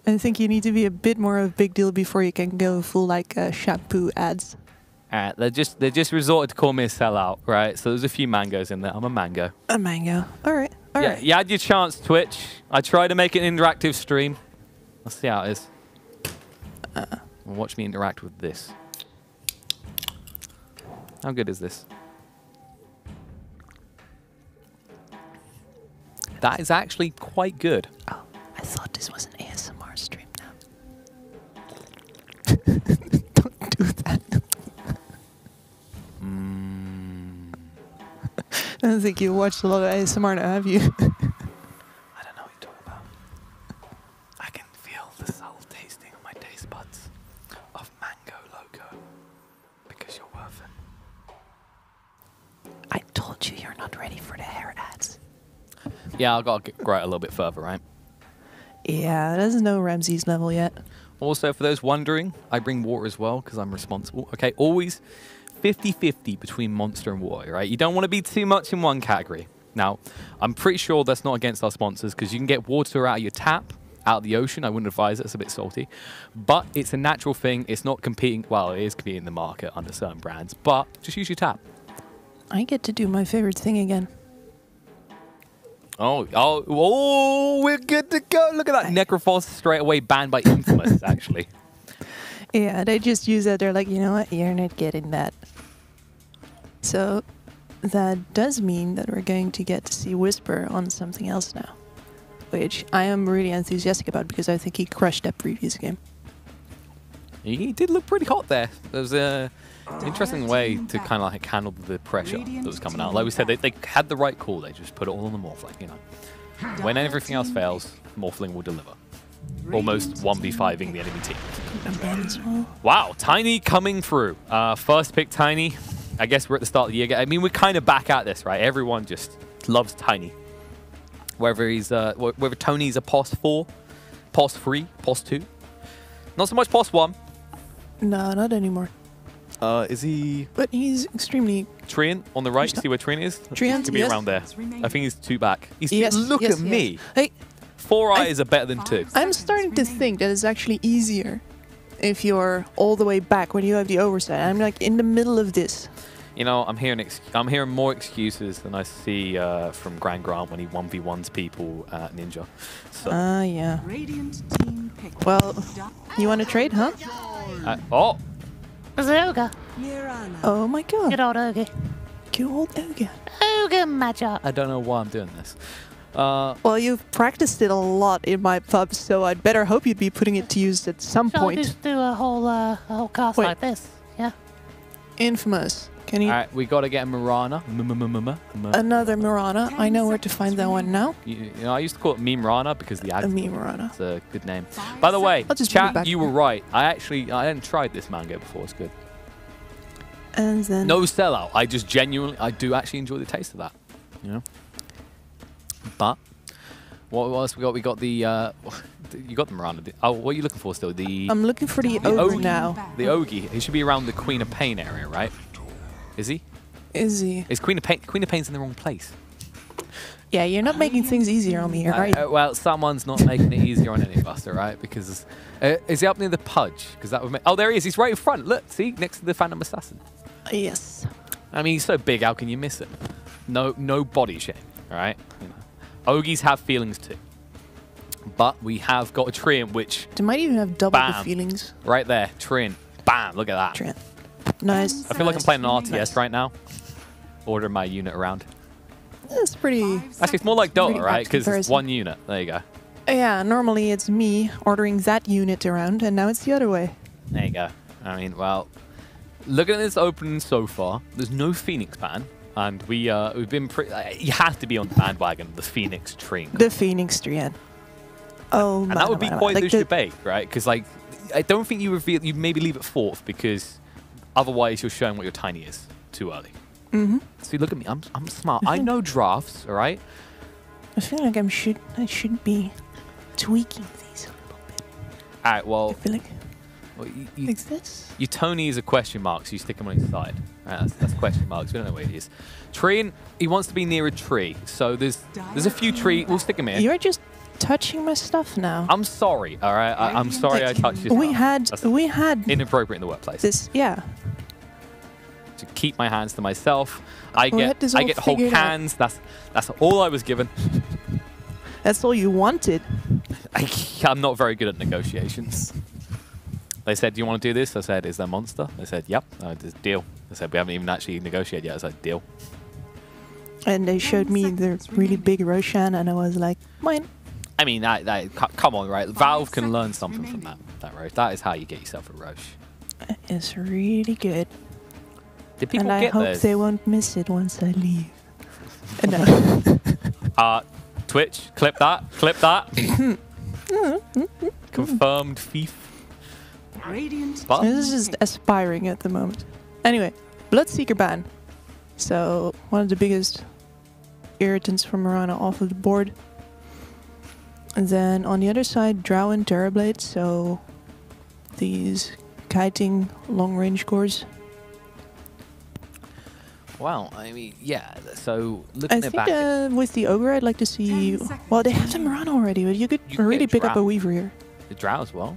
I think you need to be a bit more of a big deal before you can go full like shampoo ads. They just resorted to call me a sellout, right? So there's a few mangoes in there. I'm a mango. A mango. All right. All right. You had your chance, Twitch. I tried to make an interactive stream. Let's see how it is. Watch me interact with this. How good is this? That is actually quite good. Oh, I thought this was an ASMR stream now. Don't do that. I don't think you watched a lot of ASMR now, have you? I don't know what you're talking about. I can feel the subtle tasting on my taste buds of mango logo because you're worth it. I told you you're not ready for the hair ads. Yeah, I've got to grow it a little bit further, right? Yeah, there's no Ramses level yet. Also, for those wondering, I bring water as well because I'm responsible. Okay, always 50-50 between monster and water, right? You don't want to be too much in one category. Now, I'm pretty sure that's not against our sponsors because you can get water out of your tap, out of the ocean. I wouldn't advise it. It's a bit salty. But it's a natural thing. It's not competing. Well, it is competing in the market under certain brands. But just use your tap. I get to do my favorite thing again. Oh, we're good to go. Look at that. Necrophos straight away banned by Infamous, actually. Yeah, they just use that. They're like, you know what? You're not getting that. So that does mean that we're going to get to see Whisper on something else now, which I am really enthusiastic about because I think he crushed that previous game. He did look pretty hot there. There's an interesting way to kind of like handle the pressure that was coming out. Like we said, they had the right call. They just put it all on the Morphling, you know. When everything else fails, Morphling will deliver. Almost 1v5ing the enemy team. Wow, Tiny coming through. First pick Tiny. I guess we're at the start of the year. I mean, we're kind of back at this, right? Everyone just loves Tiny. Whether Tony's a POS 4, POS 3, POS 2. Not so much POS 1. No, not anymore. Is he... But he's extremely... Treant on the right. See where Treant is? Treant, could be yes. around there. I think he's 2 back. He's Look at me. Hey, 4 eyes are better than 2. I'm starting to think that it's actually easier if you're all the way back when you have the oversight. I'm like in the middle of this. You know, I'm hearing more excuses than I see from Grand Grant when he 1v1s people at Ninja. So. Yeah. Radiant team pick. Well, you want to trade, huh? Oh! There's an ogre. Oh my god. Good old ogre. Good old ogre. Ogre magic. I don't know why I'm doing this. Well, you've practiced it a lot in my pub, so I'd better hope you'd be putting it to use at some Shall I point. just do a whole cast Wait. like this? Yeah. Infamous. Can you? All right, we got to get a Mirana. Another Mirana. I know where to find that one now. You know, I used to call it Meme Rana because the ad. Meme Rana. It's a good name. By the way, I'll just put it chat, back. you were right. I hadn't tried this mango before. It's good. And then No sellout. I just genuinely, I do actually enjoy the taste of that. You know. But what else we got? We got the. You got the Miranda. Oh, what are you looking for still? I'm looking for the ogre now. The Ogie. He should be around the Queen of Pain area, right? Is he? Is he? Is Queen of Pain? Queen of Pain's in the wrong place. Yeah, you're not making things easier on me here, are you? Well, someone's not making it easier on any of us, all right? Because is he up near the Pudge? Because that would make. Oh, there he is. He's right in front. Look, see, next to the Phantom Assassin. Yes. I mean, he's so big. How can you miss him? No body shame, all right? You know. Ogies have feelings too, but we have got a Treant which. They might even have double the Bam. feelings. Right there, Treant. Bam! Look at that. Treant. Nice. I feel like I'm playing an RTS Nice. right now. Ordering my unit around. That's pretty. Actually, it's more like Dota, Pretty right? apt Because it's comparison. one unit. There you go. Yeah, normally it's me ordering that unit around, and now it's the other way. There you go. I mean, well, looking at this opening so far, there's no Phoenix ban, and we've been pretty. You have to be on the bandwagon of the Phoenix Treant. The Phoenix Treant. Oh, And that would be quite like the debate, right? Because like, I don't think you reveal. You maybe leave it fourth because otherwise you're showing what your tiny is too early. Mm-hmm. See, look at me. I'm smart. I know drafts. All right. I feel like I should be tweaking these a little bit. All right. Well, I feel like you, like this. your Tony is a question mark, so you stick him on his side. Right, that's question marks. We don't know where he is. Treant, he wants to be near a tree. So there's a few trees. We'll stick him here. You're just touching my stuff now. I'm sorry. All right. I'm sorry I touched your We stuff. had we had Inappropriate in the workplace. this. Yeah. To keep my hands to myself. I We had this all get whole figured out. cans. That's all I was given. That's all you wanted. I'm not very good at negotiations. They said, "Do you want to do this?" I said, "Is there a monster?" They said, "Yep." Deal. They said, "We haven't even actually negotiated yet." I said, "Deal." And they showed me the really big Roshan, and I was like, mine. I mean, come on, right? Valve can learn something from that Roche. That is how you get yourself a Roche. It's really good. Did people And I get hope theirs? they won't miss it once I leave. No. Twitch, clip that. Confirmed thief. Radiant But This is just aspiring at the moment. Anyway, Bloodseeker ban. So, one of the biggest irritants from Mirana off of the board. And then on the other side, Drow and Terrorblade. So, these kiting long-range cores. well, I mean, yeah. So I looking at think back, with the Ogre, I'd like to see... 10 seconds Well, they have the Mirana already, but you could You could really get pick up a Drow. Weaver here. the Drow as well.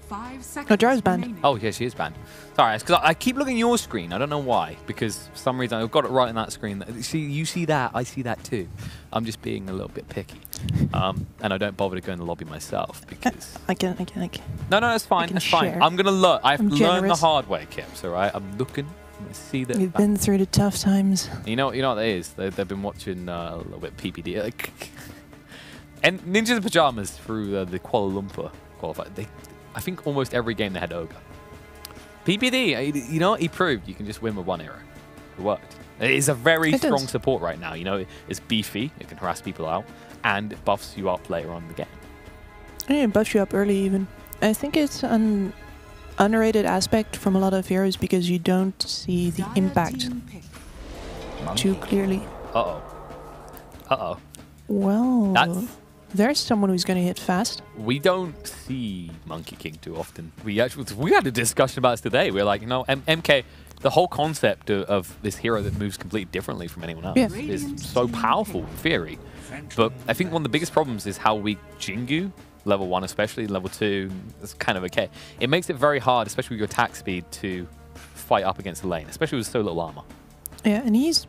5 seconds. No, Drow's banned. remaining. Oh, yeah, she is banned. Sorry, because I keep looking at your screen. I don't know why. Because for some reason I've got it right on that screen. See, you see that. I see that too. I'm just being a little bit picky, and I don't bother to go in the lobby myself because. I can. No, that's fine. can That's fine. share. I'm gonna look. I've I'm learned the generous. hard way, Kips. All right. I'm looking. I'm gonna see that. We've been through the tough times. You know what that is? They've been watching a little bit PPD. And Ninjas in Pajamas through the Kuala Lumpur qualifier. I think almost every game they had Ogre. PPD, you know what? He proved you can just win with one hero. It worked. It is a very It strong does. support right now. You know, it's beefy. It can harass people out. And it buffs you up later on in the game. Yeah, it buffs you up early even. I think it's an underrated aspect from a lot of heroes because you don't see the Dire impact team pick. too clearly. Uh-oh. Uh-oh. Well, That's- there's someone who's going to hit fast. We don't see Monkey King too often. We had a discussion about this today. We're like, you know, MK, the whole concept of this hero that moves completely differently from anyone else Yeah. is so powerful in theory. But I think one of the biggest problems is how weak Jingu, level 1 especially, level 2, is kind of okay. It makes it very hard, especially with your attack speed, to fight up against the lane, especially with so little armor. Yeah, and he's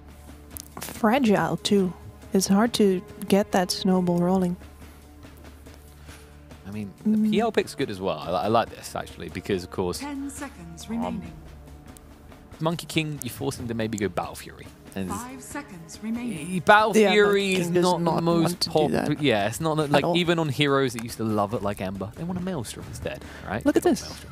fragile too. It's hard to get that snowball rolling. I mean, the PL pick's good as well. I like this, actually, because, of course, 10 seconds remaining. Monkey King, you force him to maybe go Battle Fury. And 5 seconds remaining. Battle Yeah, Fury Monkey is King does not the not most want to do popular. that Yeah, it's not like all. even on heroes that used to love it, like Ember. They want a Maelstrom instead, right? Look at They want this. Maelstrom.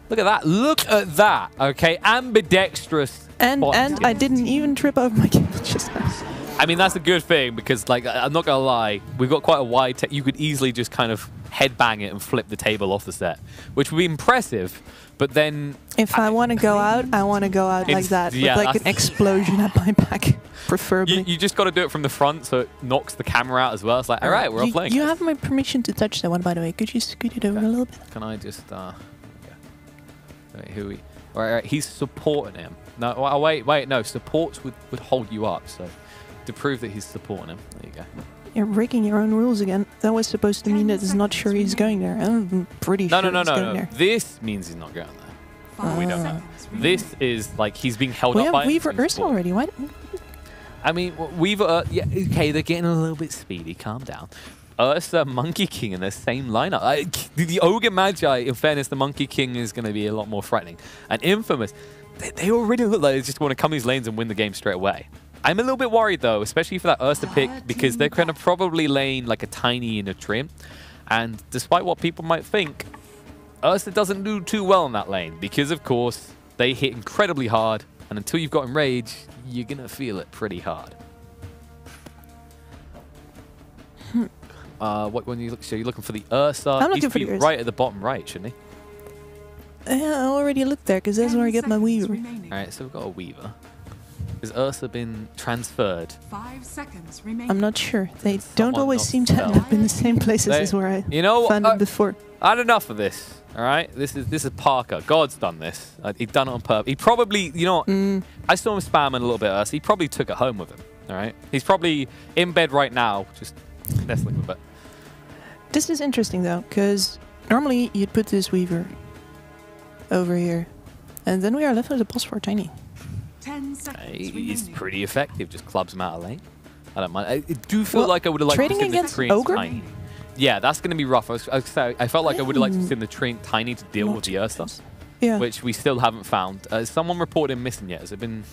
Look at that. Look at that. Okay, ambidextrous And But- I didn't even trip over my cable just now. I mean, that's a good thing because, like, I'm not gonna lie, we've got quite a wide. You could easily just kind of headbang it and flip the table off the set, which would be impressive. But then, If I want to go out, I want to go out like It's- that, yeah, with like an that's- explosion at my back, preferably. you just got to do it from the front so it knocks the camera out as well. It's like, all right, we're all playing. You have my permission to touch that one, by the way. Could you scoot it over a little bit? Can I just? Okay. Wait, who we? All right, he's supporting him. No, oh, wait, no. Supports would hold you up. So to prove that he's supporting him, there you go. You're breaking your own rules again. That was supposed to mean that it's not sure he's going there. I'm pretty No, sure no, he's no, going no. there. This means he's not going there. 5 We don't know. seconds This remaining. is like he's being held We up have by. Weaver him. Ursal already. What? I mean, Weaver. Yeah, okay, they're getting a little bit speedy. Calm down. Ursa, Monkey King in the same lineup. The Ogre Magi, in fairness, the Monkey King is going to be a lot more frightening. And Infamous, they already look like they just want to come these lanes and win the game straight away. I'm a little bit worried, though, especially for that Ursa pick, because they're going to probably lane like a Tiny in a Trim. And despite what people might think, Ursa doesn't do too well in that lane because, of course, they hit incredibly hard. And until you've got Enrage, you're going to feel it pretty hard. When you look, so you're looking for the Ursa. I'm looking He's for the be Ursa. right at the bottom right, shouldn't he? Yeah, I already looked there because that's 10 where I get my seconds Weaver. remaining. All right, so we've got a Weaver. Has Ursa been transferred? 5 seconds remaining. I'm not sure. They Someone don't always not seem to end spelled. up in the same places They- as where I You know what? found it before. I had enough of this. All right, this is Parker. God's done this. He's done it on purpose. He probably, you know, what? I saw him spamming a little bit. Ursa. He probably took it home with him. All right, he's probably in bed right now, just nestling with it. This is interesting though, because normally you'd put this Weaver over here, and then we are left with a boss for Tiny. 10 seconds He's remaining. pretty effective. Just clubs him out of lane. I don't mind. I do feel Well, like I would have liked to trading see the against Trent Ogre? Tiny. Yeah, that's going to be rough. I felt like I would have liked to see the Trent Tiny to deal with the Ursa, Yeah. which we still haven't found. Has someone reported him missing yet? Has it been...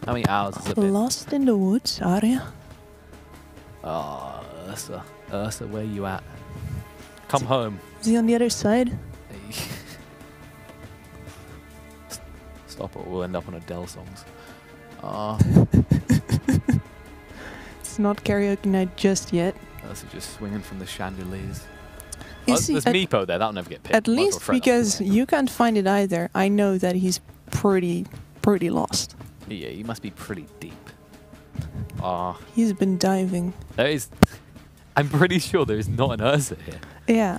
How many hours has it been? Lost in the woods, Arya. Oh, Ursa. Ursa, where you at? Come home. Is he on the other side? Hey. Stop or we'll end up on Adele songs. It's not karaoke night just yet. Ursa just swinging from the chandeliers. You Oh, see, there's at, Meepo there. That'll never get picked. at Might as well least throw that because away. you can't find it either, I know that he's pretty lost. Yeah, you must be pretty deep. He's been diving. There is... I'm pretty sure there is not an Ursa here. Yeah.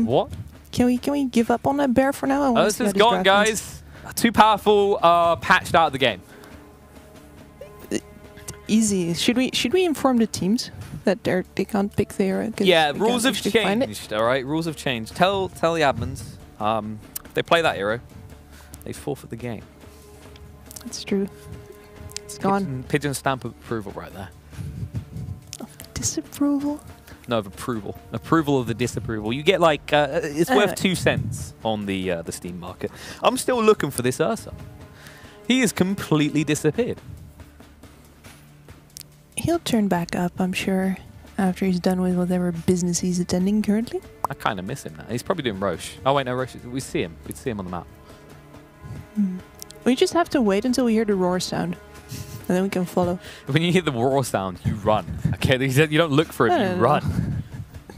What? Can we give up on that bear for now? I want to see how Ursa's this gone, draft ends. guys. Too powerful. Patched out of the game. Easy. Should we inform the teams that they can't pick their? Yeah, rules have changed. All right, rules have changed. Tell the admins. If they play that hero, they forfeit the game. That's true. It's gone. Pigeon stamp of approval right there. Disapproval. No, of approval. Approval of the disapproval. You get like it's worth 2 cents on the Steam market. I'm still looking for this Ursa. He has completely disappeared. He'll turn back up, I'm sure, after he's done with whatever business he's attending currently. I kind of miss him now. He's probably doing Roche. Oh wait, no, Roche. We see him. We see him on the map. We just have to wait until we hear the roar sound, and then we can follow. When you hear the roar sound, you run. Okay, you don't look for it. No, You no, run.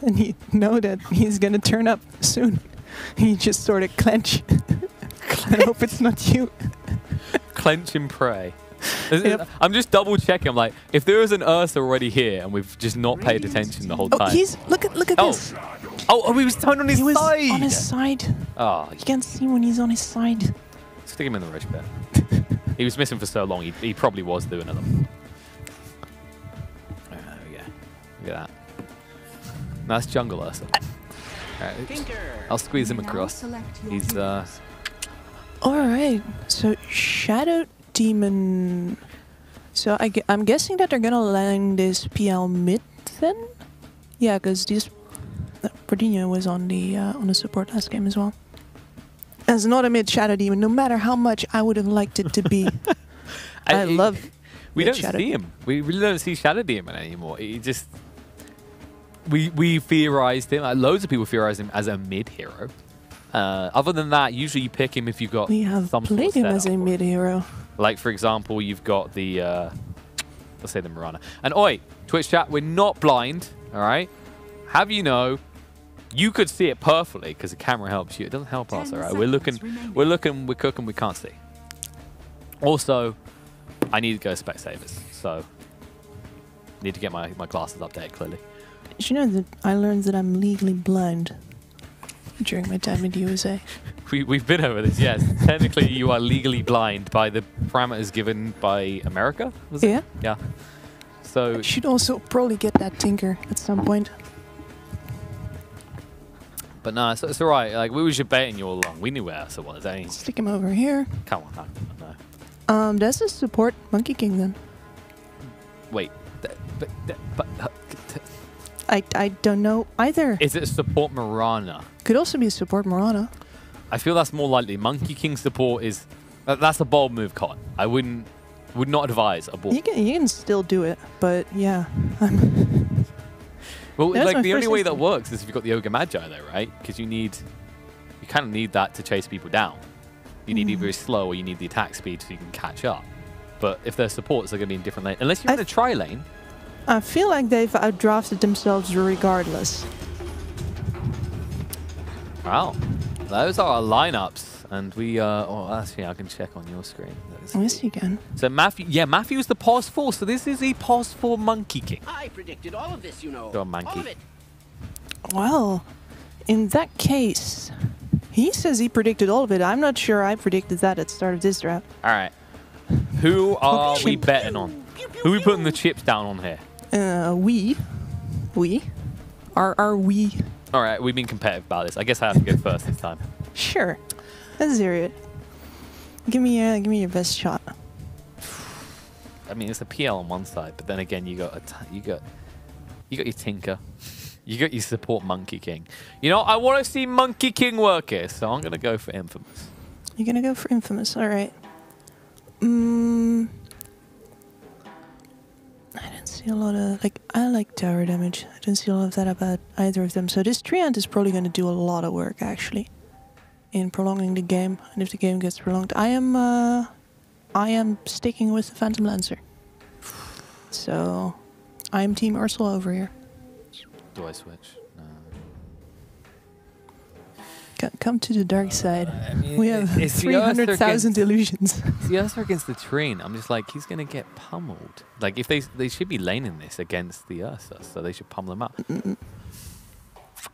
And you know that he's gonna turn up soon. You just sort of clench. I hope it's not you. Clench and pray. Yep. I'm just double checking. I'm like, if there is an Ursa already here and we've just not paid attention the whole Oh, time. look at Oh. this. Oh, he was turned on his He was side. on his side. Oh, You can't see when he's on his side. stick him in the Roche pit. He was missing for so long. He probably was doing it. There we go. Look at that. Nice jungle Ursa. Alright, I'll squeeze him Now across. select your He's heroes. Alright, so Shadow Demon. So I'm guessing that they're gonna land this PL mid then? Yeah, because this Perdinho was on the support last game as well. As not a mid Shadow Demon, no matter how much I would have liked it to be. I love We mid don't Shadow. see him. We really don't see Shadow Demon anymore. He just... We theorized him. Loads of people theorized him as a mid hero. Other than that, usually you pick him if you've got We have some sort played of him as a setup. mid hero. Like, for example, you've got the, let's say the Mirana. And oi, Twitch chat, we're not blind, all right? Have you know, you could see it perfectly because the camera helps you. It doesn't help us, all right? We're looking, we're cooking, we can't see. Also, I need to go Specsavers, so need to get my glasses updated, clearly. Did you know that I learned that I'm legally blind during my time in the USA? We've been over this, yes. Technically, you are legally blind by the parameters given by America, was it? Yeah. Yeah. So I should also probably get that Tinker at some point. But no, it's all right. Like, we were debating you all along. We knew where Ursal was. I mean, Stick him over here. come on, no. Does this support Monkey King then? Wait. I don't know either. Is it support Mirana? Could also be support Mirana. I feel that's more likely. Monkey King support is... that's a bold move, Con. I would not advise a bold... You can still do it, but yeah. Well, That's like, my the only first way that instinct. works is if you've got the Ogre Magi, though, right? Because you kind of need that to chase people down. You need either slow or you need the attack speed so you can catch up. But if they're supports, they're going to be in different lanes. Unless you're in a tri-lane. I feel like they've outdrafted themselves regardless. Wow. Those are our lineups. And we, oh, actually, I can check on your screen. Yes, you can. So Matthew's the pos 4. So this is a pos 4 Monkey King. I predicted all of this, you know. Go on, Monkey. All of it. Well, in that case, he says he predicted all of it. I'm not sure I predicted that at the start of this draft. All right. Who are we betting on? Who are we putting the chips down on here? We. Are we? All right, we've been competitive about this. I guess I have to go first this time. Sure. Let's hear it. Give me your best shot. I mean, it's a PL on one side, but then again, you got your Tinker, you got your support Monkey King. You know, I want to see Monkey King work here, so I'm gonna go for Infamous. You're gonna go for Infamous, all right. I didn't see a lot of I like tower damage. I didn't see a lot of that about either of them. So this Treant is probably gonna do a lot of work actually in prolonging the game. And if the game gets prolonged, I am sticking with the Phantom Lancer. So I am Team Ursal over here. Do I switch? No. Come to the dark side. I mean, we have 300,000 illusions. It's the Ursa against the Trine. I'm just like, he's going to get pummeled. Like, if they should be laning this against the Ursa, so they should pummel him up.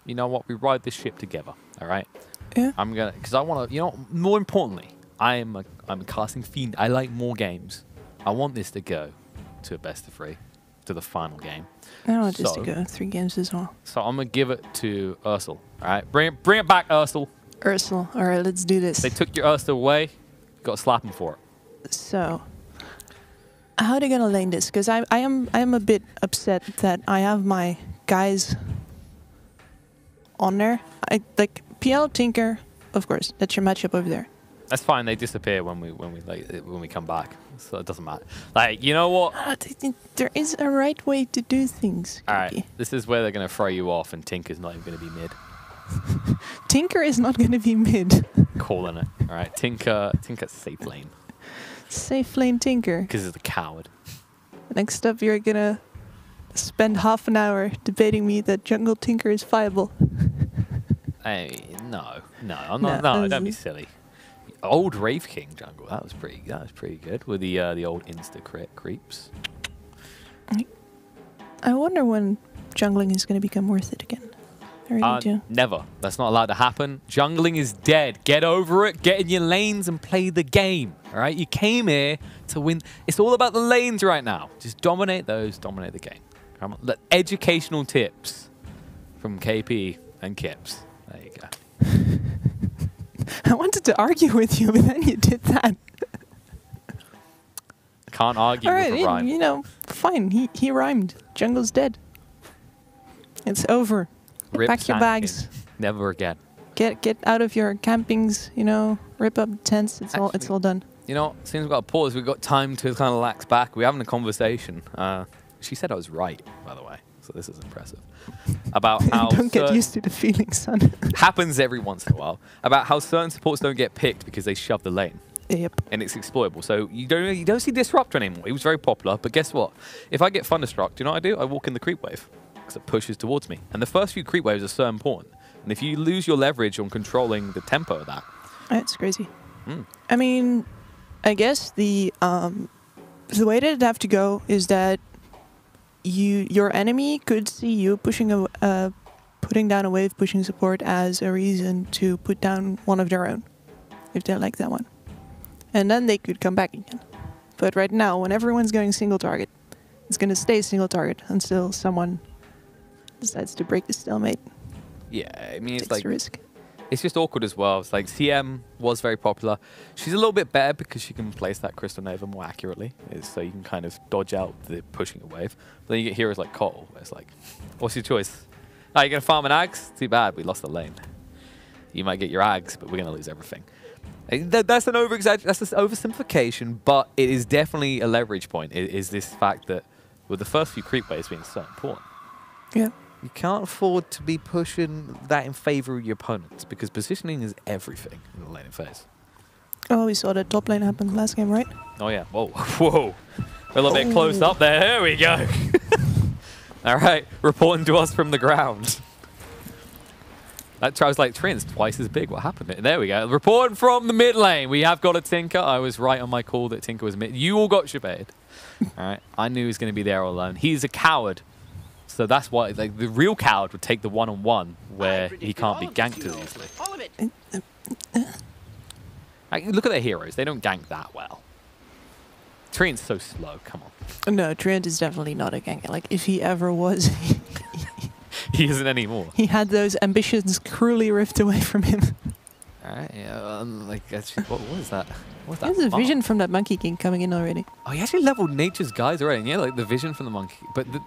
You know what? We ride this ship together, all right? Yeah. I'm going to, because I want to, you know, more importantly, I'm a casting fiend. I like more games. I want this to go to a best of 3, to the final game. I don't want this to go 3 games as well. So I'm going to give it to Ursal, all right? Bring it back, Ursal. Ursal. All right, let's do this. They took your Ursal away. Got to slap him for it. So, how are they gonna lane this? Because I am a bit upset that I have my guys on there. I like PL Tinker, of course. That's your matchup over there. That's fine. They disappear when we come back, so it doesn't matter. Like, you know what? There is a right way to do things. All right, this is where they're gonna throw you off, and Tinker's not even gonna be mid. Tinker is not gonna be mid. Calling it. All right, Tinker's safe lane. Safe lane Tinker. Because he's the coward. Next up, you're gonna spend half an hour debating me that jungle Tinker is viable. Hey, no, I'm not. No, don't be silly. Old Wraith King jungle. That was pretty good with the old insta crit creeps. I wonder when jungling is gonna become worth it again. I really do. Never. That's not allowed to happen. Jungling is dead. Get over it. Get in your lanes and play the game. All right? You came here to win. It's all about the lanes right now. Just dominate those. Dominate the game. Come on. Educational tips from KP and Kips. There you go. I wanted to argue with you, but then you did that. Can't argue all right, with a rhyme. You know, fine. He rhymed. Jungle's dead. It's over. Rip Pack your bags. Never again. Get out of your campings. You know, rip up the tents. It's all done. You know, since we've got a pause, we've got time to kind of lax back. We're having a conversation. She said I was right, by the way, so this is impressive. About how don't get used to the feeling, son. happens every once in a while. About how certain supports don't get picked because they shove the lane. Yep. And it's exploitable. So you don't see Disruptor anymore. He was very popular, but guess what? If I get Thunderstruck, do you know what I do? I walk in the creep wave because it pushes towards me. And the first few creep waves are so important. And if you lose your leverage on controlling the tempo of that, That's crazy. I mean, I guess the way that it'd have to go is that your enemy could see you putting down a wave pushing support as a reason to put down one of their own, if they like that one. And then they could come back again. But right now, when everyone's going single target, it's going to stay single target until someone decides to break the stalemate. yeah, I mean, it's Takes like the risk. it's just awkward as well. It's like CM was very popular. She's a little bit better because she can place that Crystal Nova more accurately, so you can kind of dodge out the pushing a wave. But then you get heroes like Cole, where it's like, what's your choice? Oh, you're going to farm an Ags? Too bad, we lost the lane. You might get your Ags, but we're going to lose everything. That's an oversimplification, but it is definitely a leverage point. It is this fact that with the first few creep waves being so important, Yeah. You can't afford to be pushing that in favor of your opponents because positioning is everything in the laning phase. Oh, we saw that top lane happen last game, right? Oh yeah, whoa, whoa. We're a little bit close up there. Here we go. All right, reporting to us from the ground. That was like Trin's twice as big. What happened? There we go. Reporting from the mid lane. We have got a Tinker. I was right on my call that Tinker was mid. You all got Shabade. All right. I knew he was going to be there all alone. He's a coward. So that's why like, the real coward would take the one-on-one where he can't be ganked as easily. All of it. Like, look at their heroes. They don't gank that well. Trin's so slow. Come on. No, Trent is definitely not a ganker. Like, if he ever was, He isn't anymore. he had those ambitions cruelly ripped away from him. All right. Yeah, like, actually, what is that? What's that? There's a mark? vision from that Monkey King coming in already. Oh, he actually leveled Nature's guys already. Yeah, like the vision from the monkey. But do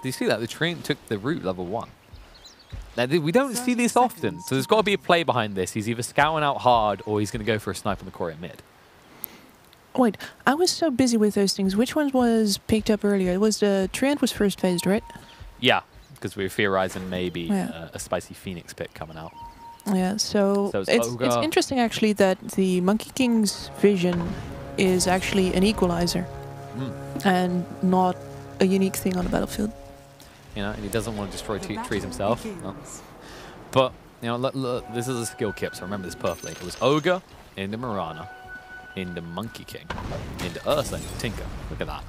you see that? The Trin took the route level 1. Now, we don't see this often. So there's got to be a play behind this. He's either scouting out hard or he's going to go for a snipe on the core at mid. Wait, I was so busy with those things. Which one was picked up earlier? It was the Trent was first phased, right? Yeah, because we were theorizing maybe Yeah. a spicy Phoenix pick coming out. Yeah, so So it's it's Ogre. interesting actually that the Monkey King's vision is actually an equalizer and not a unique thing on the battlefield. You know, and he doesn't want to destroy trees himself. No. But, you know, look, this is a skill kit, so remember this perfectly. It was Ogre into Mirana, into Monkey King, into Ursal, into Tinker. Look at that.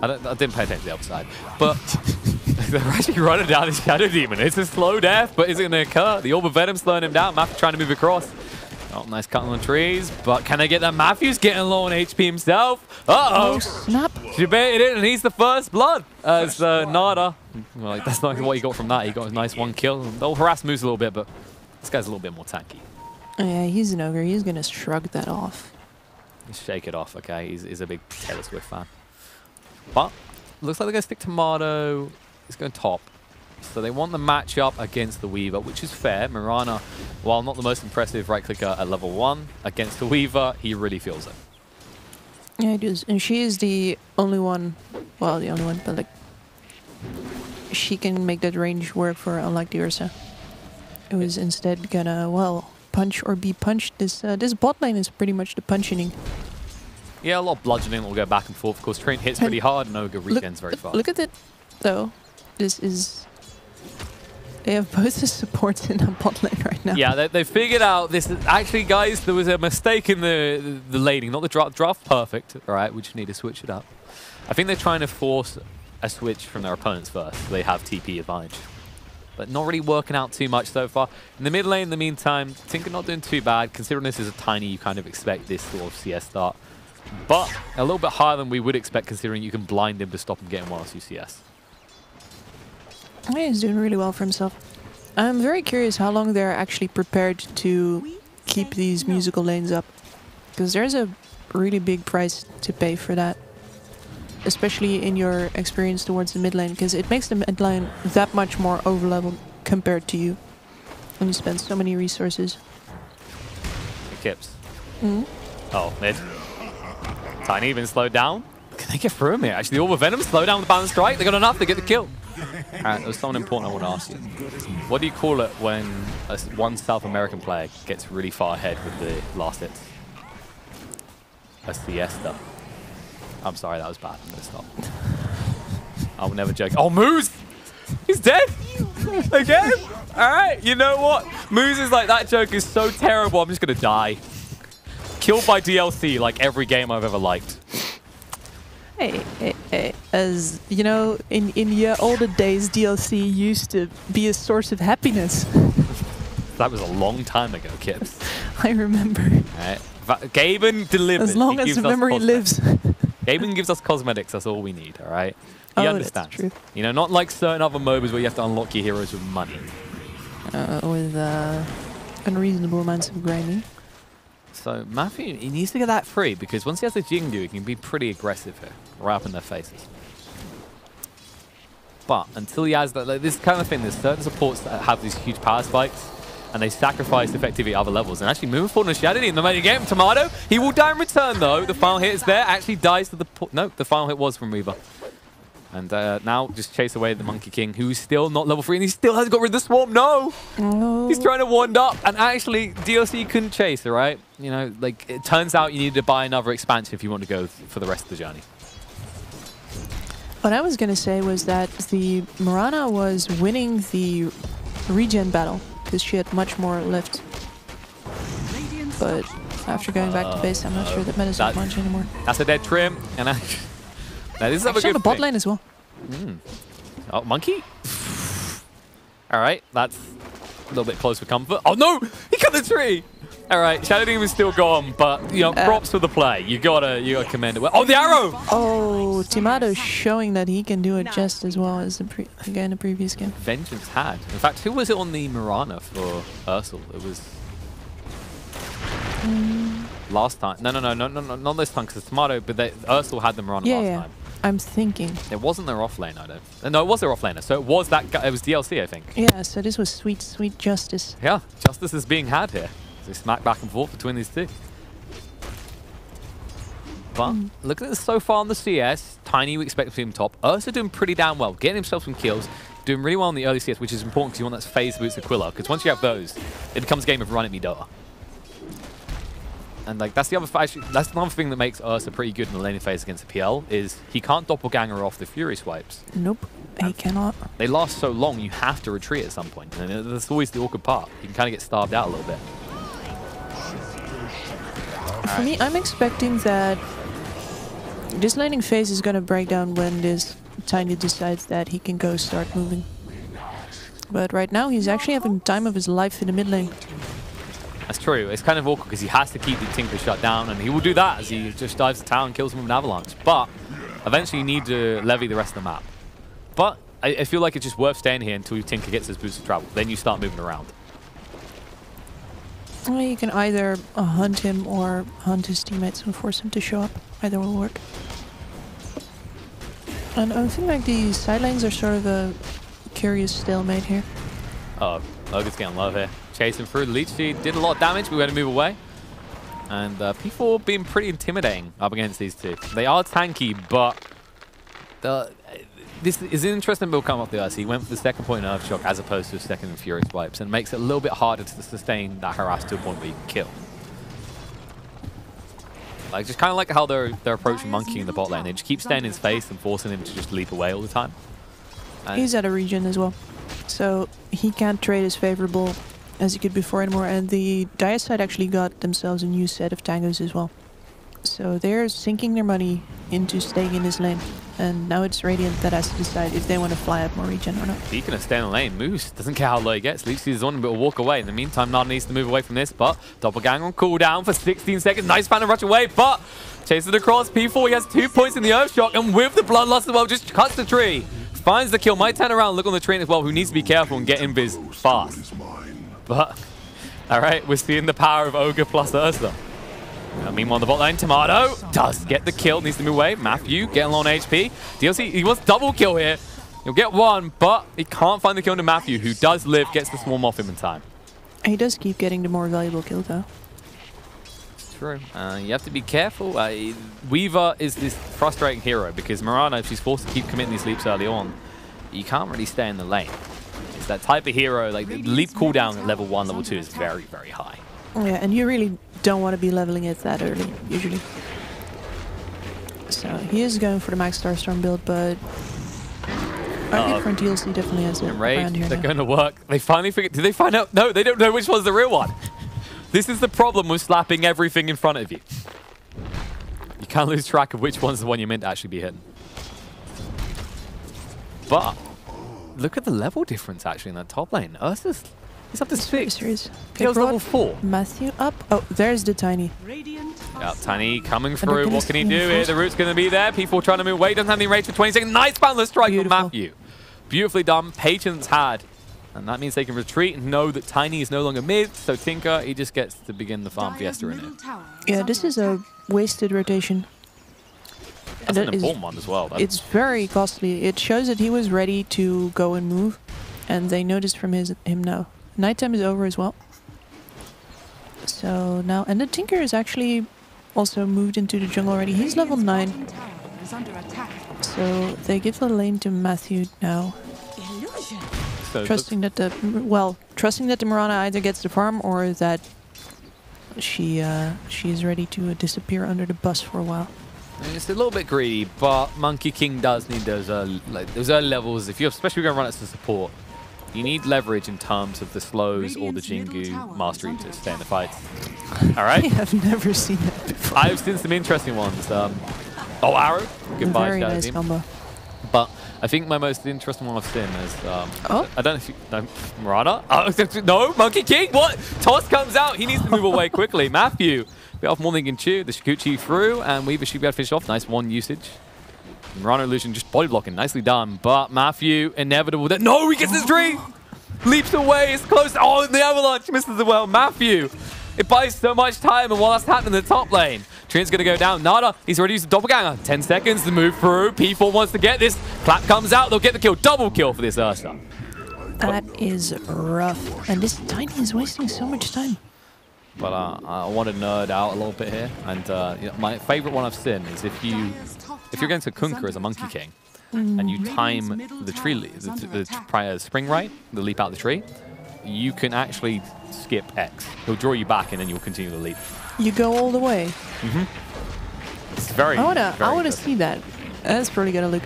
I didn't pay attention to the other side. But they're actually running down this Shadow Demon. It's a slow death, but is it going to occur? The Orb of Venom slowing him down. Matthew trying to move across. Oh, nice cutting on trees. But can they get that? Matthew's getting low on HP himself. Uh-oh. Snap! Debated it, and he's the first blood as Nada. Well, like, that's not what he got from that. He got a nice 1 kill. They'll harass moves a little bit, but this guy's a little bit more tanky. Yeah, he's an ogre. He's gonna shrug that off. Just shake it off, okay? He's a big Taylor Swift fan. But looks like they're going to stick Tomato. He's going top. So they want the matchup against the Weaver, which is fair. Mirana, while not the most impressive right clicker at level 1, against the Weaver, he really feels it. Yeah, it is. And she is the only one, well, the only one, but like, she can make that range work for her, unlike the Ursa. It was instead gonna, well, punch or be punched. This bot lane is pretty much the punching. Yeah, a lot of bludgeoning will go back and forth. Of course, Trent hits pretty hard and Ogre regens very fast. Look at it, though. This is... They have both the supports in the bot lane right now. Yeah, they figured out this. Actually, guys, there was a mistake in the laning, not the draft. Draft perfect, all right? We just need to switch it up. I think they're trying to force a switch from their opponents first. So they have TP advantage. But not really working out too much so far. In the mid lane, in the meantime, Tinker not doing too bad. Considering this is a tiny, you kind of expect this sort of CS start. But a little bit higher than we would expect, considering you can blind him to stop him getting 1 or 2 CS. Yeah, he's doing really well for himself. I'm very curious how long they're actually prepared to keep these musical lanes up. Because there's a really big price to pay for that. Especially in your experience towards the mid lane, because it makes the mid lane that much more overleveled compared to you. When you spend so many resources. Kips. Oh, mid. Tiny even slowed down. Can they get through him here? Actually, the Orb of Venom slowed down the balance strike. They got enough to get the kill. Alright, there was something important I want to ask you. What do you call it when one South American player gets really far ahead with the last hits? a siesta. I'm sorry, that was bad. I'm gonna stop. I will never joke. Oh, Moose! He's dead! Again? Alright, you know what? Moose is like, that joke is so terrible, I'm just gonna die. Killed by DLC like every game I've ever liked. Hey, as you know, in your older days, DLC used to be a source of happiness. That was a long time ago, Kips. I remember. Alright. Gaben delivers. As long as the memory lives. Gaben gives us cosmetics, that's all we need, alright? He understands. That's true. You know, not like certain other MOBAs where you have to unlock your heroes with money. With unreasonable amounts of grinding. So Matthew, he needs to get that free because once he has the Jingu, he can be pretty aggressive here, right up in their faces. But until he has that, like, this kind of thing, there's certain supports that have these huge power spikes and they sacrifice effectively at other levels. And actually moving forward on Shadowly in the main game, Tomato, he will die in return though. The final hit is there, actually dies to the... No, the final hit was from Reaver. And now just chase away the Monkey King, who's still not level 3, and he still hasn't got rid of the Swarm. No! He's trying to wand up, and actually, DLC couldn't chase, all right? You know, like, it turns out you need to buy another expansion if you want to go for the rest of the journey. What I was going to say was that the Mirana was winning the regen battle, because she had much more left. But after going back to base, I'm not sure that matters that much anymore. That's a dead trim, and now this is a good the bot lane as well. Oh, Monkey? Alright, that's a little bit close for comfort. Oh no! He cut the tree! Alright, Shadow Demon is still gone, but you know, props for the play. You gotta commend it. Oh, the arrow! Oh, Timado's showing that he can do it just as well as the previous game. Vengeance had. In fact, who was it on the Mirana for Ursal? It was last time. No, not this time because it's Tomato, but Ursal had the Mirana last time. I'm thinking. It wasn't their offlaner, I don't. No, it was their offlaner. So it was that guy. It was DLC, I think. Yeah, so this was sweet, sweet justice. Yeah, justice is being had here. They smack back and forth between these two. But looking at this so far on the CS, Tiny we expect to be on top. Ursa doing pretty damn well, getting himself some kills, doing really well in the early CS, which is important because you want that phase boots Aquila. Because once you have those, it becomes a game of run at me Dota. And like that's the other that's another thing that makes Ursa pretty good in the laning phase against the PL is he can't doppelganger off the Fury swipes. Nope, he cannot. They last so long, you have to retreat at some point, and that's always the awkward part. You can kind of get starved out a little bit. For me, I'm expecting that this laning phase is going to break down when this Tiny decides that he can go start moving. But right now, he's actually having the time of his life in the mid lane. That's true. It's kind of awkward because he has to keep the Tinker shut down, and he will do that as he just dives to town and kills him with an avalanche. But eventually you need to levy the rest of the map. But I feel like it's just worth staying here until Tinker gets his boost of travel. Then you start moving around. Well, you can either hunt him or hunt his teammates and force him to show up. Either will work. And I think like the side lanes are sort of a curious stalemate here. Oh, Logan's getting love here. Chasing through. Leech did a lot of damage, but we're going to move away. And P4 being pretty intimidating up against these two. They are tanky, but this is an interesting build coming off the Ursa. He went for the second point in Earth Shock as opposed to a second in Fury Swipes, and makes it a little bit harder to sustain that harass to a point where you can kill. Like just kind of like how they're approaching Monkey in the bot lane. They just keep staying in his face and forcing him to just leap away all the time. And he's at a regen as well, so he can't trade as favorable as he could before anymore. And the Dire side actually got themselves a new set of tangos as well. So they're sinking their money into staying in this lane. And now it's Radiant that has to decide if they want to fly up more regen or not. He can stay in the lane. Moose doesn't care how low he gets. Leech is on, but will walk away. In the meantime, Nada needs to move away from this. But Doppelganger on cooldown for 16 seconds. Nice fan to rush away, but chases it across. P4, he has 2 points in the Earthshock, and with the Bloodlust as well, just cuts the tree. Finds the kill. Might turn around, look on the train as well, who needs to be careful and get invis fast. But, alright, we're seeing the power of Ogre plus Ursa. Meanwhile, on the bot lane, Tomato does get the kill, needs to move away. Matthew getting low on HP. DLC, he wants double kill here. He'll get one, but he can't find the kill to Matthew, who does live, gets the swarm off him in time. He does keep getting the more valuable kill, though. It's true. You have to be careful. Weaver is this frustrating hero because Mirana, if she's forced to keep committing these leaps early on, you can't really stay in the lane. It's that type of hero, like the leap cooldown at level 1, level 2 is very, very high. Yeah, and you really don't want to be leveling it that early, usually. So he is going for the Max Starstorm build, but our different DLC definitely has a brand here. They're going to work. They finally figured. Did they find out? No, they don't know which one's the real one. This is the problem with slapping everything in front of you. You can't lose track of which one's the one you're meant to actually be hitting. But look at the level difference actually in that top lane. Ursa's he's up to 6. Kale's level 4. Matthew up. Oh, there's the Tiny. Yeah, Tiny coming through. What can he do here? The root's going to be there. P4 trying to move away. Doesn't have any range for 20 seconds. Nice boundless strike from Matthew. Beautifully done. Patience had. And that means they can retreat and know that Tiny is no longer mid. So Tinker, he just gets to begin the farm fiesta in it. Yeah, this is a wasted rotation. That's an important one as well. It's very costly. It shows that he was ready to go and move. And they noticed from him now. Nighttime is over as well. So now, and the Tinker is actually also moved into the jungle already. He's level 9. So they give the lane to Matthew now. So trusting that the Mirana either gets the farm or that she is ready to disappear under the bus for a while. It's a little bit greedy, but Monkey King does need those early levels. If you're especially going to run it as a support, you need leverage in terms of the slows or the Jingu mastery to stay in the fight. All right. I have never seen that before. I've seen some interesting ones. Oh, Arrow. Goodbye, very nice combo. But I think my most interesting one I've seen is I don't know if you know Murata. Oh, no, Monkey King. What? Toss comes out. He needs to move away quickly. Matthew, bit off more than he can chew. The Shikuchi through, and Weaver should be able to finish off. Nice one usage. Murano illusion just body blocking, nicely done. But Matthew, inevitable that no, he gets his dream. Leaps away, it's close. Oh, and the avalanche misses as well. Matthew, it buys so much time, and while that's happening in the top lane, Trin's going to go down. Nada, he's already used the doppelganger. 10 seconds to move through. P4 wants to get this. Clap comes out. They'll get the kill. Double kill for this Ursa. That is rough. And this Tiny is wasting so much time. But I want to nerd out a little bit here. And you know, my favorite one I've seen is if you're going to Kunkka as a Monkey King, and you time the tree, the spring right, the leap out the tree, you can actually skip X. He'll draw you back, and then you'll continue to leap. You go all the way. It's very. I wanna see that. That's pretty gonna look.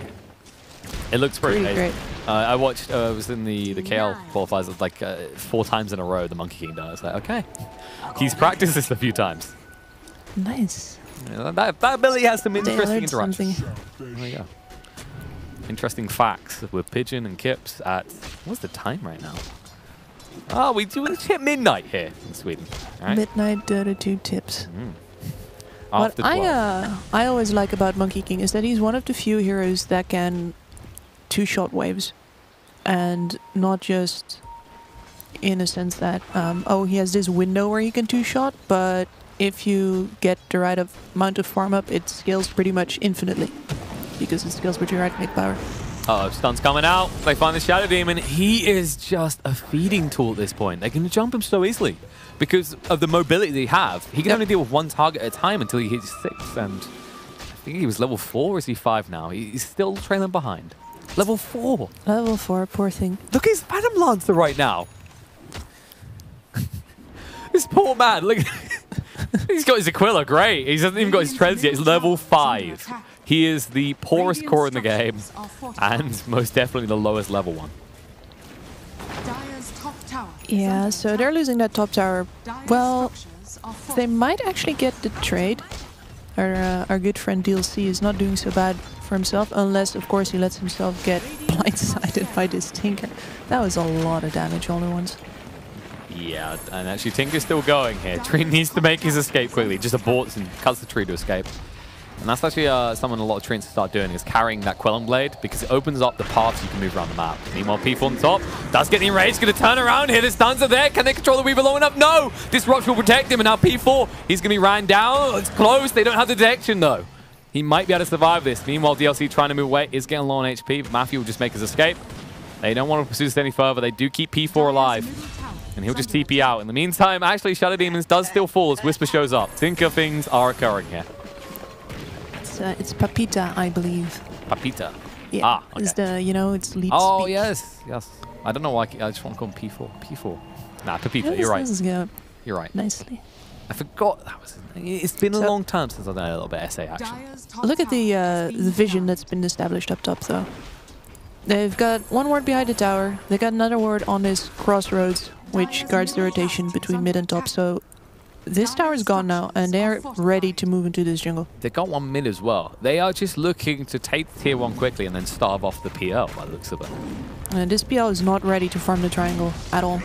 It looks pretty great. I watched. I was in the KL qualifiers like 4 times in a row. The Monkey King does. Like, okay, he's practiced this a few times. Nice. Yeah, that ability has some interesting interactions. Something. There you go. Interesting facts with Pigeon and Kips at what's the time right now? Oh, we hit midnight here in Sweden. Right? Midnight Dota 2 tips. What I always like about Monkey King is that he's one of the few heroes that can 2-shot waves, and not just in a sense that oh, he has this window where he can 2-shot, but if you get the right amount of farm up, it scales pretty much infinitely because it scales with your right click power. Uh-oh, stun's coming out. They find the Shadow Demon. He is just a feeding tool at this point. They can jump him so easily because of the mobility they have. He can only deal with 1 target at a time until he hits 6. And I think he was level 4 or is he 5 now? He's still trailing behind. Level 4. Level 4, poor thing. Look at his Phantom Lancer right now. This poor man. Look. He's got his Aquila, great. He hasn't even got his treads yet. He's level 5. He is the poorest core in the game, and most definitely the lowest level one. Yeah, so they're losing that top tower. Well, they might actually get the trade. Our good friend DLC is not doing so bad for himself, unless, of course, he lets himself get blindsided by this Tinker. That was a lot of damage all at once. Yeah, and actually Tinker's still going here. Tree needs to make his escape quickly. Just aborts and cuts the tree to escape. And that's actually something a lot of treants start doing, is carrying that Quelling Blade, because it opens up the paths you can move around the map. Meanwhile, P4 on top does get enraged, going to turn around here. The stuns are there. Can they control the Weaver long enough? No! Disrupt will protect him, and now P4, he's going to be ran down. It's close. They don't have the detection, though. He might be able to survive this. Meanwhile, DLC trying to move away, is getting low on HP, but Matthew will just make his escape. They don't want to pursue this any further. They do keep P4 alive, and he'll just TP out. In the meantime, actually, Shadow Demons does still fall as Whisper shows up. Tinker things are occurring here. It's Papita, I believe. Papita? Yeah. Ah, okay. Is the, you know, it's lead Oh, speak. yes, yes. I don't know why I just want to call him P4. P4. Nah, Papita, Yeah, you're right. this is good. You're right. Nicely. I forgot that was. It's been a long time since I've done a little bit of SA action. Look at the vision that's been established up top, though. They've got one ward behind the tower. They got another ward on this crossroads, which guards the rotation between mid and top. So this tower's gone now, and they're ready to move into this jungle. They got one mid as well. They are just looking to take tier 1 quickly and then starve off the PL by the looks of it. And this PL is not ready to farm the triangle at all.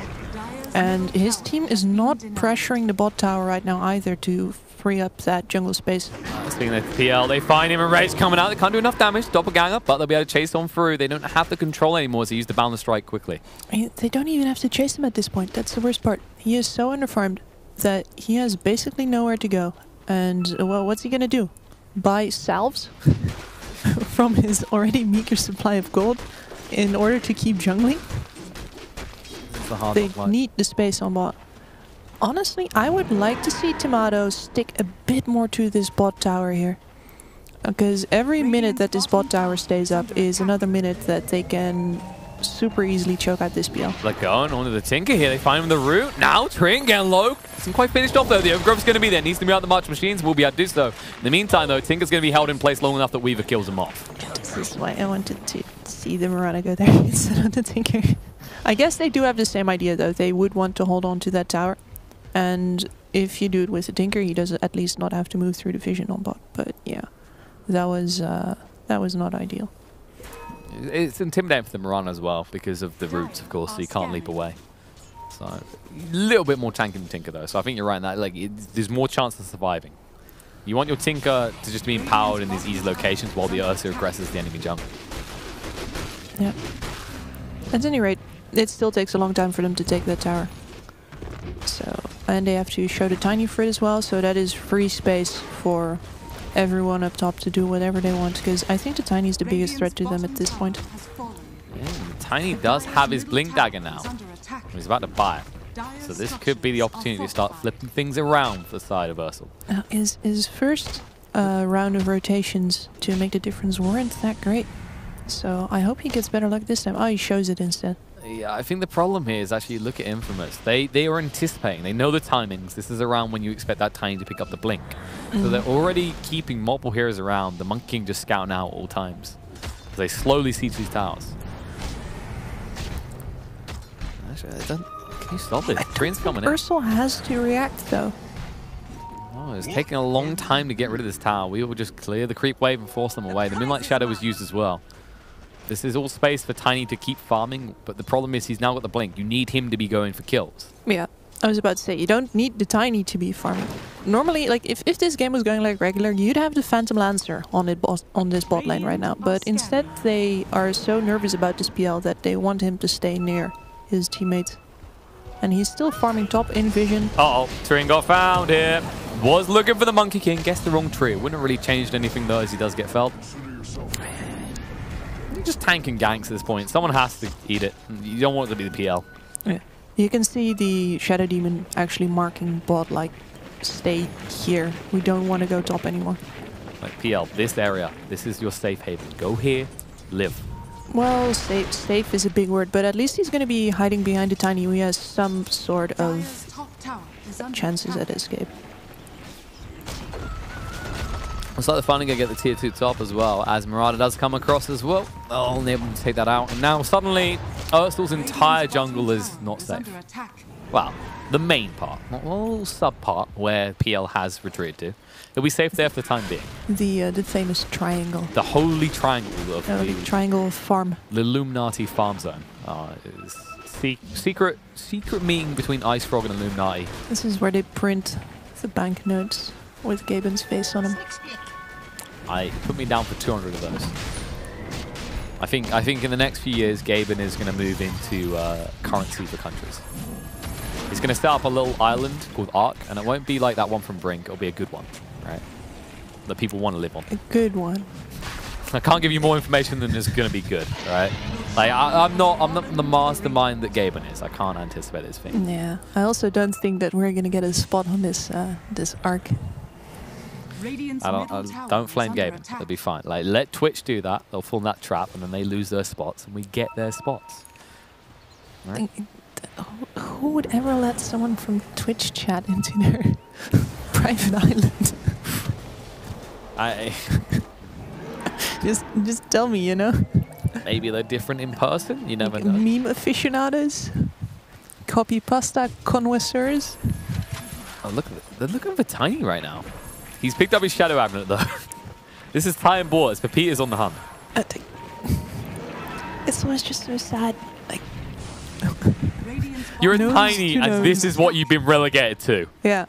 And his team is not pressuring the bot tower right now either to free up that jungle space. Speaking of PL, they find him and Ray's coming out. They can't do enough damage. Doppelganger, but they'll be able to chase on through. They don't have the control anymore, so they use the balance strike quickly. I mean, they don't even have to chase him at this point. That's the worst part. He is so underfarmed that he has basically nowhere to go. And, well, what's he going to do? Buy salves from his already meager supply of gold in order to keep jungling? They need the space on bot. Honestly, I would like to see Tomato stick a bit more to this bot tower here. Because every minute that this bot tower stays up is another minute that they can super easily choke out this PL. They're going on to the Tinker here. They find him the root. Now Trin getting low. Isn't quite finished off though. The Overgrowth's going to be there. Needs to be out the March Machines. Will be able to do so. In the meantime though, Tinker's going to be held in place long enough that Weaver kills him off. This is why I wanted to see the Mirana go there instead of the Tinker. I guess they do have the same idea though. They would want to hold on to that tower. And if you do it with the Tinker, he does at least not have to move through the vision on bot. But yeah, that was not ideal. It's intimidating for the Mirana as well because of the roots, of course, so you can't leap away. So a little bit more tanky than Tinker though. So I think you're right in that there's more chance of surviving. You want your Tinker to just be empowered in these easy locations while the Ursa aggresses the enemy jungle. Yeah. At any rate, it still takes a long time for them to take that tower. So, and they have to show the Tiny for it as well, so that is free space for everyone up top to do whatever they want, because I think the Tiny is the biggest threat to them at this point. Yeah, Tiny does have his Blink Dagger now. He's about to buy it. So this could be the opportunity to start flipping things around for the side of Ursal. His first round of rotations to make the difference weren't that great. So I hope he gets better luck this time. Oh, he shows it instead. Yeah, I think the problem here is actually look at Infamous. They are anticipating. They know the timings. This is around when you expect that Tiny to pick up the Blink. So they're already keeping multiple heroes around. The Monkey King just scouting out at all times. As they slowly siege these towers. Actually, can you stop it? Trin's coming in. Ursal has to react though. Oh, it's taking a long time to get rid of this tower. We will just clear the creep wave and force them away. The Moonlight Shadow was used as well. This is all space for Tiny to keep farming, but the problem is he's now got the Blink. You need him to be going for kills. Yeah, I was about to say, you don't need the Tiny to be farming. Normally, like, if this game was going like regular, you'd have the Phantom Lancer on this bot lane right now. But instead, they are so nervous about this PL that they want him to stay near his teammates. And he's still farming top in vision. Uh-oh, Trin got found here. Was looking for the Monkey King, guessed the wrong tree. It wouldn't have really changed anything though, as he does get felt. Just tanking ganks at this point. Someone has to eat it. You don't want it to be the PL. Yeah. You can see the Shadow Demon actually marking bot like, stay here. We don't want to go top anymore. Like PL, this area, this is your safe haven. Go here, live. Well, safe is a big word, but at least he's going to be hiding behind the Tiny. He has some sort of chances at escape. Looks like they're finally going to get the tier 2 top as well, as Murata does come across as well. Oh, and able to take that out. And now suddenly, Ursal's entire jungle is not safe. Well, the main part, not a little sub part where PL has retreated to. It'll be safe there for the time being. The famous triangle. The holy triangle of the triangle farm. The Illuminati farm zone. Is secret meeting between Ice Frog and Illuminati. This is where they print the banknotes with Gaben's face on them. Put me down for 200 of those. I think in the next few years, Gaben is going to move into currency for countries. He's going to set up a little island called Ark, and it won't be like that one from Brink. It'll be a good one, right? That people want to live on. A good one. I can't give you more information than it's going to be good, right? Like I'm not the mastermind that Gaben is. I can't anticipate his thing. Yeah, I also don't think that we're going to get a spot on this this Ark. Don't flame Gaben. It'll be fine. Like, let Twitch do that. They'll fall in that trap, and then they lose their spots, and we get their spots. Right? who would ever let someone from Twitch chat into their private island? Just tell me, you know? Maybe they're different in person. You never know. Meme aficionados, copy pasta connoisseurs. Oh, look! They're looking for Tiny right now. He's picked up his Shadow Amulet though. This is Ty and Boris, but Peter's on the hunt. It's always just so sad. Like, you're a Nose Tiny, to and this nose. is what you've been relegated to. yeah.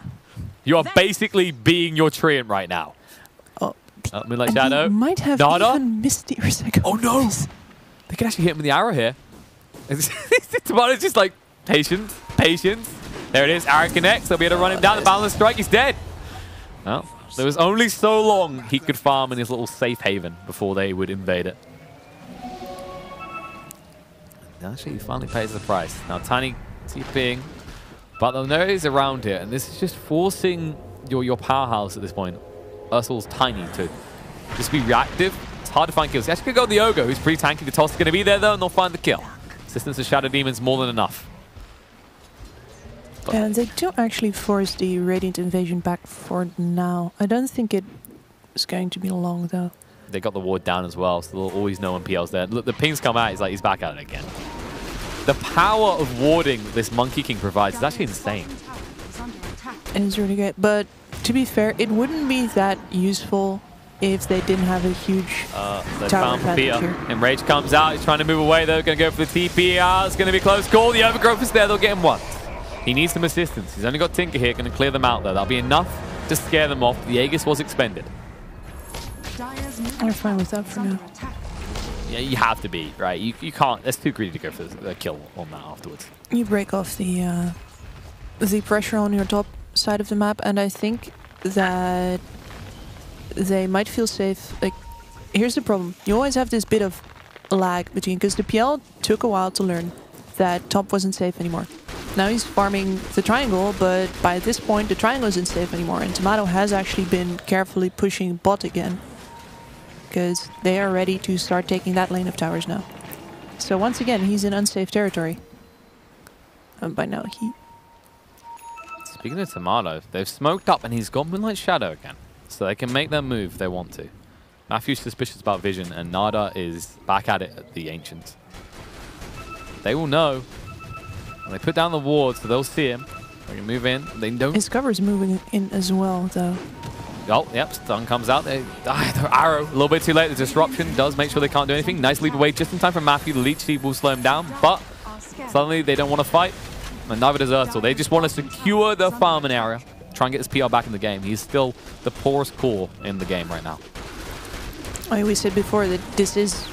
You are basically being your Treant right now. Oh, Moonlight and Shadow. he might have Nada. even missed the Ursa. Oh no! They can actually hit him with the arrow here. Tomato's just like, patience, patience. There it is, arrow connects. They'll be able to run him down. The balance strike, he's dead. Well, there was only so long he could farm in his little safe haven before they would invade it. And actually, he finally pays the price. Now, Tiny TPing, but they'll know he's around here, and this is just forcing your powerhouse at this point. Ursal's Tiny to just be reactive. It's hard to find kills. He actually could go with the Ogre, who's pretty tanky. The toss is going to be there, though, and they'll find the kill. Assistance of Shadow Demon's more than enough. And they do actually force the Radiant Invasion back for now. I don't think it is going to be long, though. They got the ward down as well, so they'll always know when PL's there. Look, the pings come out, he's back at it again. The power of warding this Monkey King provides is actually insane. And it's really great. But to be fair, it wouldn't be that useful if they didn't have a huge They tower found advantage Peter. here. And Rage comes out, he's trying to move away though, going to go for the TP. It's going to be close call. The Overgrowth is there, they'll get him once. He needs some assistance. He's only got Tinker here, going to clear them out though. That'll be enough to scare them off. The Aegis was expended. I'm fine with that for now. Yeah, you have to be, right? You can't, that's too greedy to go for the kill on that afterwards. You break off the pressure on your top side of the map, and I think that they might feel safe. Like, here's the problem. You always have this bit of lag between, because the PL took a while to learn that top wasn't safe anymore. Now he's farming the triangle, but by this point the triangle isn't safe anymore, and Tomato has actually been carefully pushing bot again, because they are ready to start taking that lane of towers now. So once again, he's in unsafe territory. By now, he... Speaking of Tomato, they've smoked up and he's got Moonlight Shadow again. So they can make their move if they want to. Matthew's suspicious about Vision, and Nada is back at it at the Ancients. They will know. And they put down the ward, so they'll see him. They can move in. They don't... His cover's moving in as well, though. Oh, yep, stun comes out. Their arrow, a little bit too late. The disruption does make sure they can't do anything. Nice leap away just in time for Matthew. The leech seed will slow him down, but suddenly they don't want to fight. And neither does Ursal. They just want to secure the farming area. Try and get his PR back in the game. He's still the poorest core in the game right now. I always said before that this is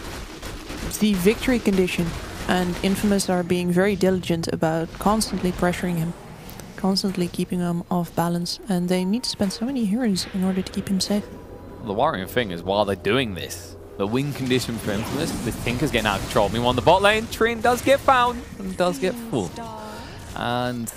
the victory condition, and Infamous are being very diligent about constantly pressuring him, constantly keeping him off balance, and they need to spend so many heroes in order to keep him safe. The worrying thing is, while they're doing this, the win condition for Infamous, this Tinker's getting out of control. Meanwhile, on the bot lane, Treant does get found and does get full. And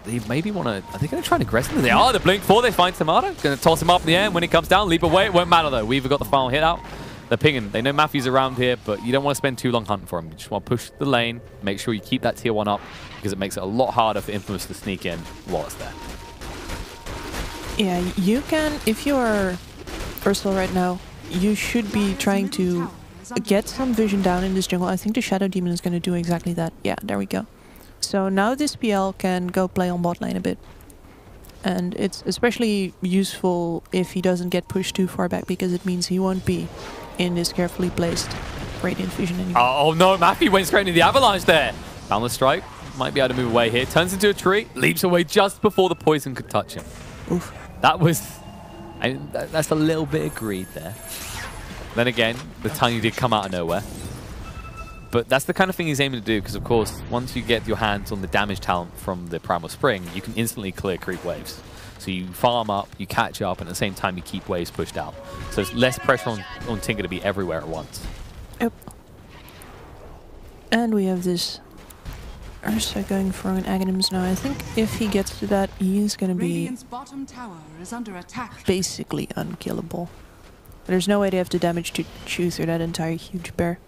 they maybe want to... Are they going to try and aggressively? They are. The Blink 4, they find Tomato. Going to toss him up in the air, and when he comes down, leap away. It won't matter, though. We've got the final hit out. They're pinging. They know Matthew's around here, but you don't want to spend too long hunting for him. You just want to push the lane, make sure you keep that tier 1 up, because it makes it a lot harder for Infamous to sneak in while it's there. Yeah, you can... If you are Ursal right now, you should be trying to get some vision down in this jungle. I think the Shadow Demon is going to do exactly that. Yeah, there we go. So now this PL can go play on bot lane a bit. And it's especially useful if he doesn't get pushed too far back, because it means he won't be in this carefully placed Radiant Vision anymore. Oh no, Matthew went straight into the avalanche there. Boundless Strike, might be able to move away here. Turns into a tree, leaps away just before the poison could touch him. Oof. That was... that's a little bit of greed there. Then again, the Tiny did come out of nowhere. But that's the kind of thing he's aiming to do, because of course, once you get your hands on the damage talent from the Primal Spring, you can instantly clear creep waves. So you farm up, you catch up, and at the same time you keep waves pushed out. So it's less pressure on Tinker to be everywhere at once. Yep. And we have this Ursa going for an Aghanims now. I think if he gets to that, he is going to be Radiant's bottom tower is under attack. basically unkillable. There's no way they have the damage to chew through that entire huge bear.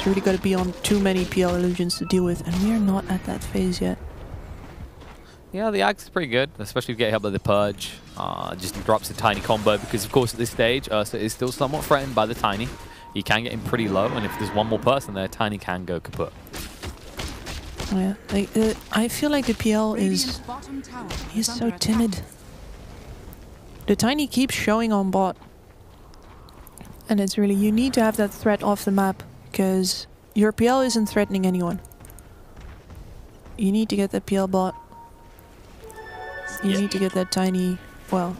it's really got to be on too many PL illusions to deal with, and we are not at that phase yet. Yeah, the Axe is pretty good, especially if you get help by the Purge. Just drops a tiny combo because, of course, at this stage, Ursa is still somewhat threatened by the Tiny. You can get him pretty low, and if there's one more person there, Tiny can go kaput. Yeah, like, I feel like the PL is... he's so timid. The Tiny keeps showing on bot. And it's really... you need to have that threat off the map, because your PL isn't threatening anyone. You need to get that PL bot. You need to get that Tiny... well...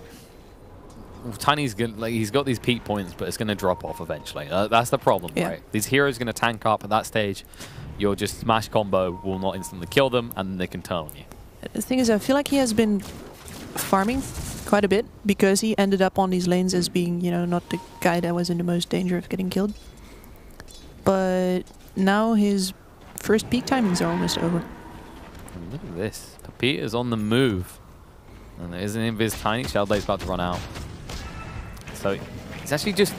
Tiny's gonna, like, he's got these peak points, but it's going to drop off eventually. That's the problem, right? These heroes are going to tank up at that stage. Your just smash combo will not instantly kill them, and they can turn on you. The thing is, I feel like he has been farming quite a bit, because he ended up on these lanes as being, you know, not the guy that was in the most danger of getting killed. But now his first peak timings are almost over. And look at this. Peter's on the move. And there is an invis Tiny. Shellblade's about to run out. So it's actually just...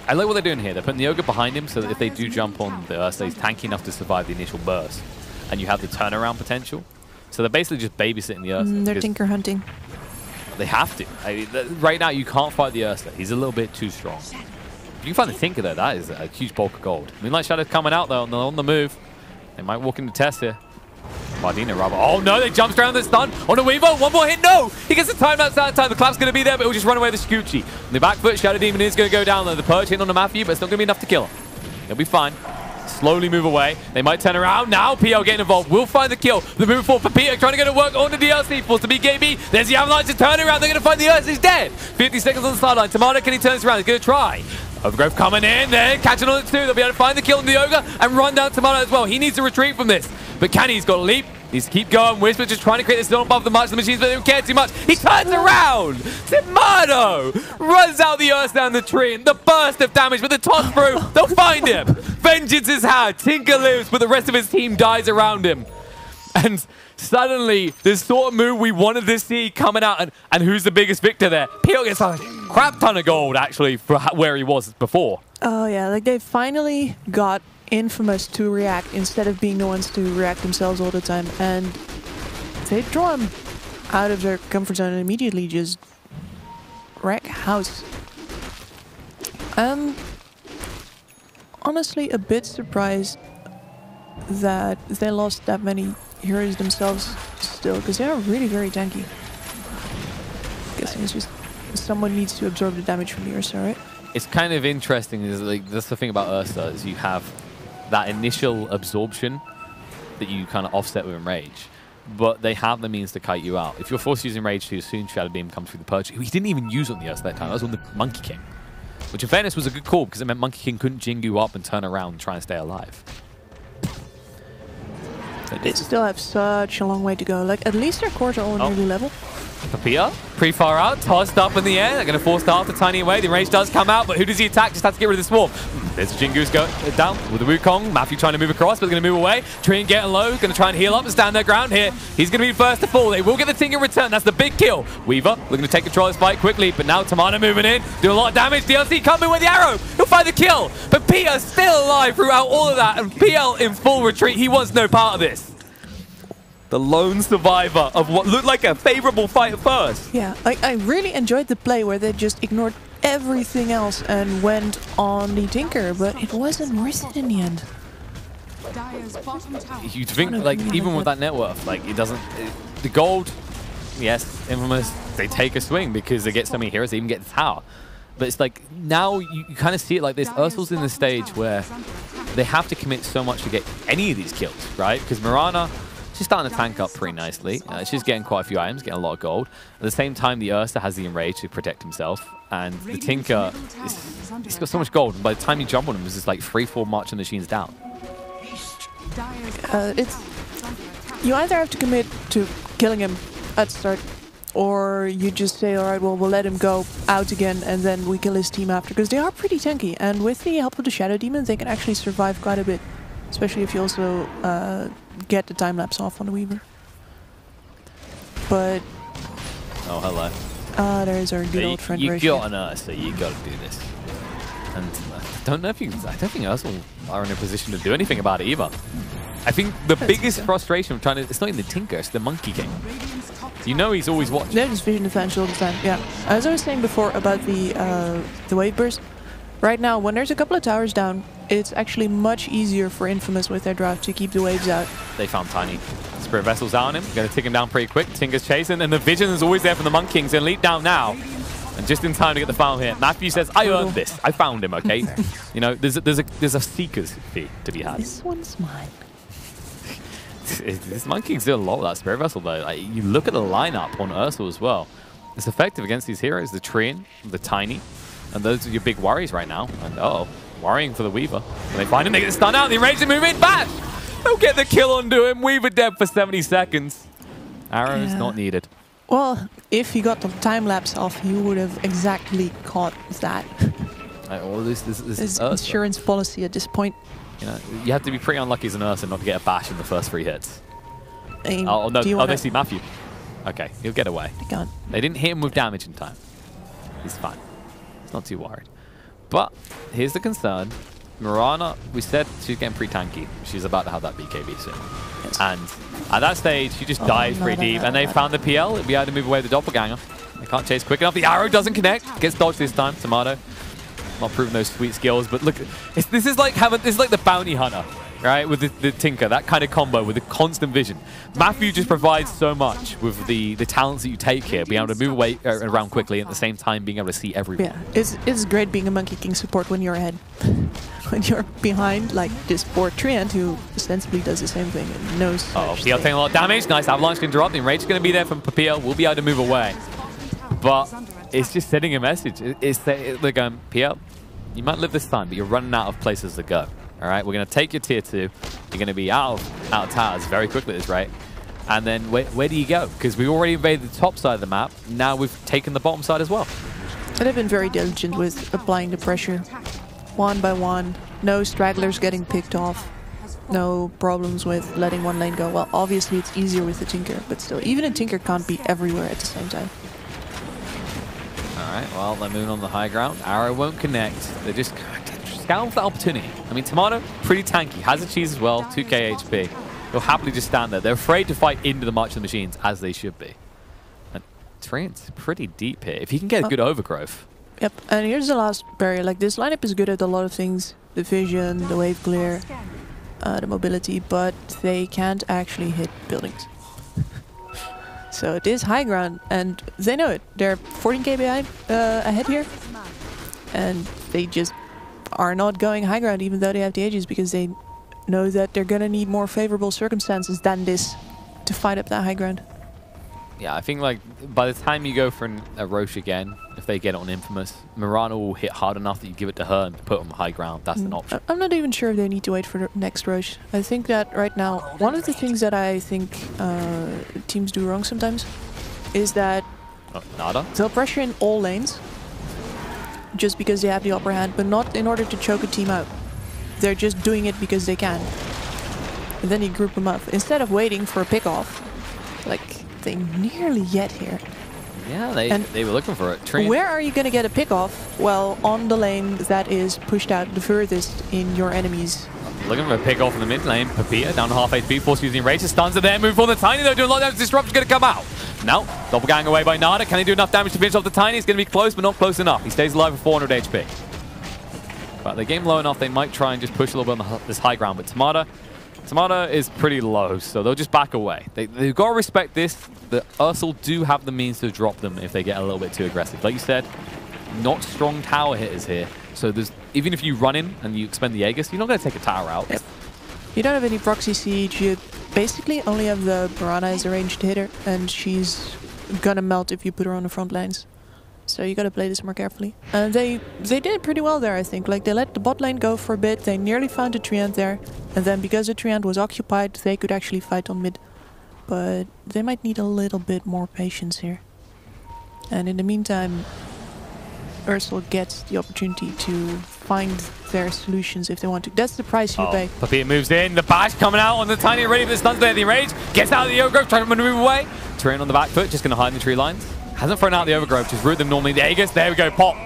I like what they're doing here. They're putting the Ogre behind him so that if they do jump on the Ursa, he's tanky enough to survive the initial burst. And you have the turnaround potential. So they're basically just babysitting the Ursa. They're Tinker hunting. They have to. I mean, right now, you can't fight the Ursa. He's a little bit too strong. If you can find the Tinker, though, that is a huge bulk of gold. Moonlight Shadow's coming out, though, on the move. They might walk into test here. Bardina, rather. Oh, no, they jumped around the stun on a Weaver. One more hit. No! He gets the timeout that time. The clap's going to be there, but he'll just run away with the Scoochie. The back foot, Shadow Demon is going to go down there. The Purge hitting on the Matthew, but it's not going to be enough to kill him. He'll be fine. Slowly move away. They might turn around. Now PL getting involved. Will find the kill. The move forward for Peter, trying to get it work on the DLC. Forced to be KB. There's the Avalanche to turn around. They're going to find the Ursa. He's dead. 50 seconds on the sideline. Tomato, can he turn this around? He's going to try. Overgrowth coming in. They're catching on it too. They'll be able to find the kill on the Ogre and run down Tomato as well. He needs to retreat from this. But can he? He's got to leap. Needs to keep going. Whisper just trying to create this zone above the march. The machines, but they don't care too much. He turns around. Tomato runs out the Ursa down the tree. And the burst of damage, but the toss through. They'll find him. Vengeance is had. Tinker lives, but the rest of his team dies around him. And suddenly, this sort of move we wanted to see coming out. And who's the biggest victor there? Peel gets a crap ton of gold, actually, for where he was before. Oh, yeah. Like, they finally got Infamous to react instead of being the ones to react themselves all the time, and they draw him out of their comfort zone and immediately just wreck house. I'm honestly a bit surprised that they lost that many heroes themselves still, because they are really very tanky. Guessing it's just someone needs to absorb the damage from the Ursa, right? It's kind of interesting, is like that's the thing about Ursa, is you have that initial absorption that you kind of offset with Enrage, but they have the means to kite you out. If you're forced using Rage too soon, Shadow Beam comes through the Purge. He didn't even use on the Ursa that time. That was on the Monkey King, which in fairness was a good call because it meant Monkey King couldn't Jingu up and turn around and try and stay alive. They still have such a long way to go. Like, at least their cores are all nearly level. Papilla, pretty far out, tossed up in the air. They're going to force Dark the Tiny away. The range does come out, but who does he attack? Just has to get rid of the swarm. There's Jingu's go down with the Wukong. Matthew trying to move across, but they're going to move away. Trian getting low, going to try and heal up and stand their ground here. He's going to be first to fall. They will get the thing in return. That's the big kill. Weaver looking to take control of this fight quickly, but now Tomato moving in, doing a lot of damage. DLC coming with the arrow. He'll find the kill, but Peter's still alive throughout all of that, and PL in full retreat. He wants no part of this. The lone survivor of what looked like a favorable fight at first. Yeah, I really enjoyed the play where they just ignored everything else and went on the Tinker, but it wasn't worth it in the end. You'd think, like, even with that net worth, like, it doesn't... the gold, yes, Infamous, they take a swing because they get so many heroes, they even get the tower. But it's like, now you kind of see it like this. Ursal's in the stage where they have to commit so much to get any of these kills, right? Because Mirana... she's starting to tank up pretty nicely. She's getting quite a few items, getting a lot of gold. At the same time, the Ursa has the Enrage to protect himself. And the Tinker, he's got so much gold. And by the time you jump on him, it's just like 3-4 marching machines down. You either have to commit to killing him at the start, or you just say, all right, well, we'll let him go out again, and then we kill his team after. Because they are pretty tanky. And with the help of the Shadow Demons, they can actually survive quite a bit. Especially if you also get the time-lapse off on the Weaver. But... oh, hello. There's our good old friend You Ratio. got an Ursa, you got to do this. And I don't think Ursal are in a position to do anything about it either. I think the biggest frustration of trying to, it's not even the Tinker, it's the Monkey King. You know he's always watching. They're just vision advantage all the time, yeah. As I was saying before about the wave burst, right now when there's a couple of towers down, it's actually much easier for Infamous with their draft to keep the waves out. They found Tiny. Spirit Vessel's out on him, going to take him down pretty quick. Tinker's chasing, and the vision is always there from the Monkey King. He's going to leap down now. And just in time to get the foul here. Matthew says, I earned this. I found him, okay? You know, there's a Seeker's fee to be had. This one's mine. This Monkey King's doing a lot with that Spirit Vessel, though. Like, you look at the lineup on Ursal as well. It's effective against these heroes, the Treant, the Tiny, and those are your big worries right now. And worrying for the Weaver. When they find him, they get stunned out. The enraged move in, bash! They'll get the kill onto him. Weaver dead for 70 seconds. Arrows not needed. Well, if he got the time lapse off, he would have exactly caught that. This is insurance policy at this point. You know, you have to be pretty unlucky as an Ursa not to get a bash in the first 3 hits. I mean, they see Matthew. Okay, he'll get away. They didn't hit him with damage in time. He's fine. He's not too worried. But here's the concern. Mirana, we said she's getting pretty tanky. She's about to have that BKB soon. Yes. And at that stage, she just dies pretty deep. And they found the PL. It'll be able to move away the Doppelganger. They can't chase quick enough. The arrow doesn't connect. Gets dodged this time. Tomato. Not proving those sweet skills. But look, this is like the bounty hunter, right? With the Tinker. That kind of combo with the constant vision. Matthew just provides so much with the talents that you take here. Being able to move away around quickly and at the same time being able to see everyone. Yeah, it's great being a Monkey King support when you're ahead. When you're behind, like this poor Treant, who ostensibly does the same thing and knows. PL taking a lot of damage. Nice avalanche to interrupt. The enrage is going to be there from Papilla. We'll be able to move away. But it's just sending a message. They're going, PL, you might live this time, but you're running out of places to go. All right, we're going to take your tier 2. You're going to be out of towers very quickly at this rate. And then where do you go? Because we already invaded the top side of the map. Now we've taken the bottom side as well. And they've been very diligent with applying the pressure. One by one, no stragglers getting picked off, no problems with letting one lane go. Well, obviously it's easier with the Tinker, but still, even a Tinker can't be everywhere at the same time. Alright, well, they're moving on the high ground. Arrow won't connect. They're just scouting for the opportunity. I mean, Tomato, pretty tanky. Has a cheese as well, 2k HP. He'll happily just stand there. They're afraid to fight into the March of the Machines, as they should be. And Treant's pretty deep here. If he can get a good overgrowth. Yep, and here's the last barrier. Like, this lineup is good at a lot of things. The vision, the wave clear, the mobility, but they can't actually hit buildings. So it is high ground, and they know it. They're 14k behind, ahead here. And they just are not going high ground, even though they have the ages, because they know that they're going to need more favorable circumstances than this to fight up that high ground. Yeah, I think like by the time you go for a Roche again, if they get it on Infamous, Mirana will hit hard enough that you give it to her and put it on the high ground. That's an option. I'm not even sure if they need to wait for the next Roche. I think that right now, one of the things that I think teams do wrong sometimes is that they'll pressure in all lanes just because they have the upper hand, but not in order to choke a team out. They're just doing it because they can. And then you group them up. Instead of waiting for a pick-off, like they nearly get here. Yeah, they were looking for it. Where are you going to get a pick-off? Well, on the lane that is pushed out the furthest in your enemies. Looking for a pick-off in the mid lane. Papilla down to half HP, force using rage. Stuns are there, move on the Tiny though, doing a lot of damage. Disruption's going to come out. Now, Doppelgang away by Nada. Can he do enough damage to finish off the Tiny? It's going to be close, but not close enough. He stays alive with 400 HP. But the game low enough, they might try and just push a little bit on this high ground. But Tomato is pretty low, so they'll just back away. They've got to respect this. The Ursal do have the means to drop them if they get a little bit too aggressive. Like you said, not strong tower hitters here. So there's even if you run in and you expend the Aegis, you're not going to take a tower out. Yep. You don't have any proxy siege. You basically only have the Mirana as a ranged hitter, and she's gonna melt if you put her on the front lines. So you gotta play this more carefully. And they did pretty well there, I think. Like, they let the bot lane go for a bit. They nearly found a Treant there. And then because the Treant was occupied, they could actually fight on mid. But they might need a little bit more patience here. And in the meantime, Ursal gets the opportunity to find their solutions if they want to. That's the price you pay. Papilla moves in. The bash coming out on the Tiny, ready for the stuns there. The enrage gets out of the overgrowth, trying to move away. Treant on the back foot, just going to hide in the tree lines. Hasn't thrown out the overgrowth, just root them normally. The Aegis, there we go, pop.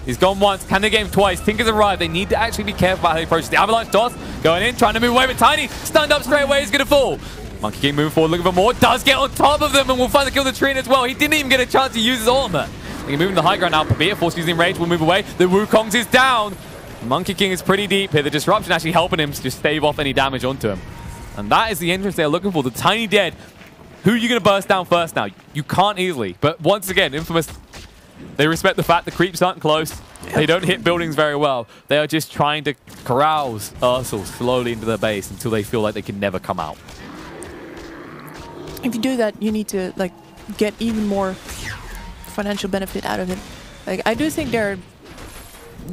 He's gone once. Can they get him twice? Tinker's arrived. They need to actually be careful about how they approach the avalanche toss. Going in, trying to move away with Tiny. Stunned up straight away. He's going to fall. Monkey King moving forward, looking for more. Does get on top of them and will finally kill the Trine as well. He didn't even get a chance to use his ultimate. They can move in the high ground now. Pabir, forced using rage, will move away. The Wukongs is down. Monkey King is pretty deep here. The disruption actually helping him to just stave off any damage onto him. And that is the entrance they're looking for. The Tiny dead. Who are you going to burst down first now? You can't easily. But once again, Infamous, they respect the fact the creeps aren't close. They don't hit buildings very well. They are just trying to carouse Ursal slowly into their base until they feel like they can never come out. If you do that, you need to like get even more financial benefit out of it. Like I do think they're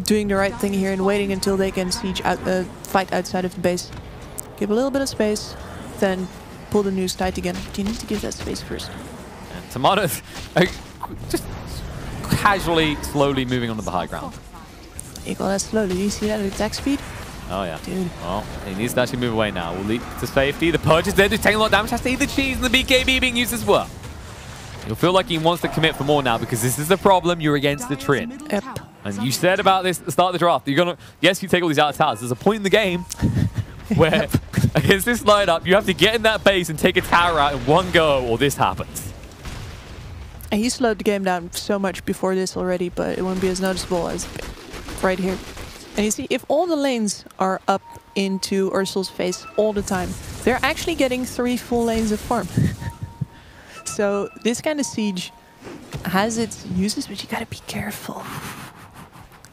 doing the right thing here and waiting until they can siege out, fight outside of the base. Give a little bit of space, then pull the noose tight again. But you need to give that space first. And Tomatoes just casually, slowly moving onto the high ground. Equal that slowly. Do you see that attack speed? Oh yeah. Dude. Well, he needs to actually move away now. Will lead to safety. The Purge is there, just taking a lot of damage. Has to eat the cheese and the BKB being used as well. You'll feel like he wants to commit for more now because this is the problem. You're against the Trin. Yep. And you said about this at the start of the draft. You're gonna, yes, you take all these out of towers. There's a point in the game where against this lineup, you have to get in that base and take a tower out in one go, or this happens. And he slowed the game down so much before this already, but it won't be as noticeable as right here. And you see, if all the lanes are up into Ursal's face all the time, they're actually getting 3 full lanes of farm. So this kind of siege has its uses, but you gotta be careful.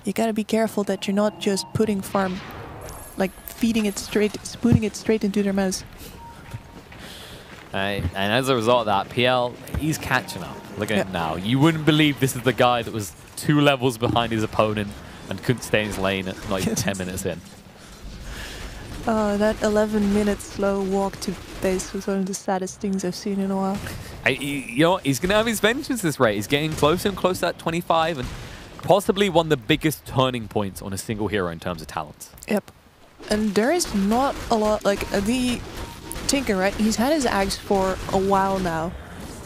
You gotta be careful that you're not just putting farm, like feeding it straight, spooning it straight into their mouths. And as a result of that, PL, he's catching up. Look at him now. You wouldn't believe this is the guy that was 2 levels behind his opponent and couldn't stay in his lane at not even 10 minutes in. That 11-minute slow walk to base was one of the saddest things I've seen in a while. You know what? He's going to have his vengeance this rate. He's getting closer and closer to that 25 and possibly one of the biggest turning points on a single hero in terms of talents. Yep. And there is not a lot, like the Tinker, right? He's had his axe for a while now.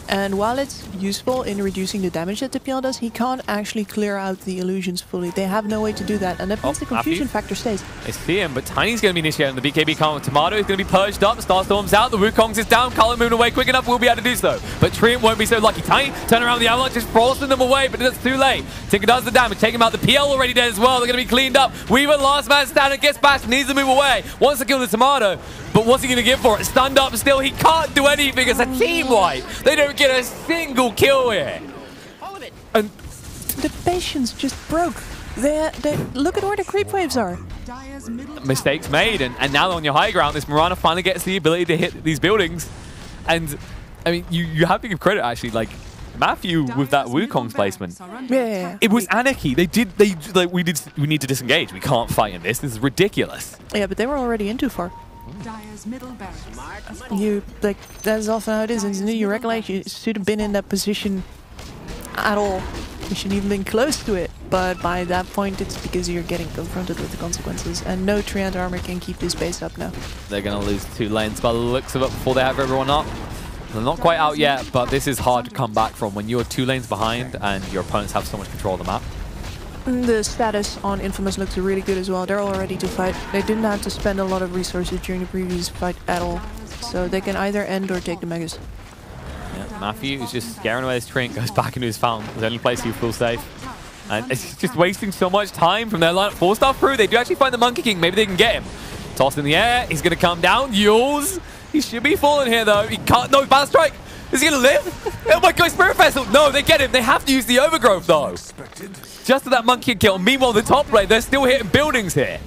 And while it's useful in reducing the damage that the PL does, he can't actually clear out the illusions fully. They have no way to do that, and that means the confusion factor stays. I see him, but Tiny's going to be initiating the BKB count with Tomato. He's going to be purged up. Starstorm's out. The Wukongs is down. Cullen moving away quick enough. Will be able to do so. But Treant won't be so lucky. Tiny turn around the Avalanche, just forcing them away, but it's too late. Tinker does the damage. Take him out. The PL already dead as well. They're going to be cleaned up. Weaver, last man standing, gets bashed. Needs to move away. Wants to kill the Tomato. But what's he going to get for it? Stunned up still. He can't do anything. It's a team wipe. They don't get a single kill here. And the patience just broke. They look at where the creep waves are. Mistakes made. And now they're on your high ground. This Mirana finally gets the ability to hit these buildings. And, I mean, you have to give credit, actually. Like, Matthew with that Wukong's placement. Yeah. It was anarchy. We need to disengage. We can't fight in this. This is ridiculous. Yeah, but they were already in too far. That's often how it is. And you recollect you should have been in that position at all. You shouldn't even been close to it. But by that point, it's because you're getting confronted with the consequences. And no Treant armor can keep this base up now. They're going to lose 2 lanes by the looks of it before they have everyone up. They're not quite out yet, but this is hard to come back from when you're 2 lanes behind and your opponents have so much control of the map. The status on Infamous looks really good as well. They're all ready to fight. They didn't have to spend a lot of resources during the previous fight at all. So they can either end or take the Megas. Yeah, Matthew is just scaring away his Trink, goes back into his fountain. The only place he feels safe. And it's just wasting so much time from their lineup. 4-star through. They do actually find the Monkey King. Maybe they can get him. Tossed in the air. He's going to come down. Yules. He should be falling here, though. He can't. No, Battle Strike. Is he going to live? Oh my god, Spirit Vessel. No, they get him. They have to use the Overgrowth, though. Just to that Monkey kill. Meanwhile, the top lane, they're still hitting buildings here.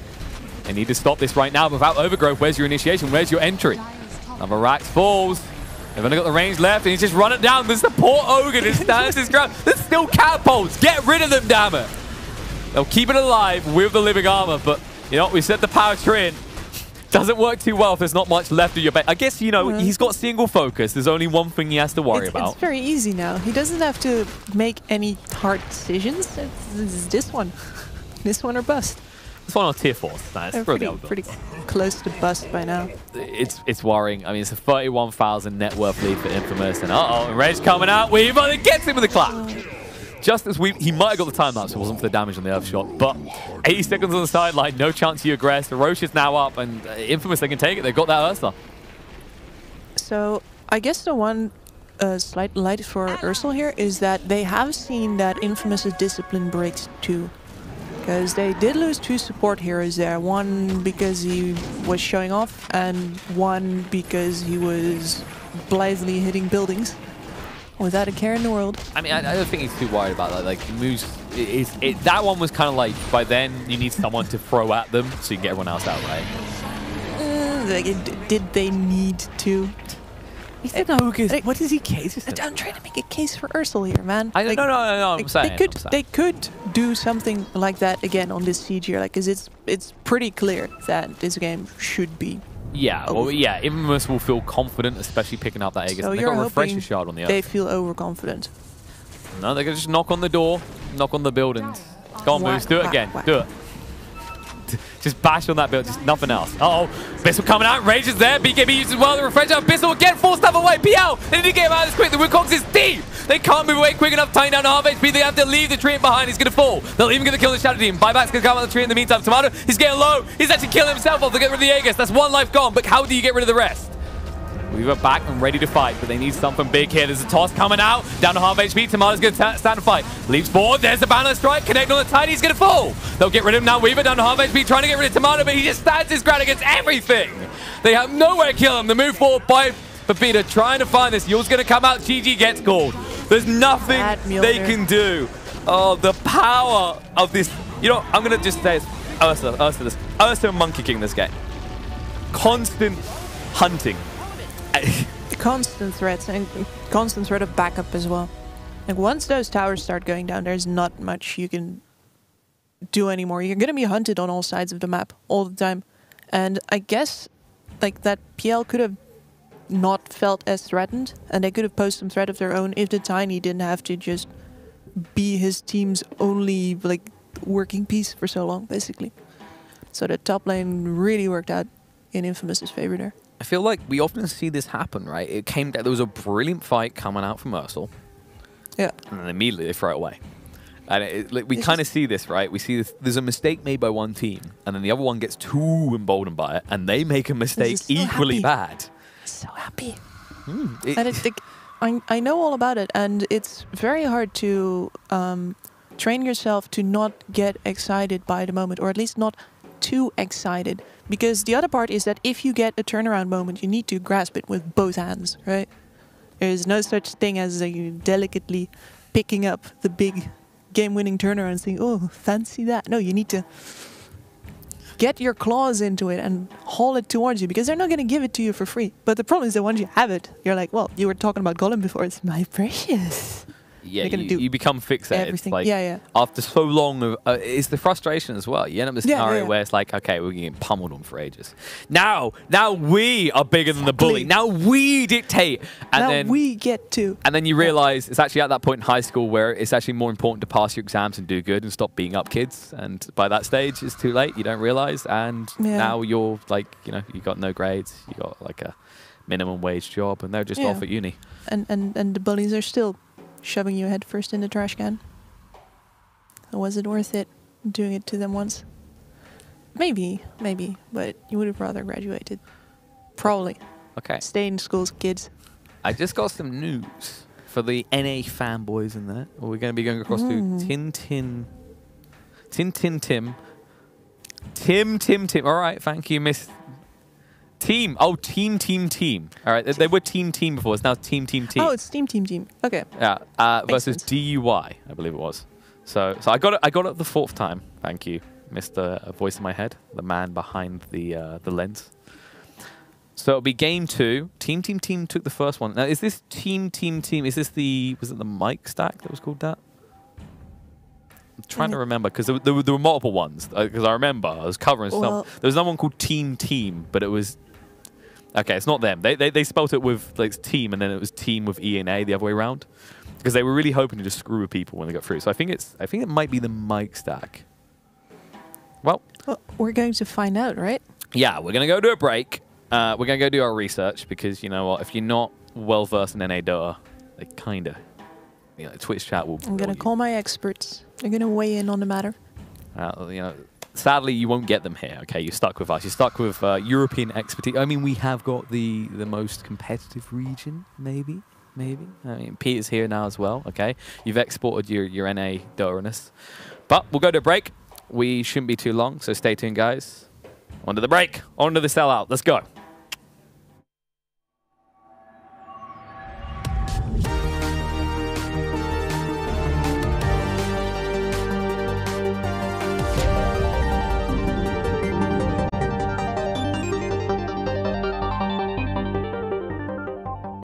They need to stop this right now. Without Overgrowth, where's your initiation? Where's your entry? Another Rax falls. They've only got the range left, and he's just run it down. There's the poor Ogre that stands his ground. There's still catapults. Get rid of them, damn it. They'll keep it alive with the living armor, but you know, we said the power Trin doesn't work too well if there's not much left of your base. I guess, you know, he's got single focus. There's only one thing he has to worry about. It's very easy now. He doesn't have to make any hard decisions. It's this one. This one or bust. This one on tier 4. Nice. Pretty close to bust by now. It's worrying. I mean, it's a 31,000 net worth lead for Infamous. And uh-oh, Reg coming out. Weaver gets him with the clap. just as he might have got the time lapse, it wasn't for the damage on the Earth shot, but 80 seconds on the sideline, no chance you aggress. Roche is now up, and Infamous, they can take it. They've got that Ursal. So I guess the one slight light for Ursal here is that they have seen that Infamous's discipline breaks too. Because they did lose 2 support heroes there. One because he was showing off, and one because he was blithely hitting buildings without a care in the world. I mean, I don't think he's too worried about that. Like, moves, that one was kind of like, by then, you need someone to throw at them so you can get everyone else out, right? Did they need to? What does he case? I'm trying to make a case for Ursal here, man. No, I'm saying. They could do something like that again on this siege here, like, because it's pretty clear that this game should be. Yeah, well, yeah, Infamous will feel confident, especially picking up that Aegis. So They've you're got a refresher hoping shard on the they Earth. feel overconfident. No, they're going to just knock on the door, knock on the buildings. Go on, Moose, do it again. Do it. Just bash on that build, just nothing else. Uh-oh, Bissell coming out, Rage is there, BKB uses well, the refresher, Bissell again, forced stuff away, PL, they need to get him out of this quick, the Wukong's is deep, they can't move away quick enough, tying down to half HP, they have to leave the treant behind, he's going to fall, they'll even get the kill the Shadow Team, Buyback's going to come out of the tree in the meantime, Tomato, he's getting low, he's actually killing himself off to get rid of the Aegis, that's 1 life gone, but how do you get rid of the rest? Weaver back and ready to fight, but they need something big here. There's a toss coming out, down to half HP. Tomato's going to stand and fight. Leaps forward, there's the banner strike, connect on the tide, he's going to fall. They'll get rid of him now. Weaver down to half HP, trying to get rid of Tomato, but he just stands his ground against everything. They have nowhere to kill him. The move forward by Pepita, trying to find this. Yule's going to come out, GG gets called. There's nothing they can do. Oh, the power of this. You know, I'm going to just say it's Ursa Monkey King this game. Constant hunting. Constant threats and constant threat of backup as well. Like, once those towers start going down, there's not much you can do anymore. You're going to be hunted on all sides of the map all the time. And I guess like that PL could have not felt as threatened, and they could have posed some threat of their own if the Tiny didn't have to just be his team's only like working piece for so long, basically. So the top lane really worked out in Infamous's favor there. I feel like we often see this happen, right? It came down, there was a brilliant fight coming out from Ursal. Yeah. And then immediately they throw it away. And we kind of see this, right? We see this, there's a mistake made by one team, and then the other one gets too emboldened by it, and they make a mistake so equally bad. So happy. And I know all about it, and it's very hard to train yourself to not get excited by the moment, or at least not too excited. Because the other part is that if you get a turnaround moment, you need to grasp it with both hands, right? There's no such thing as delicately picking up the big game-winning turnaround and saying, oh, fancy that. No, you need to get your claws into it and haul it towards you, because they're not going to give it to you for free. But the problem is that once you have it, you're like, well, you were talking about Golem before. It's my precious. Yeah, you become fixated. Everything. Like, yeah. After so long of, it's the frustration as well. You end up in a scenario where it's like, okay, we're getting pummeled on for ages. Now we are bigger than the bully. Now we dictate. And now then we get to. And then you realize it's actually at that point in high school where it's actually more important to pass your exams and do good and stop beating up kids. And by that stage, it's too late. You don't realize. And now you're like, you know, you got no grades. You got like a minimum wage job, and they're just off at uni. And the bullies are still shoving you head first in the trash can. Was it worth it doing it to them once? Maybe, but you would have rather graduated. Probably. Okay. Stay in schools, kids. I just got some news for the NA fanboys in there. We're going to be going across to Tim. All right, thank you, Miss Team. Oh, team. All right, they were team before. It's now team. Oh, it's team. Okay. Yeah, versus DUI, I believe it was. So I got it the 4th time. Thank you, Mr. Voice in my head, the man behind the lens. So it'll be game 2. Team took the first one. Now, is this team? Is this was it the mic stack that was called that? I'm trying to remember, because there were multiple ones. Because I remember I was covering some. There was another one called Team, but it was. Okay, it's not them. They spelt it with like team, and then it was team with E and A the other way around, because they were really hoping to just screw with people when they got through. So I think it might be the mic stack. Well, we're going to find out, right? Yeah, we're gonna go do a break. We're gonna go do our research, because you know what? If you're not well versed in NA Dota, they kinda you know, Twitch chat will. I'm gonna call my experts. They're gonna weigh in on the matter. You know, sadly, you won't get them here. Okay, you're stuck with us. You're stuck with European expertise. I mean, we have got the most competitive region, maybe. I mean, Peter's here now as well. Okay, you've exported your NA Dota-ness. But we'll go to a break. We shouldn't be too long, so stay tuned, guys. On to the break. On to the sellout. Let's go.